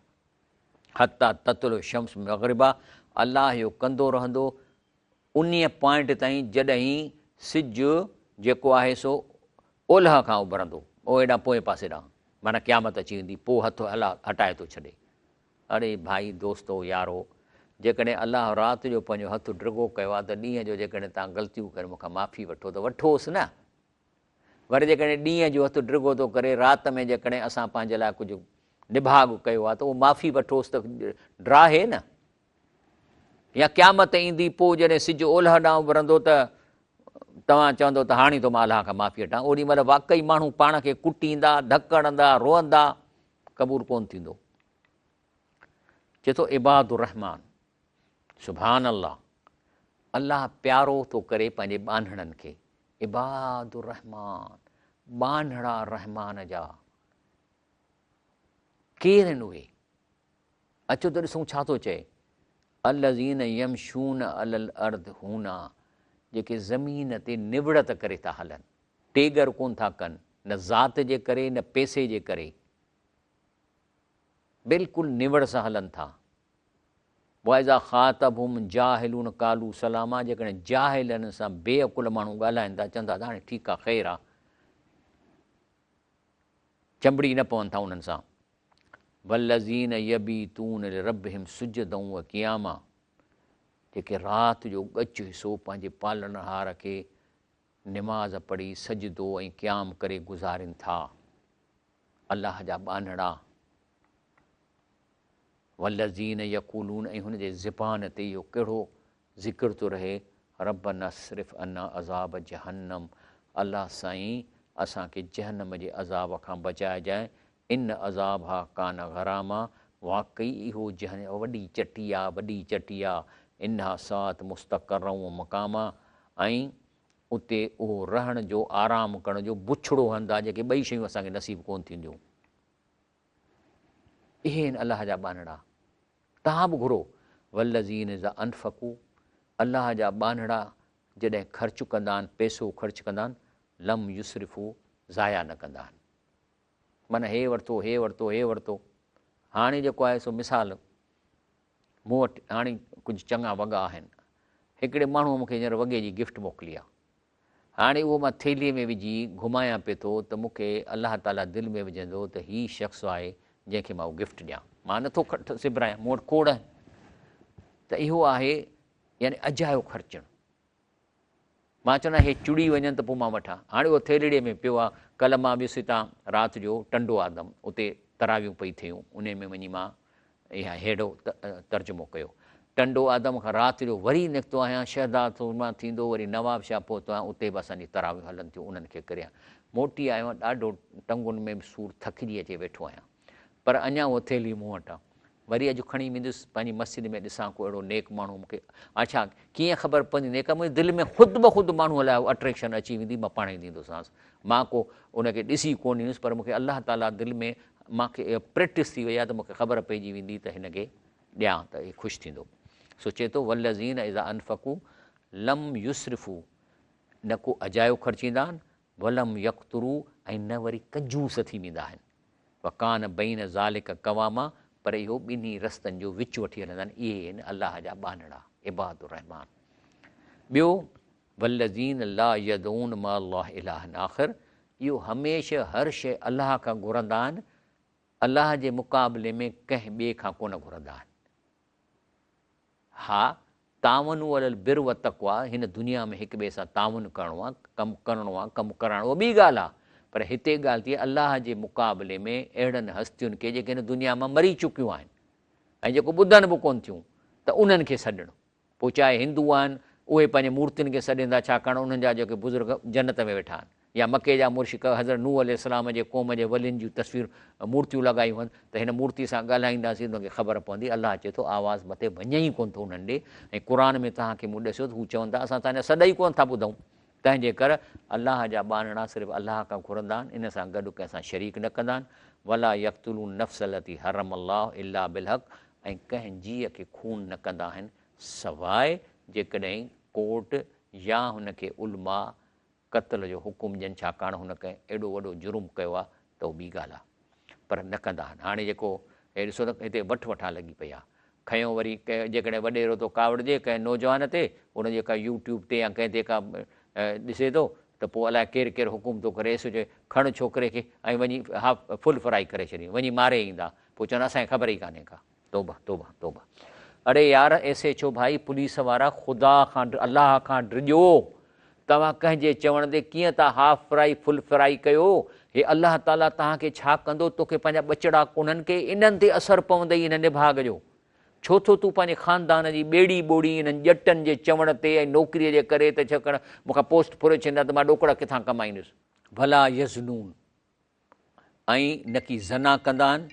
हता ततुल शम्स मग़रिबा, अलाह इहो कंदो रहंदो उन पॉइंट ताईं जॾहिं सिजु जेको आहे सो ओलह खां उभरंदो, एॾां पोएं पासे ॾांहुं, माना क़यामत अची वेंदी, पोइ हथु हटाए थो छॾे। अड़े भाई दोस्तो यारो, जेकॾहिं अलाह राति जो पंहिंजो हथु ड्रिगो कयो आहे त ॾींहं जो जेकॾहिं तव्हां ग़लतियूं करे मूंखां माफ़ी वठो त वठोसि न। वरी जेकॾहिं ॾींहं जो हथु ड्रिगो थो करे, राति में जेकॾहिं असां पंहिंजे लाइ कुझु निभाग कयो आहे त उहो माफ़ी वठोसि त ड्राहे न। या क़यामत ईंदी पोइ जॾहिं सिजु ओलह ॾांहुं उभरंदो त तव्हां चवंदो त हाणे थो मां अलाह खां माफ़ी वठां, ओॾी महिल वाक़ई माण्हू पाण खे कुटींदा, धक हणंदा, रोअंदा, क़बूल कोन थींदो। चए थो इबादुर रहमान, सुभान अल्लाह, अलाह प्यारो थो करे पंहिंजे ॿान्हड़नि खे। इबादुर रहमान, ॿान्हड़ा रहमान जा केरु आहिनि उहे? अचो त ॾिसूं छा थो चए। अल्लज़ीन यमशून अलल अर्द हूना, जेके ज़मीन ते निवड़त करे था हलनि, टेगर कोन था कनि, न ज़ात जे करे न पैसे जे करे, बिल्कुलु निवड़ सां हलनि था। वाइज़ा ख़ातबहुम जाहिलून कालू सलामा, जेकॾहिं जाहिलनि सां बेअकुल माण्हू ॻाल्हाइनि था, चवंदा त हाणे ठीकु आहे, ख़ैरु आहे, चंबड़ी न पवनि था उन्हनि सां। वल्लज़ीन यबीतून लिरब्बिहिम सुजदन व क़ियामा, जेके राति जो ॻच हिसो पंहिंजे पालनहार खे निमाज़ पढ़ी सजदो ऐं क़याम करे गुज़ारीनि था, अलाह जा ॿान्हड़ा। वल्लज़ीन यक़ूलून, ऐं हुनजे ज़बान ते इहो कहिड़ो ज़िक्र थो रहे, रब्बना अस्रिफ़ अन्ना अज़ाब जहन्नम, अलाह साईं असांखे जहन्नम जे अज़ाब खां बचाइजांइ। इन अज़ाब हा कान गरामा, वाक़ई इहो जहन्नम वॾी चटी आहे, वॾी चटी आहे। इन्हा सात मुस्तक़रऊं मक़ामा, ऐं उते उहो रहण जो, आराम करण जो बुछड़ो हंधु आहे, जेके ॿई शयूं असांखे नसीब कोन थींदियूं। इहे आहिनि अलाह जा ॿान्हड़ा। तव्हां बि घुरो, वल्लज़ीन ज़ा अनफ़कू, अलाह जा ॿान्हड़ा जॾहिं ख़र्चु कंदा आहिनि, पैसो ख़र्चु कंदा आहिनि, लम युसरिफ़ू, ज़ाया न कंदा आहिनि। माना हे वरितो, हे वरितो, हे वरितो। हाणे जेको आहे सो मिसाल, मूं वटि हाणे कुझु चङा वॻा आहिनि, हिकिड़े माण्हूअ मूंखे हींअर वॻे जी गिफ्ट मोकिली आहे। हाणे उहो मां थेलीअ में विझी घुमायां पियो थो त मूंखे अलाह ताला दिलि में विझंदो त हीउ शख़्स आहे जंहिंखे मां उहो गिफ्ट ॾियां। मां नथो सिबरायां, मूं वटि खोड़ आहिनि, त इहो आहे यानी अजायो ख़र्चणु। मां चवंदा हे चुड़ी वञनि त पोइ मां वठां। हाणे उहो थेलीअ में पियो आहे। कल्ह मां ॿियोसि हितां राति जो टंडो आदम, उते तरावियूं पई थियूं, उन में वञी मां इहा हेॾो तर्जुमो कयो। टंडो आदम खां राति जो वरी निकितो आहियां, शहदा थोमा थींदो, वरी नवाब शाह पहुतो आहियां, उते बि असांजी तरावियूं हलनि थियूं, उन्हनि खे करियां। मोटी आयो आहियां, ॾाढो टंगुनि में सूरु, थकिजी अचे वेठो आहियां, पर अञा उहा थेली मूं वटि आहे। वरी अॼु खणी वेंदुसि पंहिंजी मस्जिद में ॾिसां को अहिड़ो नेक माण्हू मूंखे अच्छा कीअं ख़बर पवंदी नेक मुंहिंजे दिलि में ख़ुदि ब ख़ुदि माण्हू लाइ अट्रैक्शन अची वेंदी मां पाणे ई ॾींदोसांसि मां को उनखे ॾिसी कोन ईंदुसि पर मूंखे अलाह ताला दिलि में मूंखे इहा प्रैक्टिस थी वई आहे त मूंखे ख़बर पइजी वेंदी त हिनखे ॾियां त इहो ख़ुशि थींदो सोचे थो वल्लज़ीन इज़ा अनफ़क़ू लम युसरिफ़ू न को अजायो ख़र्चींदा आहिनि वलम यक़्तुरू ऐं न वरी कंजूस थी वेंदा आहिनि वकान बैन ज़ालिक क़वामा पर इहो ॿिन्ही रस्तनि जो विच वठी हलंदा आहिनि इहे आहिनि अलाह जा बानड़ा इबादुर रहमान ॿियो वल्लज़ीन ला यदऊन मा अल्लाह इलाहन आख़िर इहो हमेशह हर शइ अलाह खां घुरंदा आहिनि अलाह जे मुक़ाबले में कंहिं ॿिए खां कोन घुरंदा आहिनि हा तावनु अलल बिर व तक़वा हिन दुनिया में हिक ॿिए सां तावनु करिणो आहे कमु कराइणो आहे ॿी ॻाल्हि आहे पर हिते ॻाल्हि थी अलाह जे मुक़ाबले में अहिड़नि हस्तियुनि खे जेके हिन दुनिया मां मरी चुकियूं आहिनि ऐं जेको ॿुधनि बि कोन्ह थियूं त उन्हनि खे सॾणो पोइ चाहे हिंदू आहिनि उहे पंहिंजे मूर्तियुनि खे सॾींदा छाकाणि उन्हनि जा जेके बुज़ुर्ग जन्नत में वेठा आहिनि या मके जा मुर्शिक हज़रत नूह अलैहिस्सलाम जे क़ौम जे वलियुनि जूं तस्वीरूं मूर्तियूं लॻायूं आहिनि त हिन मूर्ति सां ॻाल्हाईंदासीं त उनखे ख़बर पवंदी अलाह चए थो आवाज़ु मथे वञे ई कोन्ह थो उन्हनि ॾे ऐं क़ुर में तव्हांखे मूं ॾिसो हू चवनि था असां तव्हांजा सॾ ई कोन्ह था ॿुधूं तंहिंजे करे अलाह जा बानड़ा सिर्फ़ु अलाह खां घुरंदा आहिनि इन सां गॾु कंहिंसां शरीक न कंदा आहिनि वला यक़्तुलून नफ़्स लती हरम अल्लाह इल्ला बिलहक़ ऐं कंहिं जीअ खे खून न कंदा आहिनि सवाइ जेकॾहिं कोर्ट या हुनखे उलमा क़त्ल जो हुकुम ॾियनि छाकाणि हुन कंहिं एॾो वॾो जुर्म कयो आहे त उहा ॿी ॻाल्हि आहे पर न कंदा आहिनि हाणे जेको हे ॾिसो त हिते वठा लॻी पई आहे खयों वरी कंहिं जेकॾहिं वॾेरो थो कावड़िजे कंहिं नौजवान ते उन जेका यूट्यूब ते या कंहिं ते का ॾिसे थो त पोइ अलाए केरु केरु हुकुम थो करे एसो चए खण छोकिरे खे ऐं वञी फुल फ्राई करे छॾी वञी मारे ईंदा पोइ चवनि असांखे ख़बर ई कान्हे का तौबा तौबा तौबा अड़े यार ऐसे छो भाई पुलिस वारा ख़ुदा खां अलाह खां डिॼो तव्हां कंहिंजे चवण ते कीअं था हाफ फ्राई फुल फ्राई कयो हे अलाह ताला तव्हांखे छा कंदो तोखे पंहिंजा ॿचड़ा कोन्हनि के इन्हनि ते असरु पवंदई हिन निभाग जो छो थो तूं पंहिंजे ख़ानदान जी ॿेड़ी ॿोड़ी इन्हनि ॼटनि जे चवण ते ऐं नौकिरीअ जे करे त छाकाणि मूंखां पोस्ट फुरे छॾींदा त मां ॾोकड़ किथां कमाईंदुसि भला यज़नून ऐं न की ज़ना कंदा आहिनि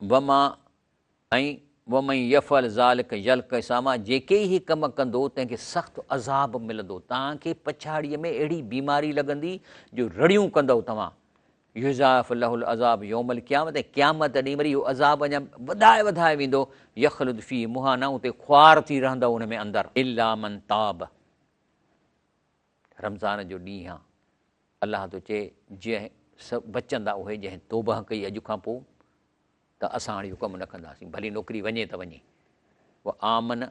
वमा ऐं वमई यफ़ल ज़ालिक यल्क सामा जेके ई कमु कंदो तंहिंखे सख़्तु अज़ाब मिलंदो तव्हांखे पछाड़ीअ में अहिड़ी बीमारी लॻंदी जो रड़ियूं कंदव तव्हां युज़ाफ़ लहुल अज़ाब यौमल क़यामत ऐं क़यामत ॾींहुं वरी इहो अज़ाब अञा वधाए वेंदो यख़लुद फ़ी मुहाना उते ख़्वार थी रहंदव उन में अंदरि इल्ला मन ताब रमज़ान जो ॾींहुं आहे अलाह थो चए जंहिं सभु बचंदा उहे जंहिं तौबा कई अॼु खां पोइ त असां हाणे इहो कमु न कंदासीं भली नौकिरी वञे त वञे उहा आमन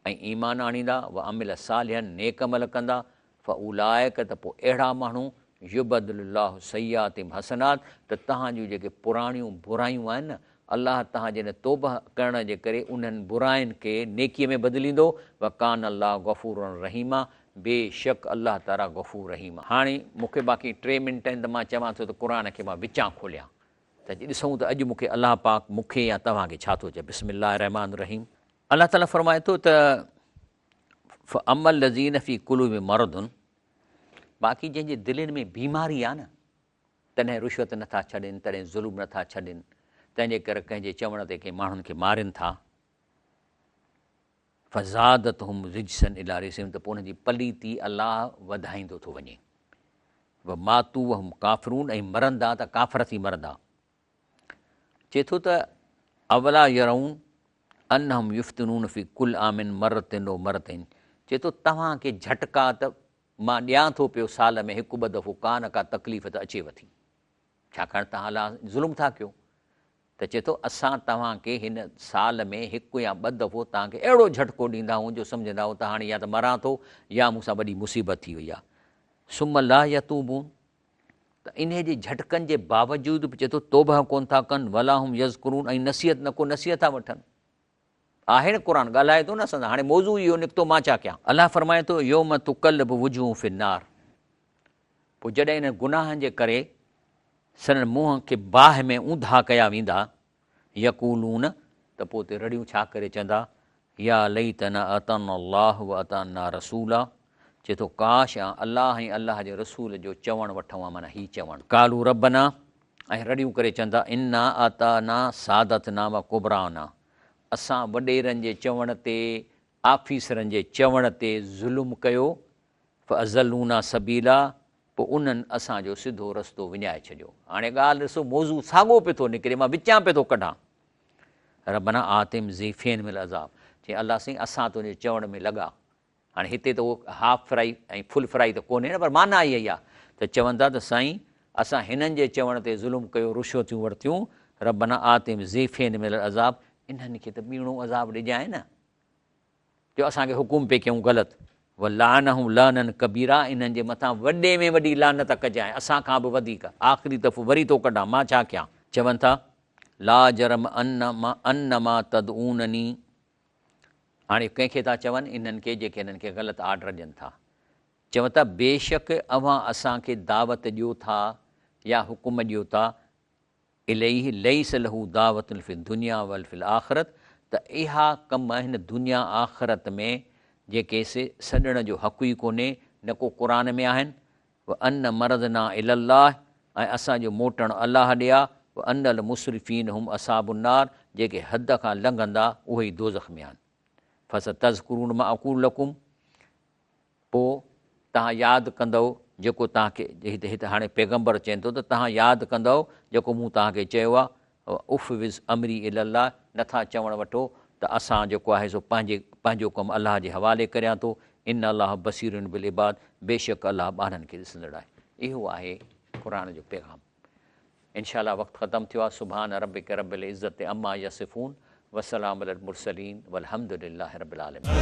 ऐं ईमान आणींदा उहा अमिल सालिहन नेक अमल कंदा फ़उलाइक त पोइ अहिड़ा माण्हू युबदलाहु सयातिम हसनात त तव्हां जूं जेके पुराणियूं बुरायूं आहिनि न अलाह तव्हांजे हिन तौबा करण जे करे उन्हनि बुराइनि खे नेकीअ में बदिलींदो वकान अलाह गफ़ूर रहीमा बेशक अलाह ताला गफ़ूर रहीम हाणे मूंखे बाक़ी 3 मिंट आहिनि त मां चवां थो त क़ुर खे मां विचां खोलियां त ॾिसूं त अॼु मूंखे अलाह पाक मूंखे या तव्हांखे छा थो चए बिस्मिल्लाह रहमान रहीम अलाह ताला फ़रमाए थो त अमल लज़ीन फ़ी कुलूबि मरदुन बाक़ी जंहिंजे दिलनि में बीमारी आहे न तॾहिं रिश्वत नथा छॾनि तॾहिं ज़ुल्म नथा छॾनि तंहिंजे करे कंहिंजे चवण ते कंहिं माण्हुनि खे मारिनि था फ़ज़ादत हुम रिजसन इला रिजसिम त पोइ हुनजी पलीती अलाह वधाईंदो थो वञे व मातू हुम काफ़िरून ऐं मरंदा त काफ़र थी मरंदा चए थो त अवला यरऊन अन हम युफ़्तनून फ़ी कुल आमिन मरतिन ओ मरतिन चए थो तव्हांखे झटका त मां ॾियां थो पियो साल में हिकु ॿ दफ़ो का न का तकलीफ़ त अचेव थी छाकाणि तव्हां अलाह ज़ुल्म था कयो त चए थो असां तव्हांखे हिन साल में हिकु या ॿ दफ़ो तव्हांखे अहिड़ो झटको ॾींदा आहियूं जो सम्झंदा आहियो त हाणे या त मरां थो या मूंसां वॾी मुसीबत थी वई आहे सुम ला यतूबून त इन जे झटकनि जे बावजूदि बि चए थो तौबा कोन था कनि वला हुम यज़कुरून ऐं नसीहत न को नसीहत था वठनि आहे न क़ुर ॻाल्हाए थो न असां हाणे मौज़ू इहो निकितो मां छा कयां अलाह फ़रमाए थो योम तुकल बि वुझूं फिनार पोइ जॾहिं इन गुनाहनि जे करे सन मुंहं खे बाहि में ऊंधा कया वेंदा यकूलून त पोइ उते रड़ियूं छा करे चवंदा या लई त न अतन अलाह व अतन रसूला चए थो काश अलाह ऐं अलाह जे रसूल जो चवणु वठूं आहे माना हीउ चवणु कालू रबना ऐं रड़ियूं करे चवंदा इन्ना आता ना सादत ना व कुबराना, असां वॾेरनि जे चवण ते आफ़ीसरनि जे चवण ते ज़ुल्म कयो, फ़अज़लूना सबीला, पोइ उन्हनि असांजो सिधो रस्तो विञाए छॾियो। हाणे ॻाल्हि ॾिसो, मौज़ू साॻियो पियो थो निकिरे, मां विचां पियो थो कढां। रबना आतिम ज़ीफ़ेन मिल अज़ाब, चई अलाह साईं असां तुंहिंजे चवण में लॻा। हाणे हिते त उहो हाफ फ्राई ऐं फुल फ्राई त कोन्हे न, पर माना इहा ई आहे त चवनि था त साईं असां हिननि जे चवण ते ज़ुल्म कयो, रुश्वतियूं वरितियूं, रबना आतिम ज़ीफ़ेन मिल अज़ाब, इन्हनि खे त ॿीणो अज़ाब ॾिजाए न, जो असांखे हुकुम पे कयूं ग़लति। व लानहूं लानन कबीरा, इन्हनि जे मथां वॾे में वॾी लानत कजांइ, असां खां बि वधीक। आख़िरी दफ़ो वरी थो कढां, मां छा कयां? चवनि था ला जरम अन्नमा तदऊननी, हाणे कंहिंखे था चवनि? इन्हनि खे जेके इन्हनि खे ग़लति आर्डर ॾियनि था। चवनि था बेशक अव्हां असांखे दावत ॾियो था या हुकुम ॾियो था, इलैहि लैस लहू दावतुन फिद दुनिया वल फिल आख़िरत, त इहा कम हिन दुनिया आख़िरत में जेके सॾण जो हक़ु ई कोन्हे, न को क़ुर में आहिनि। व अन मरदना इलल्लाह, ऐं असांजो मोटणु अलाह ॾे आहे। व अनल मुसरिफ़ीन हुम असाबुन्नार, जेके हद खां लंघंदा उहे ई दोज़ख में आहिनि। फस तज़कुरून मां अक़ूल लकुम, पोइ तव्हां यादि कंदव जेको तव्हांखे हिते हाणे पैगम्बर चवनि थो त तव्हां यादि कंदव जेको मूं तव्हांखे चयो आहे, उफ़ विज़ अमरी इलल्लाह, नथा चवणु वठो त असां जेको आहे सो पंहिंजो कमु अलाह जे हवाले करियां थो। इन अलाह बसीरुन बिल इबाद, बेशक अलाह ॿारनि खे ॾिसंदड़ आहे। इहो आहे क़ुर जो पैगाम। इनशा अल्लाह वक़्तु ख़तमु थियो आहे। सुभान रब्बिक रब्बिल इज़्ज़ति अम्मा यसिफ़ून, वसलाम अलल मुरसलीन, वल्हम्दुलिल्लाहि रब्बिल आलमीन।